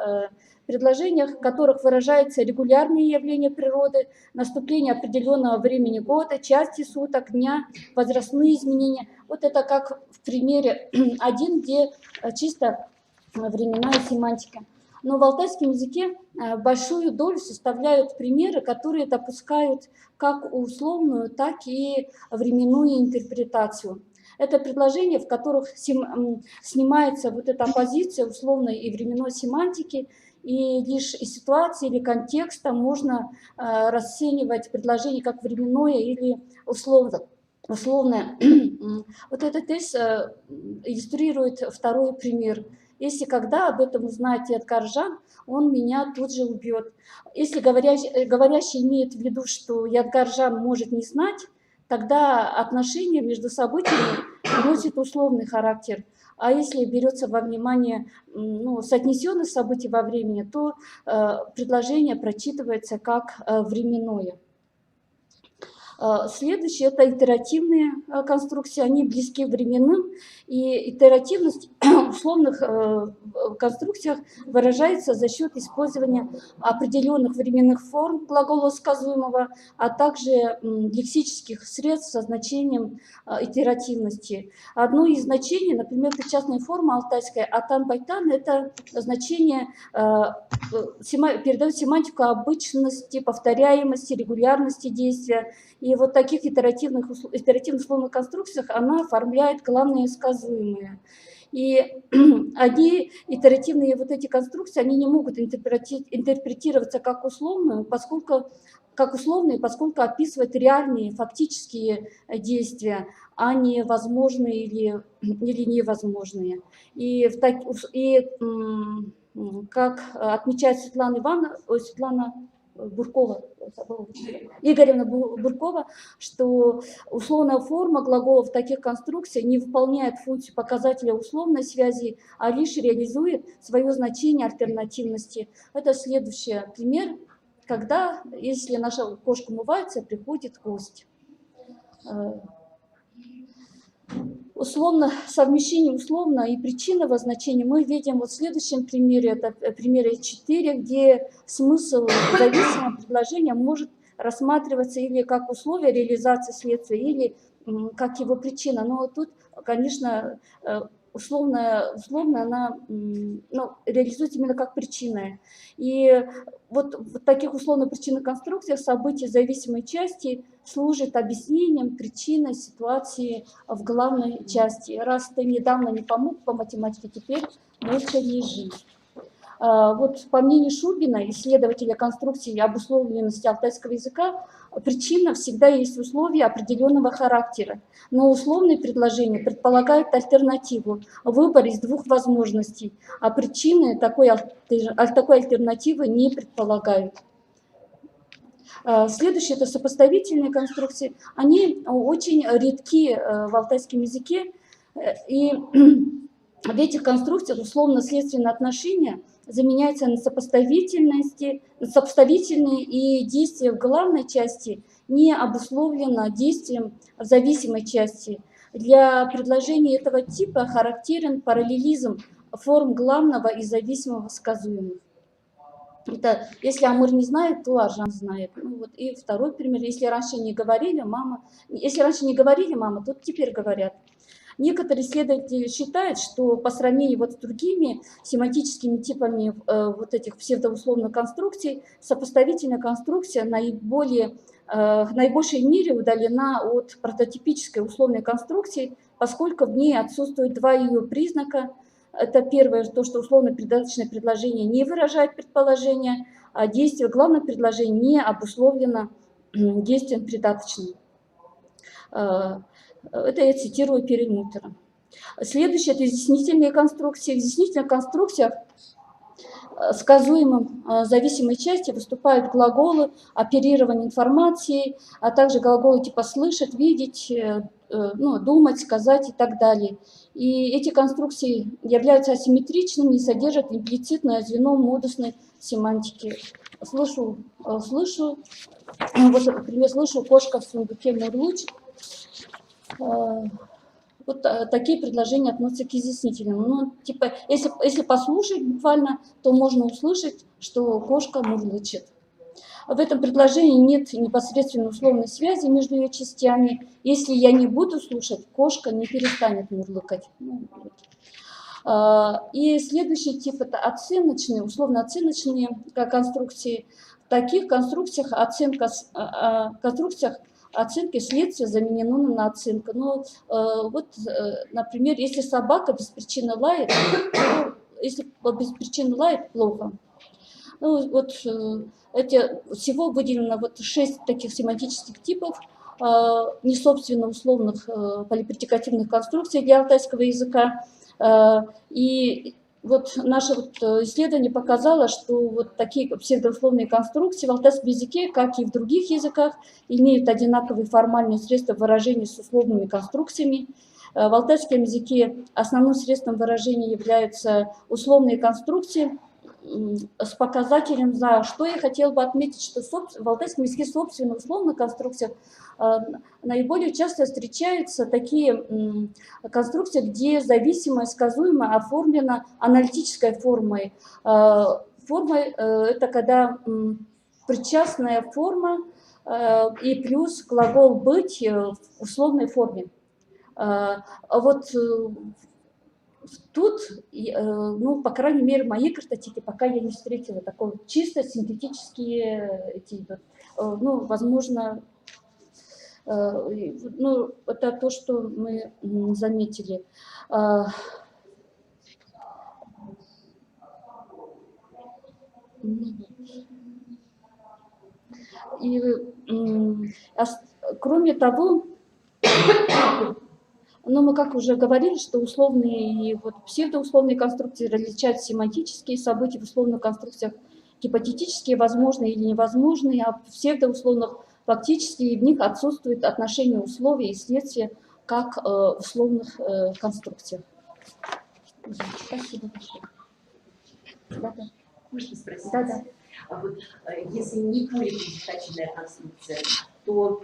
в которых выражается регулярные явления природы, наступление определенного времени года, части суток, дня, возрастные изменения. Вот это как в примере 1, где чисто временная семантика. Но в алтайском языке большую долю составляют примеры, которые допускают как условную, так и временную интерпретацию. Это предложения, в которых снимается вот эта оппозиция условной и временной семантики, и лишь из ситуации или контекста можно расценивать предложение как временное или условное. Вот этот тест иллюстрирует второй пример. Если когда об этом узнает Ядгар Жан, он меня тут же убьет. Если говорящий имеет в виду, что Ядгар Жан может не знать, тогда отношения между событиями носят условный характер. А если берется во внимание соотнесенность событий во времени, то предложение прочитывается как временное. Следующее – это итеративные конструкции, они близки к временным, и итеративность в условных конструкциях выражается за счет использования определенных временных форм глагола сказуемого, а также лексических средств со значением итеративности. Одно из значений, например, частная форма алтайская «атан-байтан» – это значение передает семантику обычности, повторяемости, регулярности действия. И вот в таких итеративных условных конструкциях она оформляет главные сказуемые. И они, итеративные вот эти конструкции, они не могут интерпретироваться как условные, поскольку описывают реальные фактические действия, а не возможные или невозможные. И как отмечает Светлана Буркова, Игоревна Буркова, что условная форма глаголов таких конструкций не выполняет функцию показателя условной связи, а лишь реализует свое значение альтернативности. Это следующий пример, когда, если наша кошка умывается, приходит гость. Совмещение условно и причинного значения мы видим вот в следующем примере, это примере 4, где смысл зависимого предложения может рассматриваться или как условие реализации следствия, или как его причина. Но тут, конечно, условно она реализуется именно как причина. И вот в таких условно-причинных конструкциях события зависимой части служат объяснением причины ситуации в главной части. Раз ты недавно не помог по математике, теперь больше не жить. Вот по мнению Шубина, исследователя конструкции обусловленности алтайского языка, причина всегда есть условие определенного характера, но условные предложения предполагают альтернативу, выбор из двух возможностей, а причины такой альтернативы не предполагают. Следующее – это сопоставительные конструкции. Они очень редки в алтайском языке, и в этих конструкциях условно-следственные отношения заменяются на сопоставительные, и действие в главной части не обусловлено действием в зависимой части. Для предложений этого типа характерен параллелизм форм главного и зависимого сказуемых. Это, если Амур не знает, то Аржан знает. Ну, вот. И второй пример. Если раньше не говорили, мама, то теперь говорят. Некоторые исследователи считают, что по сравнению вот с другими семантическими типами вот этих псевдоусловных конструкций, сопоставительная конструкция в наибольшей мере удалена от прототипической условной конструкции, поскольку в ней отсутствуют два ее признака. Это первое, то, что условно-придаточное предложение не выражает предположение, а действие главного предложения не обусловлено действием придаточным. Это я цитирую Перельмутера. Следующее – это изъяснительные конструкции. В изъяснительных конструкциях сказуемым зависимой части выступают глаголы оперирования информацией, а также глаголы типа «слышать», «видеть», «думать», «сказать» и так далее. И эти конструкции являются асимметричными и содержат имплицитное звено модусной семантики. Слышу, вот, например, слышу, кошка в сундуке мурлычет. Вот такие предложения относятся к изъяснительным. Ну, типа, если послушать буквально, то можно услышать, что кошка мурлычет. В этом предложении нет непосредственной условной связи между ее частями. Если я не буду слушать, кошка не перестанет мурлыкать. И следующий тип – это оценочные, условно-оценочные конструкции. В таких конструкциях оценки следствия заменено на оценку. Ну, вот, например, если собака без причины лает, плохо. Ну, вот всего выделено вот 6 таких семантических типов несобственно условных полипредикативных конструкций для алтайского языка. И вот наше исследование показало, что вот такие псевдоусловные конструкции в алтайском языке, как и в других языках, имеют одинаковые формальные средства выражения с условными конструкциями. В алтайском языке основным средством выражения являются условные конструкции с показателем «за». Что я хотела бы отметить, что в алтайском языке собственно условных конструкциях наиболее часто встречаются такие конструкции, где зависимое сказуемое оформлено аналитической формой. Это когда причастная форма и плюс глагол «быть» в условной форме. Вот тут, ну, по крайней мере, в моей картотеке пока я не встретила такого чисто синтетические, ну, возможно, ну, это то, что мы заметили. И кроме того, но мы как уже говорили, что условные и вот псевдоусловные конструкции различают семантические события в условных конструкциях, гипотетические, возможные или невозможные, а в псевдоусловных фактически в них отсутствует отношение условий и следствия, как в условных конструкциях. Спасибо большое. Да-да. Можно спросить? Да-да. Вот, если не полипредстательная конструкция, то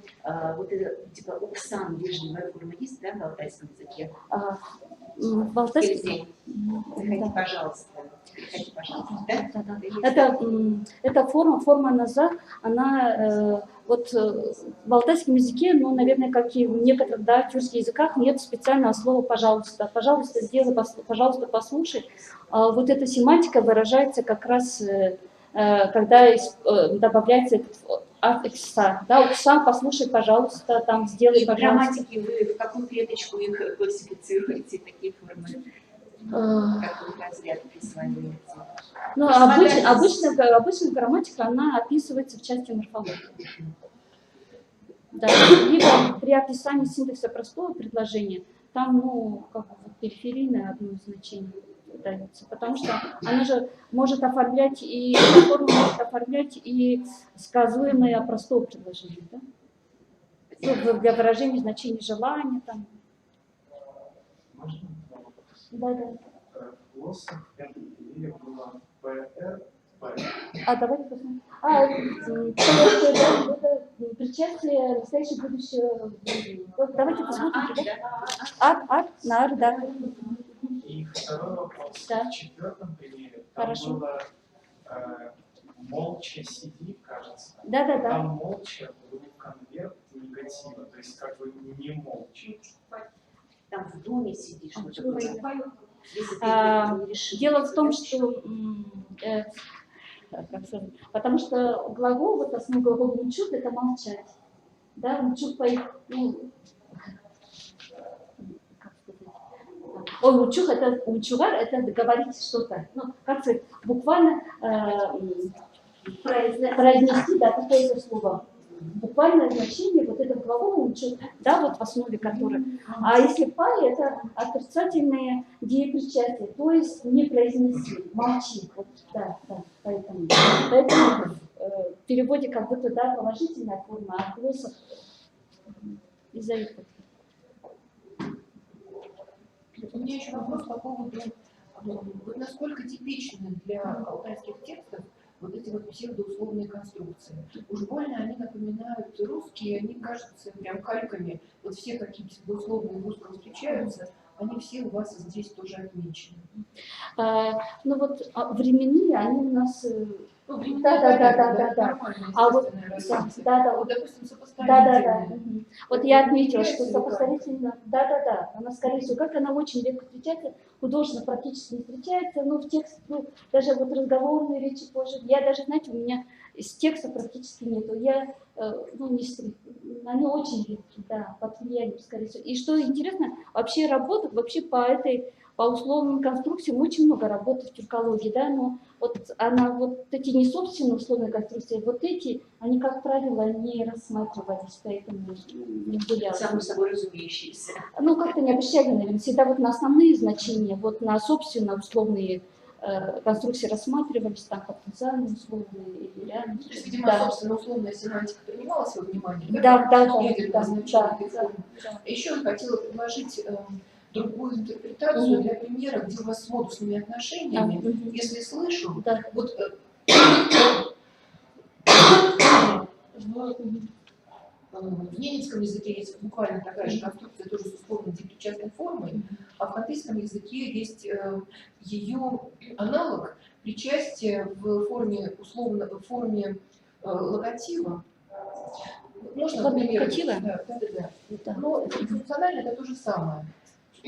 вот это типа уксан, вежливая форма есть, да, на алтайском языке? В алтайском? Заходите, пожалуйста. Заходите, пожалуйста. Да? Это форма назад, она вот в алтайском языке, ну, наверное, как и в некоторых, да, тюркских языках, нет специального слова «пожалуйста». «Пожалуйста, сделай», «пожалуйста, послушай». Вот эта семантика выражается как раз, когда добавляется этот аффикса. Да, «уксан», «послушай, пожалуйста», там «сделай, пожалуйста». В грамматике вы в какую клеточку их классифицируете, такие формы? Какой разряд присваиваете? Ну, обычно грамматика, она описывается в части морфологии. Да. Либо при описании синтакса простого предложения, там, ну, как бы периферийное одно значение дается, потому что она же может оформлять и форму может оформлять и сказуемое простого предложения, да? Для выражения значения желания там. Да. Лосов в пятом периоде было ПР. Давайте посмотрим. Это причастие настоящего будущего. Давайте посмотрим. Ар, да. И второй вопрос. Да. В четвертом примере там Хорошо. было молча сиди, кажется. Да. Там молча был конверт негатива, то есть как бы не молча. Там в доме сидишь. Дело в том, что потому что глагол, вот основной глагол «учут» — это молчать. Да, «учут» ну, как сказать? «Учух» — это «учугар» — это говорить что-то. Ну, как сказать, буквально произнести, да, какое-то слово. Буквальное значение вот этого глагола «учут», да, вот в основе которой. А если «пай» — это отрицательное деепричастие, то есть не произнеси, молчи. Вот, да, поэтому в переводе как будто, да, положительная форма, а в глоссах из-за этого. У меня еще вопрос по поводу, вот насколько типичны для алтайских текстов вот эти вот псевдоусловные конструкции. Уж больно они напоминают русские, они кажутся прям кальками. Вот все такие псевдоусловные в русском встречаются, они все у вас здесь тоже отмечены. Ну вот временные, они у нас... Да. А вот, вот, допустим, сопоставительные. Вот я отметила, что сопоставительно, она, скорее всего, как она очень редко встречается, художественно практически не встречается, но в тексте, ну, даже вот разговорные речи позже, я даже, знаете, у меня из текста практически нету, они очень редкие, да, под влиянием, скорее всего. И что интересно, вообще работать, по условным конструкциям очень много работы в тюркологии, да, но вот эти не собственные условные конструкции, вот эти, они, как правило, не рассматривались, поэтому не были. Само собой разумеющиеся. Ну, как-то не обращали, наверное, всегда вот на основные значения, вот на собственно условные конструкции рассматривались, там, потенциальные условные или реальные. То есть, видимо, собственно, условная семантика принималась во внимание? Да. Еще я хотела предложить другую интерпретацию для примера, где у вас с модусными отношениями, если слышу, вот в ненецком языке есть буквально такая же конструкция, тоже с условной депричастной формой, а в хантыйском языке есть ее аналог причастия в форме логатива. Можно, например, да. Но функционально это то же самое.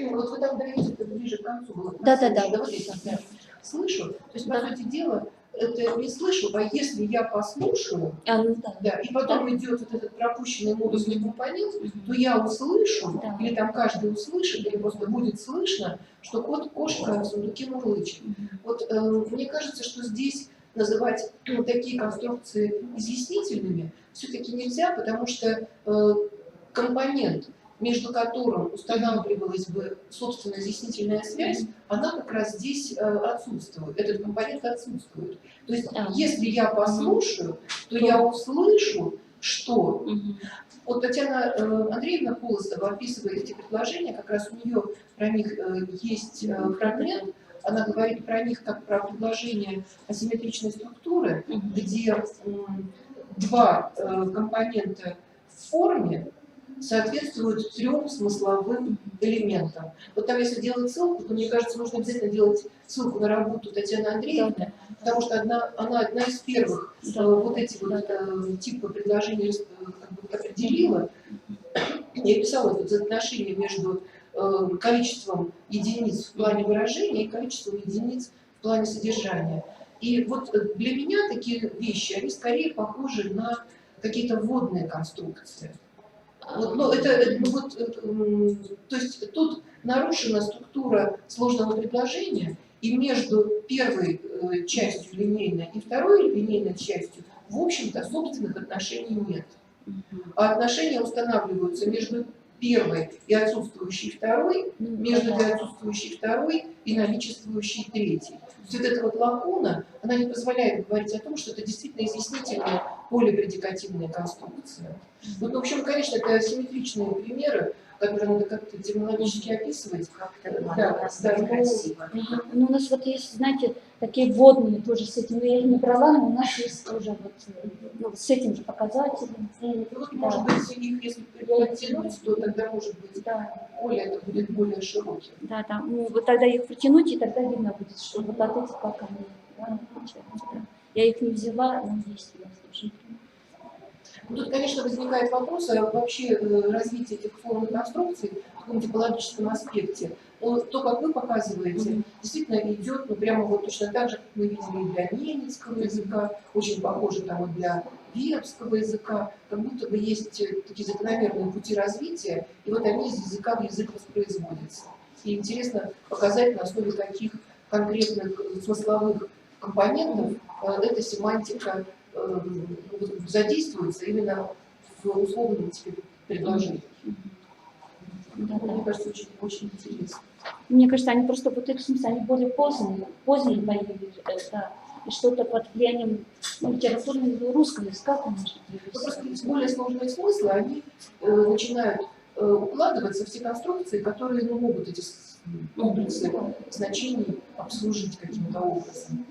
Вот вы там даете это ближе к концу. Да. Вот здесь я слышу. То есть, по сути дела, это не слышу, а если я послушаю, и потом идет вот этот пропущенный модусный компонент, то я услышу, или там каждый услышит, или просто будет слышно, что кошка в сундуке мурлычет. Вот мне кажется, что здесь называть такие конструкции изъяснительными все-таки нельзя, потому что компонент, между которым устанавливалась бы собственно изъяснительная связь, она как раз здесь отсутствует, этот компонент отсутствует. То есть если я послушаю, то я услышу, что... Вот Татьяна Андреевна Полостова описывает эти предложения, как раз у нее про них есть фрагмент, она говорит про них как про предложения асимметричной структуры, где два компонента в форме соответствуют трем смысловым элементам. Вот там, если делать ссылку, то, мне кажется, нужно обязательно делать ссылку на работу Татьяны Андреевны, потому что она одна из первых вот эти вот типы предложений как бы определила. Я писала это соотношение между количеством единиц в плане выражения и количеством единиц в плане содержания. И вот для меня такие вещи, они скорее похожи на какие-то вводные конструкции. Вот, ну, то есть тут нарушена структура сложного предложения, и между первой частью линейной и второй линейной частью, в общем-то, собственных отношений нет. А отношения устанавливаются между первой и отсутствующей второй, между отсутствующей второй и наличествующей третьей. То есть вот эта вот лакуна, она не позволяет говорить о том, что это действительно изъяснительная полипредикативная конструкция. Вот, в общем, конечно, это асимметричные примеры, которые надо как-то терминологически описывать. Ну, у нас вот есть, знаете, такие вводные тоже с этим, я их не брала, но у нас есть тоже вот, ну, с этим же показателем. Вот, может быть, их, если протянуть, то тогда, может быть, поле это будет более широким. Да, да. Ну, вот тогда их протянуть, и тогда видно будет, что вот от этих как они, да, получается, да. Я их не взяла, но есть у нас тоже. Тут, конечно, возникает вопрос о вообще развитии этих форм и конструкций в таком типологическом аспекте. Но то, как вы показываете, действительно идет, ну, прямо вот точно так же, как мы видели и для ненецкого языка, очень похоже там и для венгерского языка, как будто бы есть такие закономерные пути развития, и вот они из языка в язык воспроизводятся. И интересно показать, на основе каких конкретных смысловых компонентов эта семантика задействуется именно в условном типе предложения. Мне кажется, очень, очень интересно. Мне кажется, они просто вот эти смыслы, они более поздние появились, да, и что-то под влиянием литературного русского языка, конечно. Просто более сложные смыслы, они начинают укладываться в те конструкции, которые могут эти комплексы значений обслужить каким-то образом.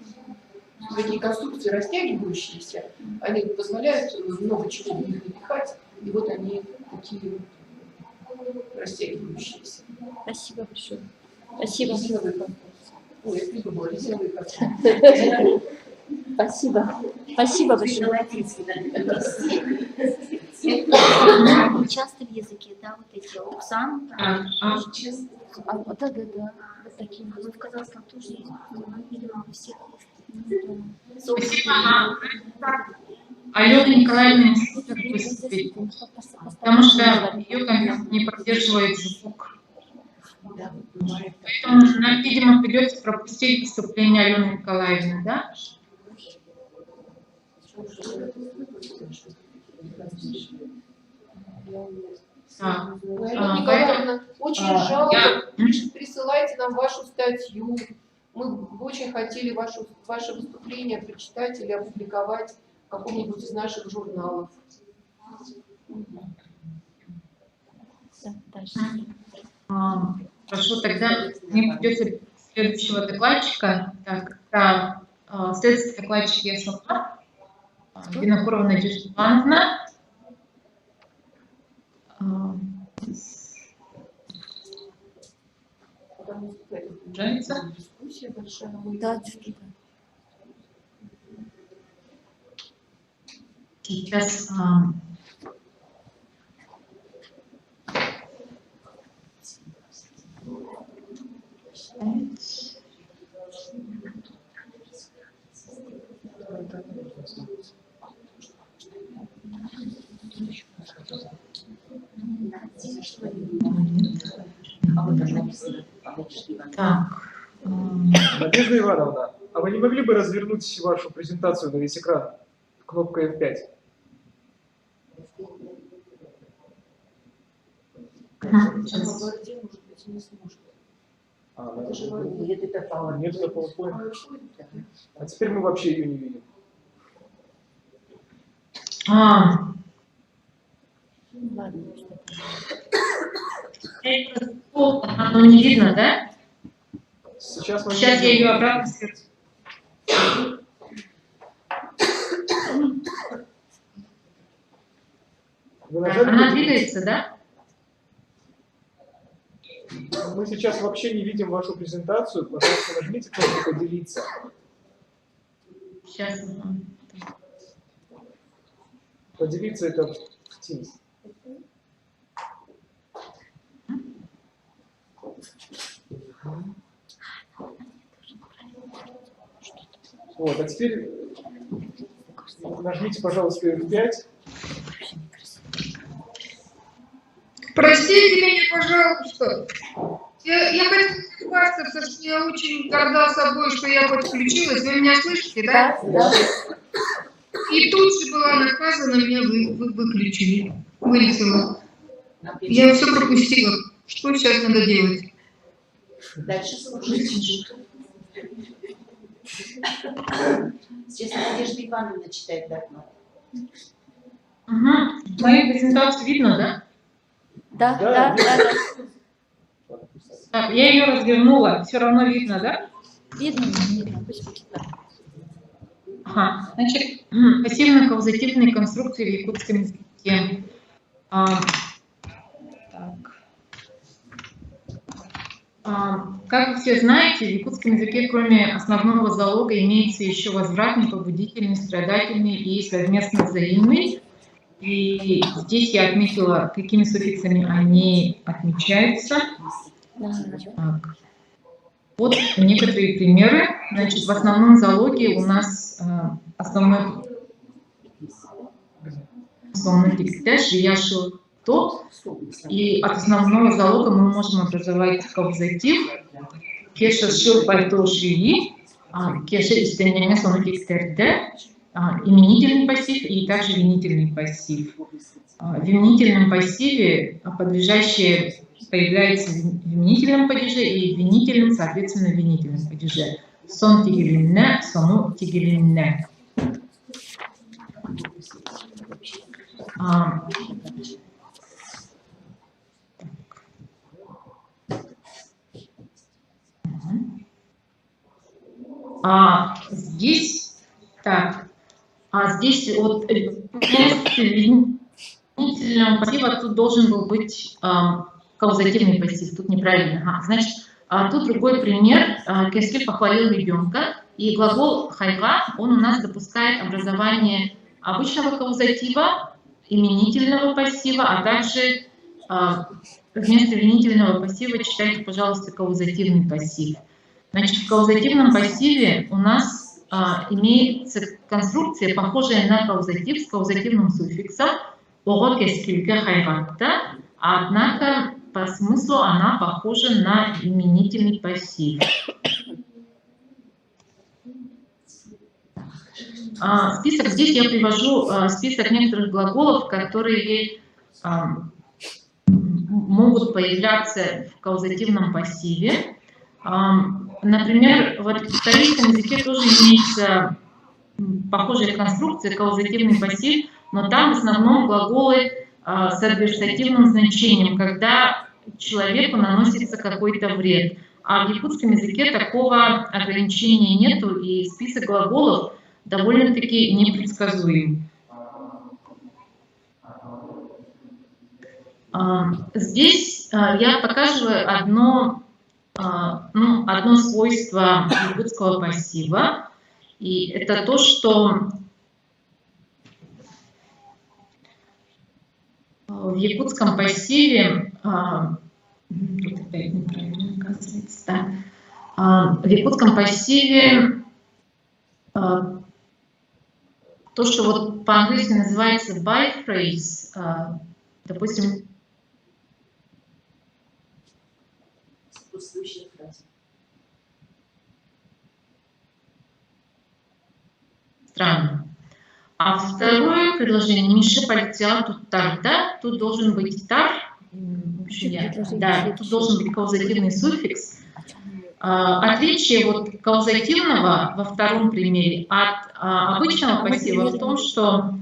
Такие конструкции растягивающиеся, они позволяют много чего в них напихать, и вот они такие растягивающиеся. Спасибо большое. Спасибо. Резиновые конструкции. Ой, я придумала, резиновые конструкции. Спасибо. Спасибо большое. Часто в языке, да, вот эти оксан. Да. Вот такие. В казахском тоже есть, видимо, у всех есть. Спасибо. Алена Николаевна не выступить, потому что ее контент не поддерживает звук. Поэтому нам, видимо, придется пропустить выступление Алены Николаевны, да? Николаевна, очень жалко, присылайте нам вашу статью. Мы бы очень хотели ваше выступление прочитать или опубликовать в каком-нибудь из наших журналов. Хорошо, тогда мне придется следующего докладчика. Так, следующий докладчик я сама, Винокурова Надежда Ивановна. Нравится? Да, Сейчас Надежда Ивановна, а А вы не могли бы развернуть вашу презентацию на весь экран? Кнопка F5. Нет, это PowerPoint. Нет, это PowerPoint. А теперь мы вообще ее не видим. Оно не видно, да? Сейчас я ее обратно скажу. Она двигается, да? Мы сейчас вообще не видим вашу презентацию. Пожалуйста, нажмите кнопку «Поделиться». Сейчас. Поделиться это в Teams. Вот, а теперь нажмите, пожалуйста, F5. Простите меня, пожалуйста. Я хочу хвастаться, что я очень горда собой, что я подключилась. Вы меня слышите, да? Да. И тут же была наказана, меня выключили. Вылетела. Я все пропустила. Что сейчас надо делать? Дальше слушайте. Сейчас Надежда Ивановна читает доклад. Мою презентацию видно, да? Да. Так, я ее развернула, все равно видно, да? Видно. Ага, значит, пассивно-каузативные конструкции в якутском языке. Как вы все знаете, в якутском языке, кроме основного залога, имеется еще возвратный, побудительный, страдательный и совместно взаимный. И здесь я отметила, какими суффиксами они отмечаются. Так. Вот некоторые примеры. Значит, в основном залоге у нас основной текст «яшу то», и от основного залога мы можем образовать каузатив «кеша шил пальто шии», «кеша исполнение основной текст именительный пассив и также винительный пассив. В винительном пассиве подлежащее появляется в именительном падеже и в винительном, соответственно, в винительном падеже. Сон тигелинне, сону тигелинне. Здесь, так, здесь вот вместо винительного пассива тут должен был быть каузативный пассив, тут неправильно. Значит, тут другой пример. Кескель похвалил ребенка, и глагол хайга, он у нас допускает образование обычного каузатива, именительного пассива, а также вместо винительного пассива читайте, пожалуйста, каузативный пассив. Значит, в каузативном пассиве у нас имеется конструкция, похожая на каузатив, с каузативным суффиксом «ого кескельге хайгатта», однако по смыслу она похожа на именительный пассив. Список, здесь я привожу список некоторых глаголов, которые могут появляться в каузативном пассиве. Например, вот в корейском языке тоже имеется похожая конструкция, каузативный пассив, но там в основном глаголы с адверсативным значением, когда человеку наносится какой-то вред. А в якутском языке такого ограничения нету, и список глаголов довольно-таки непредсказуем. Здесь я показываю одно свойство якутского пассива, и это то, что в якутском пассиве, тут опять неправильно оказывается, да, в якутском пассиве то, что вот по-английски называется by phrase, допустим, Сопутствующая фраза. странно. А второе предложение, Миша полетела тут так, да, тут должен быть тар, в общем, да, тут должен быть каузативный суффикс. Отличие вот каузативного во втором примере от обычного пассива в том, что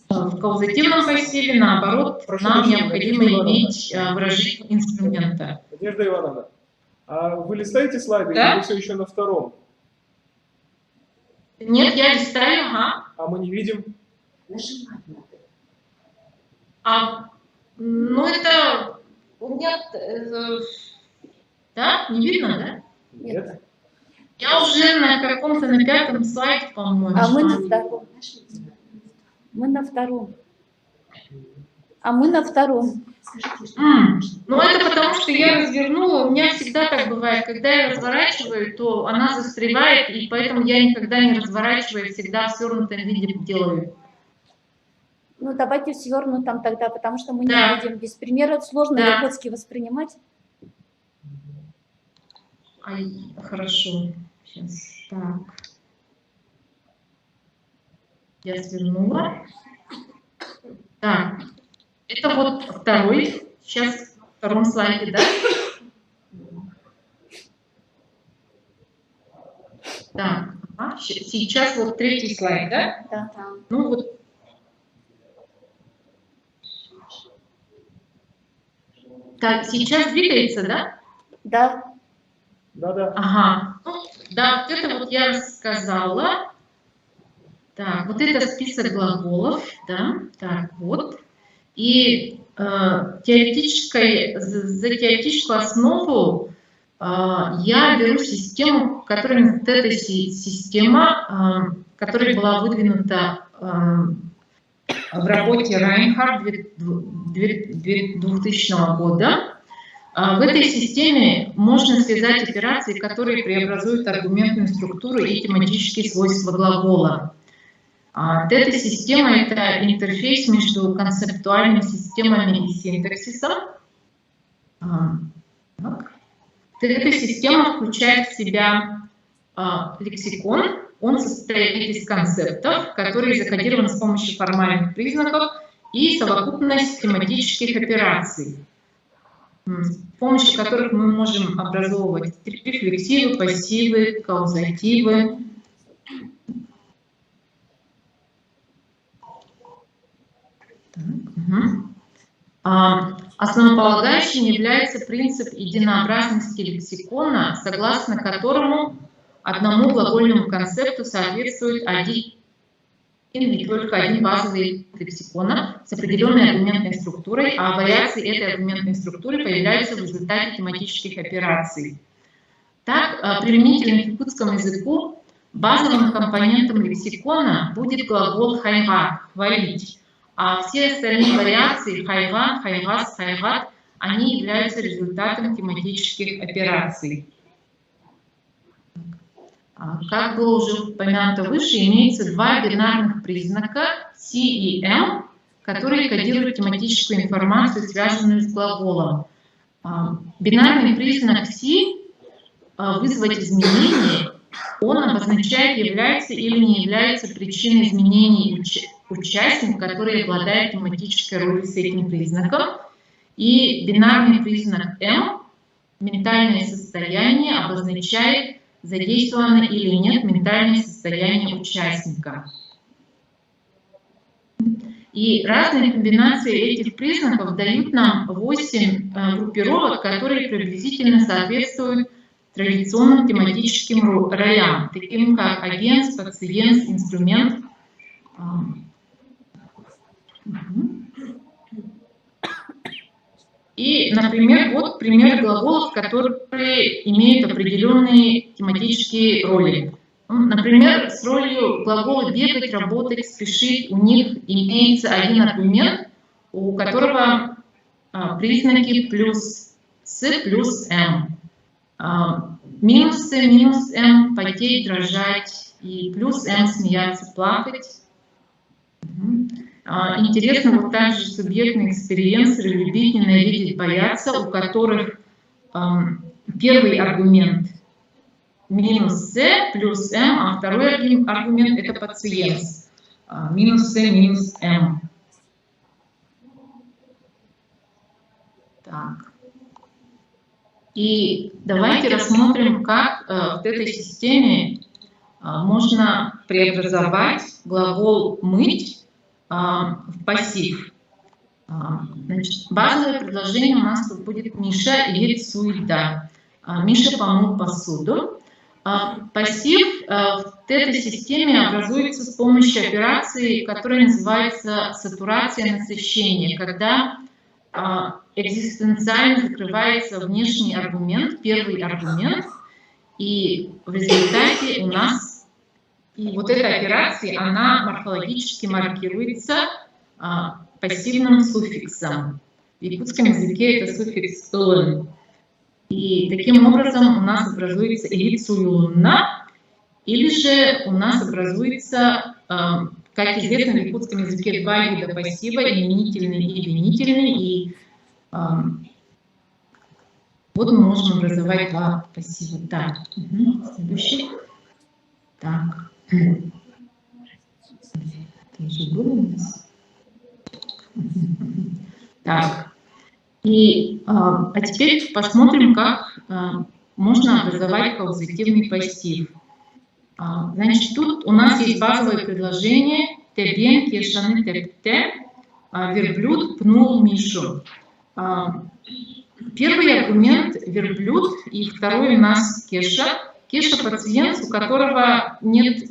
в каузативном пассиве, наоборот, нам необходимо иметь выражение инструмента. Надежда Ивановна, а вы листаете слайды, да? Или вы все еще на втором? Нет, я листаю, ага. А мы не видим. Ну это у меня, да, не видно, да? Нет. Я уже на каком-то, на 5-м слайде, по-моему. А мы на втором. Мы на втором. А мы на втором. Ну это потому, что я развернула, у меня всегда так бывает, когда я разворачиваю, то она застревает, и поэтому я никогда не разворачиваю, всегда в свернутом виде делаю. Ну давайте в свернутом тогда, потому что мы не Да. видим. Без примера сложно Да. Якутский воспринимать. Ай, хорошо. Сейчас, так. Я свернула. Так. Это вот второй. Сейчас в втором слайде, да? Так. Ага. Сейчас вот третий слайд, да? Да. Ну вот. Так, сейчас двигается, да? Да. Да-да. Ага. Ну, да, вот это вот я рассказала. Так, вот это список глаголов, да, так, вот. И за теоретическую основу я беру систему, которая, вот эта система, которая была выдвинута в работе Райнхард 2000 года. В этой системе можно связать операции, которые преобразуют аргументную структуру и тематические свойства глагола. Эта система – это интерфейс между концептуальными системами и синтаксисом. Эта система включает в себя лексикон. Он состоит из концептов, которые закодированы с помощью формальных признаков и совокупность тематических операций, с помощью которых мы можем образовывать рефлексивы, пассивы, каузативы. Основополагающим является принцип единообразности лексикона, согласно которому одному глагольному концепту соответствует один и только один базовый лексикона с определенной аргументной структурой, а вариации этой аргументной структуры появляются в результате тематических операций. Так, применительно к якутскому языку базовым компонентом лексикона будет глагол хайгат – хвалить, а все остальные вариации хайган, хайгас, хайгат, они являются результатом тематических операций. Как было уже упомянуто выше, имеется два бинарных признака C и M, которые кодируют тематическую информацию, связанную с глаголом. Бинарный признак C вызвать изменение, он обозначает, является или не является причиной изменений участник, который обладает тематической ролью с этим признаком. И бинарный признак M, ментальное состояние, обозначает, задействовано или нет ментальное состояние участника. И разные комбинации этих признаков дают нам 8 группировок, которые приблизительно соответствуют традиционным тематическим ролям, таким как агент, пациент, инструмент. И, например, вот пример глаголов, которые имеют определенные тематические роли. Например, с ролью глагола бегать, работать, спешить у них имеется один аргумент, у которого признаки плюс «с» плюс «м». Минус «с», минус «м» – потеть, дрожать, и плюс «м» – смеяться, плакать. Интересно вот также субъектные экспириенсеры, любить, ненавидеть, бояться, у которых первый аргумент минус С плюс М, а второй аргумент это пациент. Минус С минус М. Так. И давайте рассмотрим, как в этой системе можно преобразовать глагол «мыть» в пассив. Значит, базовое предложение у нас тут будет «Миша едет суета». Миша помыл посуду. Пассив в этой системе образуется с помощью операции, которая называется сатурация насыщения, когда экзистенциально закрывается внешний аргумент, первый аргумент, и в результате у нас и вот эта операция, она морфологически маркируется пассивным суффиксом. В якутском языке это суффикс «ын». И таким образом у нас образуется или цуюнна, или же у нас образуется, как известно, в якутском языке два вида пассива, именительный и винительный. И вот мы можем образовать два пассива. Так, следующий. Так. Это уже было у нас? Так. И, а теперь посмотрим, как можно образовать каузативный пассив. Значит, тут у нас есть базовое предложение «Тебен кешаны тепте», верблюд пнул Мишу. Первый аргумент – верблюд, и второй у нас Кеша. Кеша – пациент, у которого нет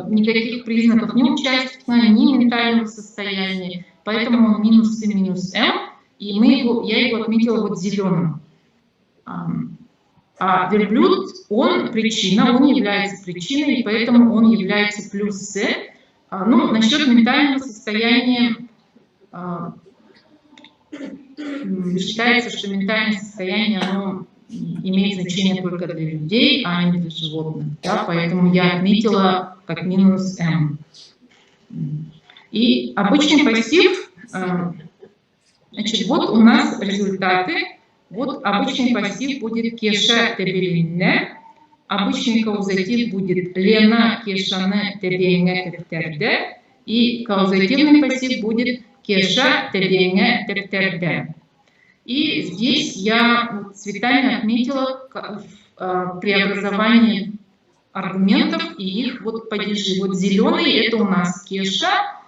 никаких признаков ни участия, ни ментального состояния, поэтому он минус и минус М, и я его отметила вот зеленым. А верблюд, он причина, он является причиной, и поэтому он является плюс С. Ну, насчет ментального состояния считается, что ментальное состояние, оно имеет значение только для людей, а не для животных. Да? Поэтому я отметила как минус М. И обычный пассив, значит, вот у нас результаты. Вот обычный пассив будет кеша тебелинне, обычный каузатив будет лена кешане тебенге тептерде, и каузативный пассив будет кеша тебенге тептерде. И здесь я цветами отметила преобразование аргументов и их вот падежи. Вот зеленый это у нас кеша,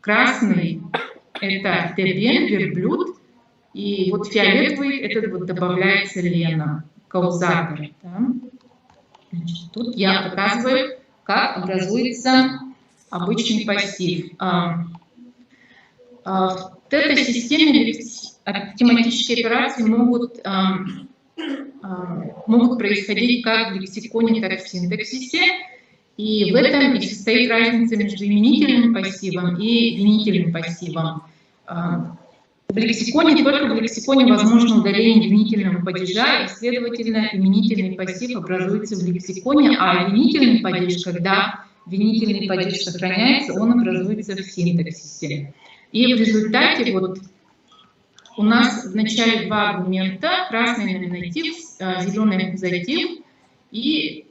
красный это тебен, верблюд, и вот фиолетовый это вот добавляется лена, каузатор. Да? Значит, тут я показываю, как образуется обычный пассив. В этой системе тематические операции могут происходить как в лексиконе, так и в синтаксисе. И в этом и состоит разница между именительным пассивом и винительным пассивом. В лексиконе, только в лексиконе возможно удаление винительного падежа, и, следовательно, именительный пассив образуется в лексиконе, а винительный падеж, когда винительный падеж сохраняется, он образуется в синтаксисе. И в результате вот у нас в начале два аргумента, красный номинатив, зеленый аккузатив, и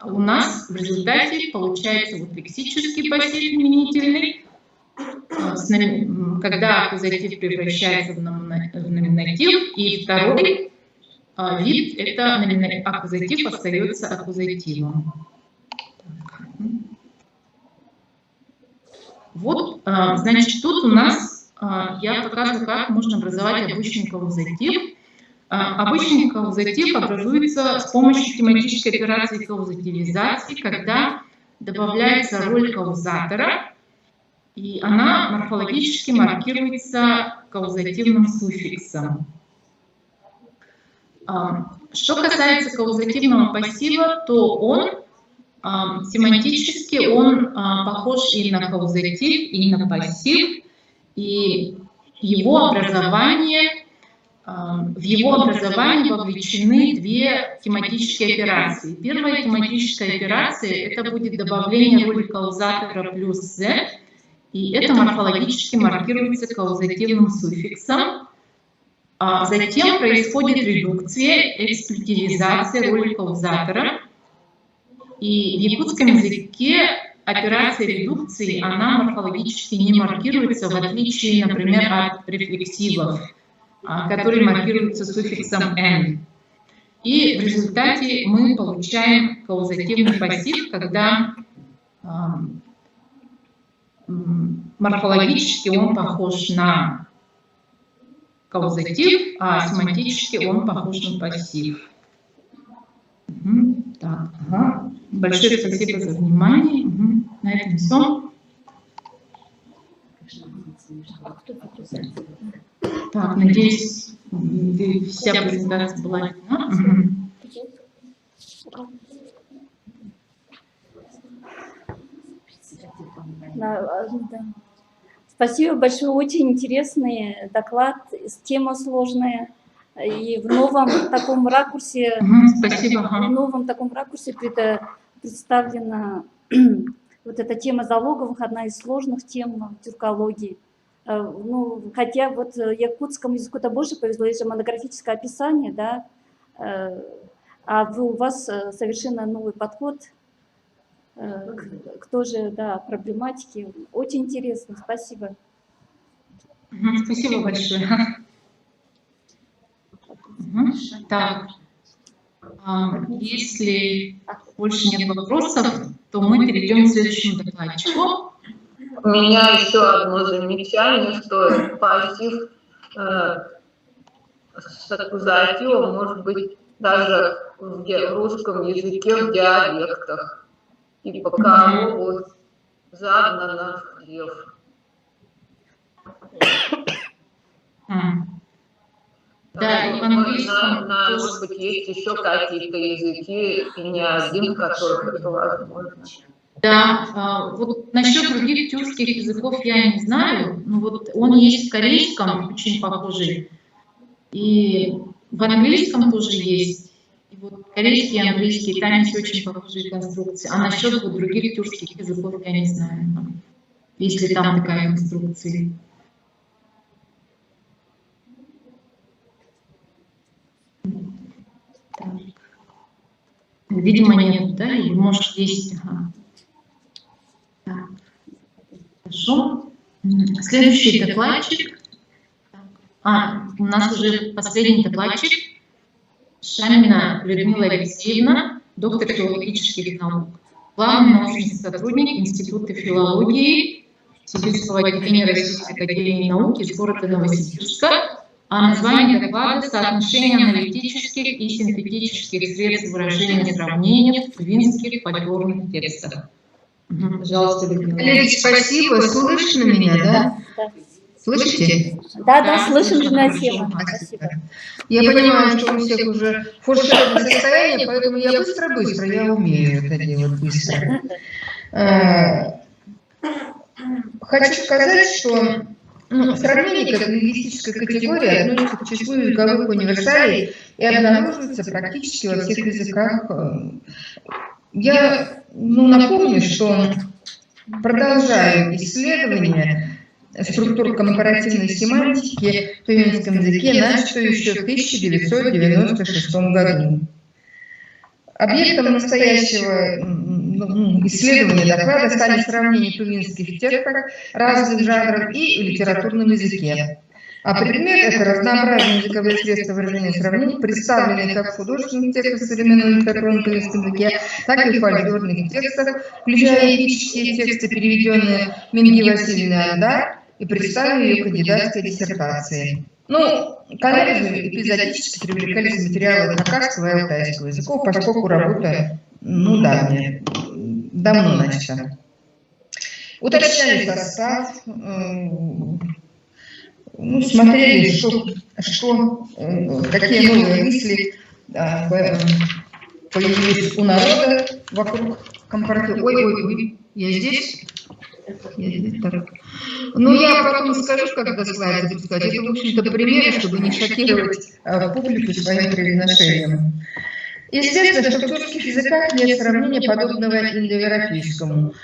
у нас в результате получается вот лексический пассив именительный, когда аккузатив превращается в номинатив, и второй вид – это аккузатив остается аккузативом. Вот, значит, тут у нас я показываю, как можно образовать обычный каузатив. Обычный каузатив образуется с помощью тематической операции каузативизации, когда добавляется роль каузатора, и она морфологически маркируется каузативным суффиксом. Что касается каузативного пассива, то он семантически похож и на каузатив, и на пассив, и в его образование вовлечены две тематические операции. Первая тематическая операция – это будет добавление роли каузатора плюс «з», и это морфологически маркируется каузативным суффиксом. Затем происходит редукция, эксплетивизация роли каузатора. И в якутском языке операция редукции, она морфологически не маркируется, в отличие, например, от рефлексивов, которые маркируются суффиксом «н». И в результате мы получаем каузативный пассив, когда морфологически он похож на каузатив, а семантически он похож на пассив. Так, ага. Большое спасибо за внимание. На этом все. Так, надеюсь, вся презентация была видна. Да. Спасибо большое, очень интересный доклад, тема сложная. И в новом таком ракурсе, в новом таком ракурсе представлена вот эта тема залоговых, одна из сложных тем в тюркологии. Ну, хотя вот якутскому языку-то больше повезло, есть же монографическое описание, да, а у вас совершенно новый подход к той же, да, проблематике. Очень интересно, спасибо. Спасибо большое. Так, если больше нет вопросов, то мы перейдем к следующему докладчику. У меня еще одно замечание, что пассив с аккузативом может быть даже в русском языке в диалектах. Типа корову загнано в хлев. Да, и в английском может быть, есть еще какие-то языки, и не один, в которых это возможно. Да, вот насчет других тюркских языков я не знаю, но вот он есть в корейском, очень похожий, и в английском тоже есть. И вот корейский и английский, там есть очень похожие конструкции. А насчет вот других тюркских языков я не знаю, если там такая конструкция. Так. Видимо, нет, да? Или может есть. Ага. Так. Хорошо. Следующий докладчик. У нас уже последний докладчик. Шамина Людмила Алексеевна, доктор филологических наук, главный научный сотрудник Института филологии Сибирского отделения Российской академии наук из города Новосибирска. А название доклада «Соотношение аналитических и синтетических средств выражения сравнения в тувинских фольклорных текстах». Пожалуйста, Людмила. Коллеги, спасибо. Слышно меня, да? Слышите? Да, слышим, Людмила Тема. Спасибо. Я понимаю, что у всех уже форшированное состояние, поэтому я быстро, я умею это делать быстро. Хочу сказать, что сравнение как лингвистическая категория относится к числу языковых универсалей и обнаруживается практически во всех языках. Я напомню, что продолжаю исследования структур компаративной семантики в тувинском языке, начатую еще в 1996 году. Объектом настоящего исследования доклада стали сравнения тувинских текстов разных жанров и в литературном языке. А предмет – это разнообразные языковые средства выражения сравнений, представленные как в художественных текстах современного литературного тувинском языке, так и в фольклорных текстах, включая эпические тексты, переведенные Минги Васильевной Андар, и представили ее кандидатской диссертации. К анализу эпизодически привлекались материалы хакасского и алтайского языков, поскольку работа давно начата. Уточняли состав, смотрели, какие новые мысли появились у народа вокруг компаративы. Ой, я здесь? Я потом скажу, когда слайды запускать. Это, в общем-то, примеры, чтобы не шокировать публику своим произношением. Естественно, что в тюркских языках нет сравнения подобного индоевропейскому.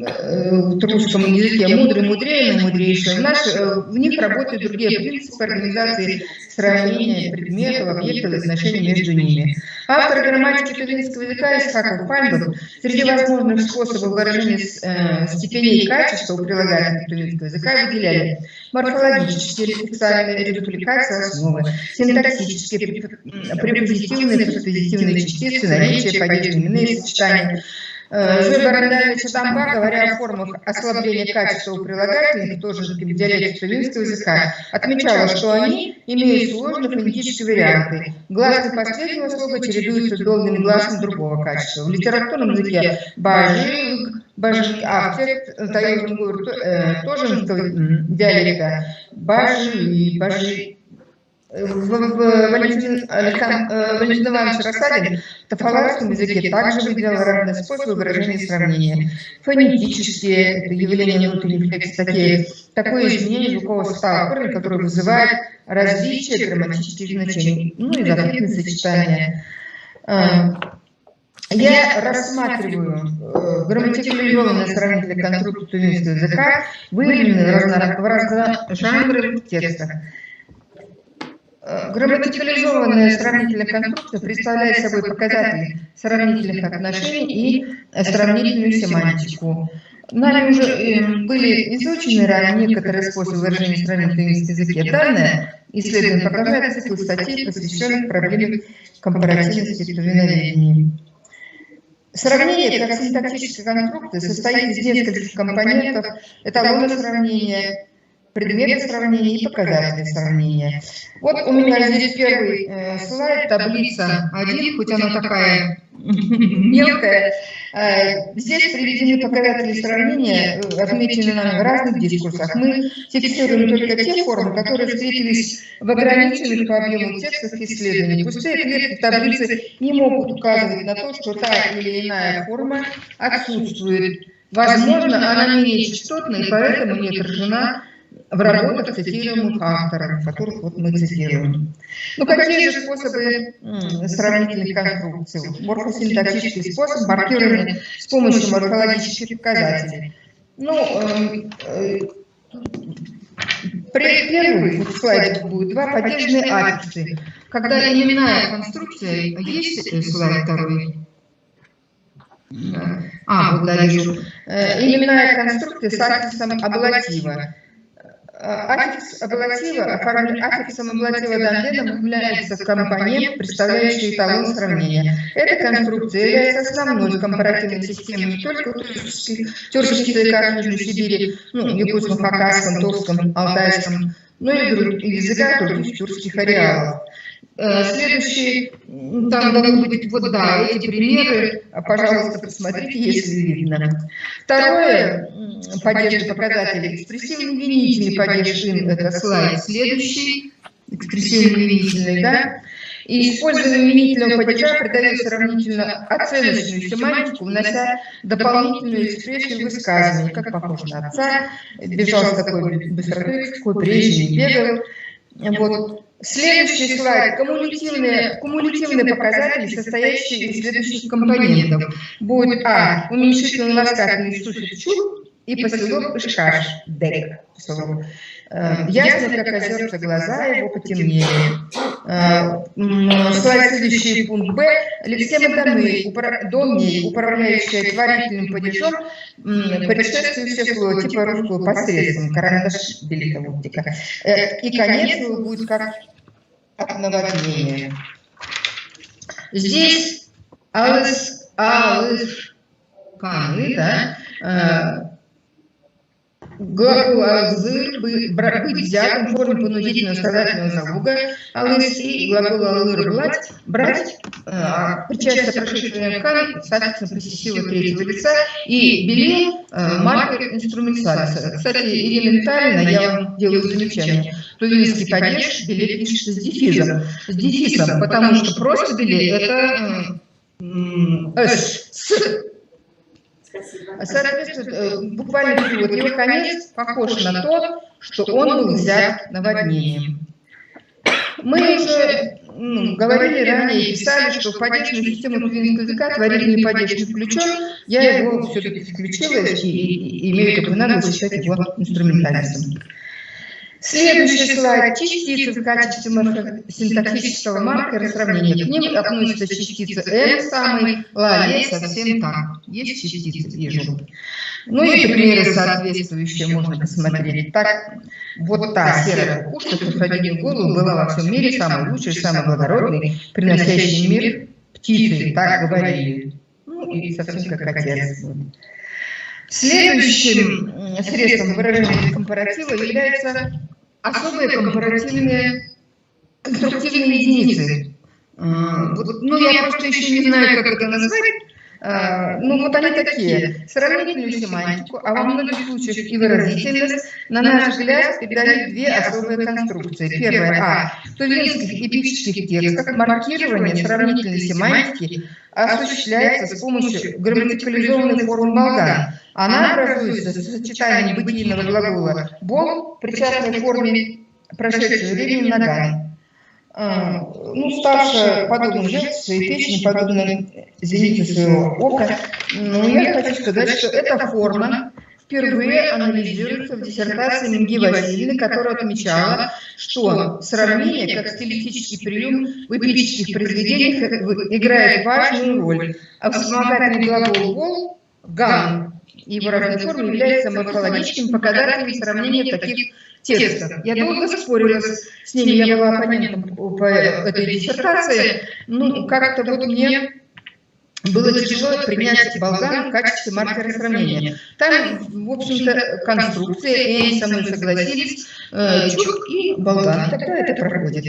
В русском языке мудрый, мудрее, мудрейший. В них работают другие принципы организации сравнения предметов, объектов и отношений между ними. Авторы грамматики тувинского языка Исхаков Пальбов среди возможных способов выражения степеней качества у прилагательных тувинского языка выделяли морфологические, рефлексальные, редупликации основы, синтаксические, препозитивные, постпозитивные частицы, наречия, падежные именные сочетания. Зоя Баранданович Адамба, говоря о формах ослабления качества у прилагательных, тоже в диалекте тувинского языка, отмечала, что они имеют сложные фонетические варианты. Гласные последнего слога чередуются с долгими гласными другого качества. В литературном языке бажи, а в тексте таежный говор тоже диалекта бажи. В Валентине Ивановиче Рассадин в тафаларском языке также выделял разные способы выражения и сравнения. Фонетические, это явления внутренних лексий, такое изменение звукового состава корня, которое вызывает различие грамматических значений, ну и запретные сочетания. Я рассматриваю грамматикализованные сравнительные конструкции тувинского языка, выявленные в разножанровых текстах. Грамматикализованная сравнительная конструкция представляет собой показатели сравнительных отношений и сравнительную семантику. Нами уже были изучены ранее некоторые способы выражения сравнительного в языке. Данное исследование показывает цикл статей, посвященных проблеме компаративности в тувиноведении. Сравнение как синтаксическая конструкция состоит из нескольких компонентов: эталона сравнения, предметы сравнения и показатели сравнения. Вот у меня здесь первый слайд, таблица 1, хоть она такая мелкая. Здесь приведены показатели сравнения, отмечены нами в разных дискурсах. Мы фиксируем только те формы, которые встретились в ограниченных по объему текстах исследований. Пустые клетки таблицы не могут указывать на то, что та или иная форма отсутствует. Возможно, она менее частотна и поэтому не отражена в работах цитируемых авторов, которых вот мы цитируем. Ну, какие же способы сравнительных конструкций? Морфосинтаксический способ, маркирование с помощью морфологических показателей. Ну, первый слайд будет два падежные аффиксы. Когда именная конструкция, есть слайд второй? Вот да, вижу. Именная конструкция с аффиксом аблатива. Аффикс аблатива, оформлен аффиксом аблатива Данледом, является компонент, представляющий эталон сравнения. Эта конструкция является основной в компаративной системе не только в тюркских языках Южной Сибири, якутском, хакасском, тувском, алтайском, но и в других языках других тюркских ареалов. Следующий, там должны быть вот да, эти примеры, пожалуйста, посмотрите, если видно. Второе, падежный показатель, экспрессивно-винительный падеж, это слайд следующий, экспрессивно-винительный, да. И использование винительного падежа придает сравнительно оценочную семантику, внося дополнительную экспрессию высказывания, как похож на отца, бежал с такой быстротой, какой прежде не бегал. Вот. Следующий слайд. Кумулятивные показатели, состоящие из следующих компонентов. Будет уменьшительный ласкательный суффикс чур и посылок ишкаш, дек. Ясно, как озерца глаза его потемнели. Слайд следующий, пункт Б. Лексема домней, управляющая творительным падежом, предшествующее слово типа русского посредством, карандаш белитого оптика. И конец его будет как от наводнения. Здесь каны, да, глагол «алзыр» быть взятым в форме понудительного сказательного залога, «алыс» и глагол «алыр» брать, причастие прошедшего «кан» с аффиксом поссессива третьего лица, и «бели» маркер инструментализации. Кстати, элементарно я вам делаю замечание. Тувинский падеж «бели» пишется с дефисом, потому что просто «бели» это «с». Соответствует буквально перевод. Его конец похож на то, что он был взят наводнением. Мы уже говорили ранее, писали, что в падежную систему тувинского языка творение падеж включен, я его все-таки включила и имею такую наглость считать его инструментальностью. Следующий слайд. Частицы в качестве синтаксического маркера сравнения. К ним относятся частицы N самый, лале совсем так. Есть частицы, вижу. Ну и примеры соответствующие можно посмотреть. Так, вот та серая кукушка, что ходила в голову, была во всем мире самой лучшей, самой благородной, приносящей мир птицей, так говорили. Ну и совсем как отец. Следующим средством выражения компаратива являются особые компаративные конструктивные единицы. Я просто еще не знаю, как это назвать. Вот они такие. Сравнительную семантику, а во многих случаях и выразительность, на наш взгляд, передают две особые конструкции. Первая. В тувинских эпических текстах маркирование сравнительной семантики осуществляется с помощью грамматикализованной формы болгар. Она образуется с сочетанием бытийного глагола «бол» в причастной форме прошедшего времени «наган». Ставшая подобным жертв своей песни, подобно зенице своего ока, я хочу сказать, что эта форма впервые анализируется в диссертации Минги Васильевны, которая отмечала, что сравнение как стилистический прием в эпических произведениях играет важную роль, а вспомогательный глагол «бол» «ган» и его разной форме является морфологическим показателем сравнения таких текстов. Я долго спорила с ними, я была оппонентом по этой диссертации, как-то мне было тяжело принять болгар в качестве маркера сравнения. Там, в общем-то, конструкция, и они со мной согласились, чук и болгар, тогда это проходит.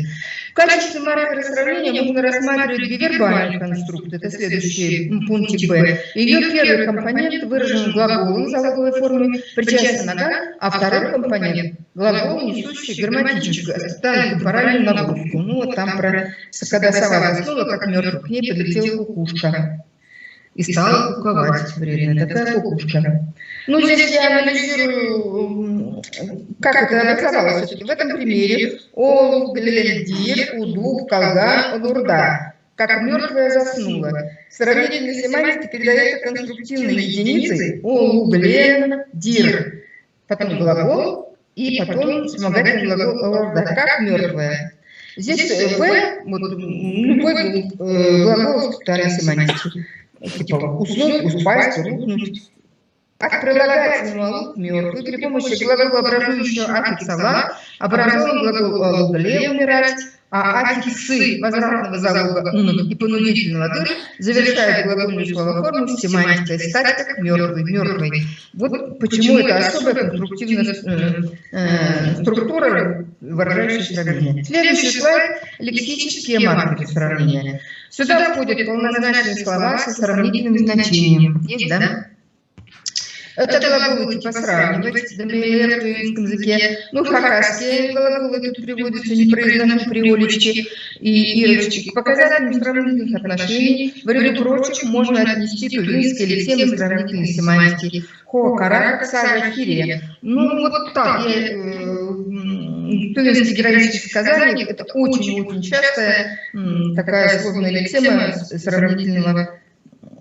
В качестве маркера сравнения можно рассматривать бивербальную конструкцию, это следующий пунктик Б. Ее первый компонент выражен глаголом в залоговой форме, причастен наган, а второй компонент глагол, несущий грамматическую, ставит темпоральную нагрузку. Там когда сова заснула, как мертвый, к ней подлетела кукушка и стала куковать вредно. Такая кукушка. Здесь я анализирую, как это образовалось. В этом примере олух, глядир, удух, колган, лурда. Как мертвая заснула. Сравнительной семантике передается конструктивной единицей олуглен, дир. Потом глагол и потом вспомогательный глагол лурда. Как мертвая. Здесь Б, любой глагол второй семантики. Типа уснуть, успасть, рухнуть. От прилагательного лук мертвый при помощи глагола, образующего аффиксала, образован глагол «алугле» умирать, а аффиксы возвратного залога и понудительного «дыр» завершают глагольную словоформу с семантикой «стать как мертвый». Вот почему это особая конструктивная структура, выражающая сравнение. Следующий слайд – лексические маркеры сравнения. Сюда входят полнозначные слова со сравнительным значением. Есть, да? Это глаголы типа «сравнивать», например, в тувинском языке. Хакасские глаголы тут приводятся, не произношу приолечки и ирочки. Показателям сравнительных отношений, в ряду прочих, можно отнести тувинские лексемы сравнительной семантики. Хо-карак, сага, хире. Так, тувинские героические сказания – это очень-очень частая такая сложная лексема сравнительного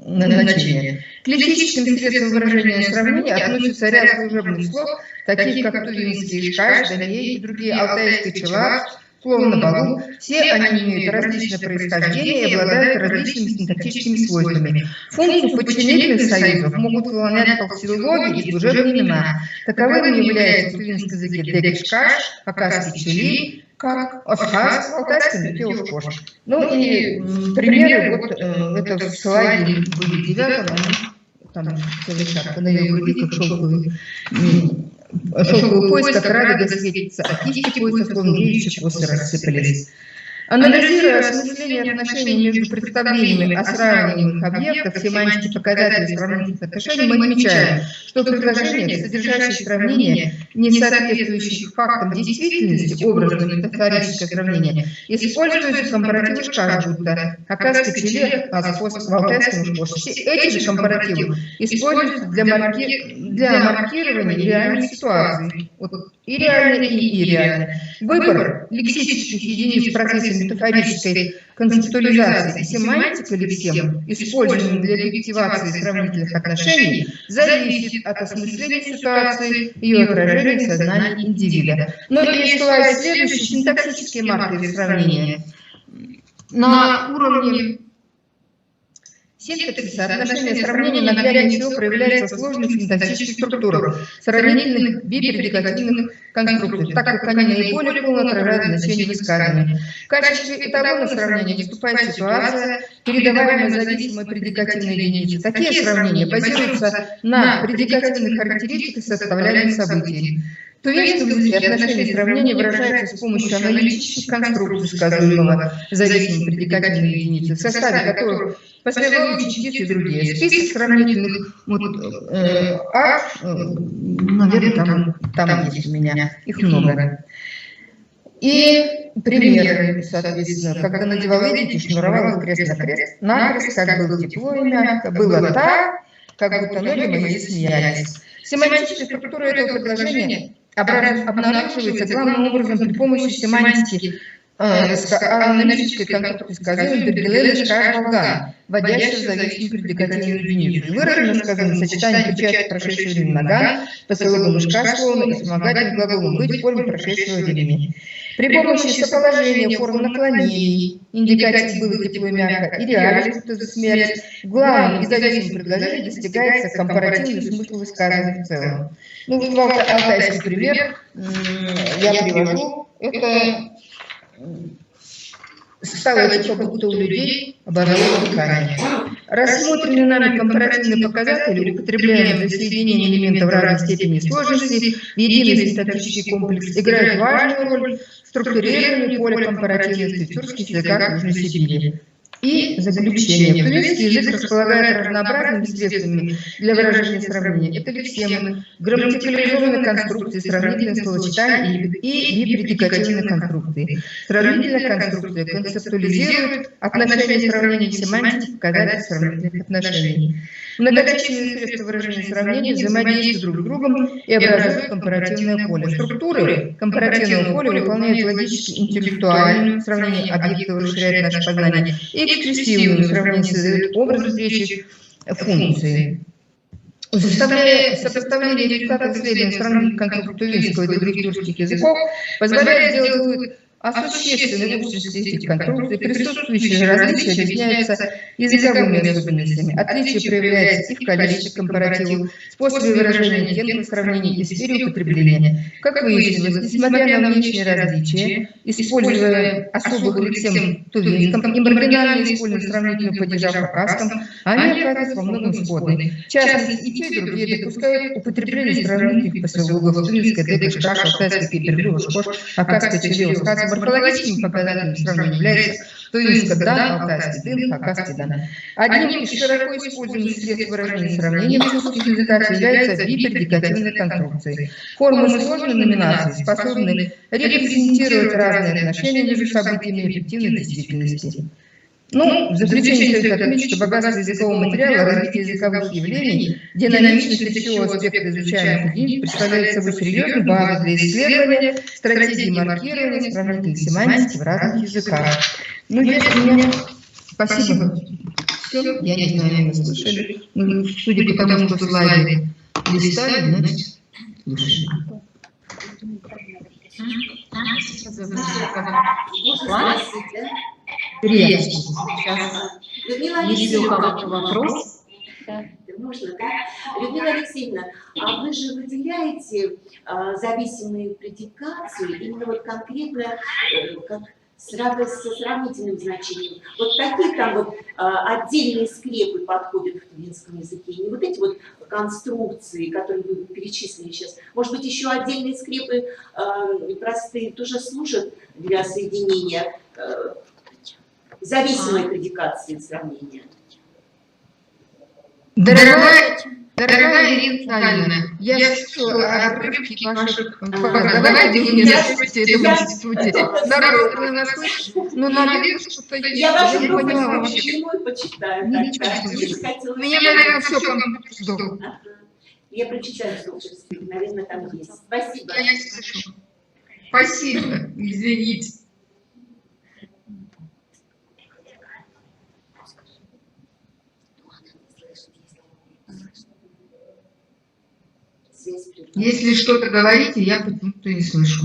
значения. К лексическим средствам выражения сравнения относятся ряд служебных слов, таких как тувинский шкаш, далей и другие, алтайский челап, слово на балу. Все они имеют различное происхождение и обладают различными синтактическими свойствами. Функцию подчинительных союзов могут выполнять толксилологи и служебные имена. Таковыми являются в тувинском языке декшкаш, хакасский чили, как осхас, алтайский пеушкош. И примеры, это в слайде были 9, там целый шаг, на ее груди, как шелковый пояс, как радуга светится, а кисти пояса, словно греющие косы рассыпались. Анализируя осмысление отношений между представлениями о сравниваемых объектах, семантике показателей сравнительных отношений, мы отмечаем, что в предложениях, содержащих сравнения, не соответствующих фактам действительности, образно-метафорическое сравнение, используются компаративы шкаш, будто Хакасский челе, в Алтайском шкош. Все эти же компаративы используются для маркирования реальных ситуаций. Вот и реально, и ирреально. Выбор лексических единиц в процессе метафорической концептуализации и семантика лексем, используемых для объективации сравнительных отношений, зависит от осмысления ситуации и ее отражения в сознании индивида. Но есть следующие синтаксические маркеры сравнения. На уровне синтаксиса отношение сравнения нагляднее всего проявляется в сложных синтаксических структурах, сравнительных бипредикативных конструкций, так как они наиболее полно отражают значение высказывания. В качестве эталона сравнения выступает ситуация, передаваемая зависимой предикативной единицей. Такие сравнения базируются на предикативных характеристиках составляемых событий. То есть отношение сравнения выражается с помощью аналитических конструкций сказуемого зависимой предикативной единицы, в составе которых последовательные частицы и другие. Список сравнительных, наверное, там есть у меня, их много. И примеры, соответственно, когда надевал эти, шнуровал крест-накрест, как было тепло и мягко, было так, как будто ноги мои смеялись. Семантическая структура этого предложения обнаруживается главным образом при помощи семантики аналитической конструкции сказания Бергелеля Шкаш-Волган, вводящей в зависимую предикативную единицу. Выражено сказано сочетание причастия прошедшего времени наган, посыловым Шкаш словно и вспомогательным глаголом быть в форме прошедшего времени. При помощи соположения форм наклонений, индикатив было тепло и мягко, и реальность, кто засмеялись, главным и зависимым предложением достигается компаративный смысл высказывания в целом. Ну, вот алтайский пример я привожу. Это стало типа будто у людей оборвало дыхание. Рассмотренные нами компаративные показатели, употребляемые для соединения элементов разной степени сложности в единый синтаксический комплекс, играют важную роль в структурировании поля компаративности в тюркских языках Южной Сибири. И заключение. Турецкий язык располагает разнообразными средствами для выражения сравнения. Это лексемы, грамматикализованные конструкции, сравнительные словосочетания и бипредикативные конструкции. Сравнительная конструкция концептуализирует отношения сравнения в семантике показателей сравнительных отношений. Многочисленные средства выражения сравнения взаимодействуют друг с другом и образуют компаративное поле. Структуры компаративного поля выполняют логически интеллектуальную сравнение объектов, расширяет наше познание, и экспрессивную сравнение создает образ встречи функции. Сопоставление результатов исследования сравнительных конструкций тувинского и других тюркских языков позволяет сделать вывод о существенной общности этих конструкций. Присутствующие различия объясняются языковыми особенностями. Отличие проявляется и в количестве компаративов, способе выражения оттенков сравнений и сфере употребления. Как выяснилось, несмотря на внешние различия, используя особых лексем тувинском и маргинально используя сравнительную падежа в хакасском, они оказываются во многом сходны. В частности, и те, и другие допускают употребление сравнительных посылов тувинской, дека, шкаш, алтайской, киперлю, шкош, хакасской, челео, сказ. Морфологическими показателями сравнения является тувинский дан, алтайский дын, хакасский дан. Одним из широко используемых средств выражения сравнения в русских языках является бипредикативная конструкция. Формы сложной номинации способны репрезентировать разные отношения между событиями и объективной действительности. Ну, в заключение следует отметить, что богатство языкового материала, развитие языковых явлений, динамичность всего аспекта изучаемых единиц представляет собой серьезную базу для исследования стратегии маркирования сравнительной семантики в разных языках. Ну, если у меня... Спасибо. Все, я не знаю, вы слышали. Ну, судя по тому, что слайды листали, значит, слышали. Если у кого-то вопрос. Можно, да? Людмила Алексеевна, а вы же выделяете зависимые предикации именно вот конкретно как со сравнительным значением. Вот какие там вот отдельные скрепы подходят в тувинском языке, не вот эти вот конструкции, которые вы перечислили сейчас. Может быть, еще отдельные скрепы простые тоже служат для соединения зависимой предикации сравнения. Дорогая Дорогая Ирина Витальевна, я слышу отрывки ваших программ. Давайте вы мне расскажите это в институте. Народ, вы нас слышите? Ну, наверное, что-то Я вашу не группу поняла вообще. почему почитаю. Ничего не слышу. У меня, наверное, все компьютер сдох. Я прочитаю слушать, наверное, там есть. Спасибо. Я не слышу. Спасибо, извините. Если что-то говорите, я почему-то не слышу.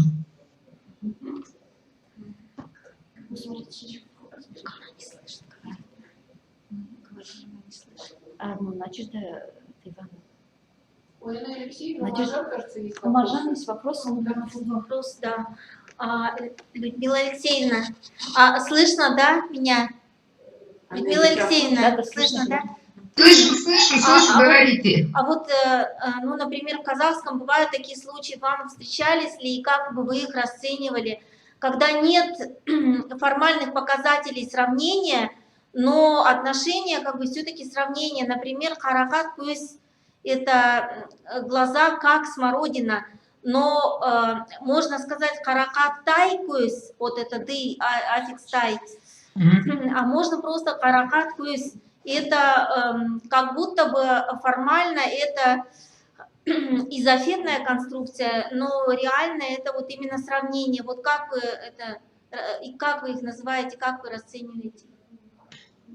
Надежда Ивановна. Ой, Анна Алексеевна, Надежда, Маржан, кажется, есть у Маржан есть вопрос. Вопрос, да. Людмила Алексеевна, слышно, да, меня? Людмила Алексеевна, слышно, да? Слышу, говорите. А вот, ну, например, в казахском бывают такие случаи, вам встречались ли и как бы вы их расценивали, когда нет формальных показателей сравнения, но отношения как бы все-таки сравнение, например, каракат, то есть это глаза как смородина, но можно сказать каракат тай, то есть вот это ты, аффикс тай, а можно просто каракат, то есть это как будто бы формально это изофетная конструкция, но реально это вот именно сравнение. Вот как вы это, и как вы их называете, как вы расцениваете?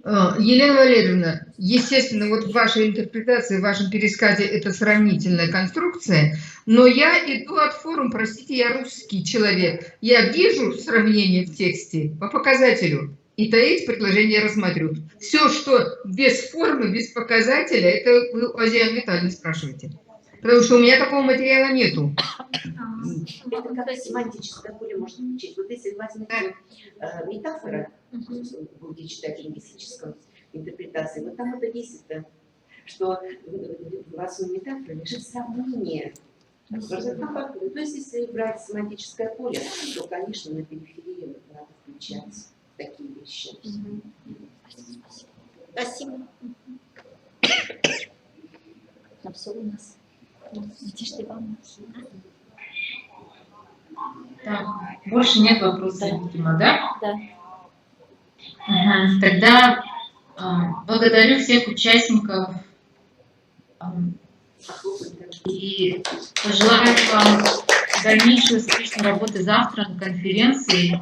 Елена Валерьевна, естественно, вот в вашей интерпретации, в вашем пересказе это сравнительная конструкция, но я иду от форм, простите, я русский человек, я вижу сравнение в тексте по показателю, и эти предложения рассматриваю. Все, что без формы, без показателя, это вы у Азии Витальевны спрашиваете. Потому что у меня такого материала нету. Это как семантическое поле можно учить. Вот если возьмете метафора, будете читать в лингвистической интерпретации, вот там это есть, что в основе метафоры лежит сравнение. То есть, если брать семантическое поле, то, конечно, на периферии надо включать такие вещи. Спасибо. На все у нас. Надежда Ивановна. Так, больше нет вопросов, видимо, да? Да. Ага, тогда благодарю всех участников и пожелаю вам дальнейшей успешной работы завтра на конференции.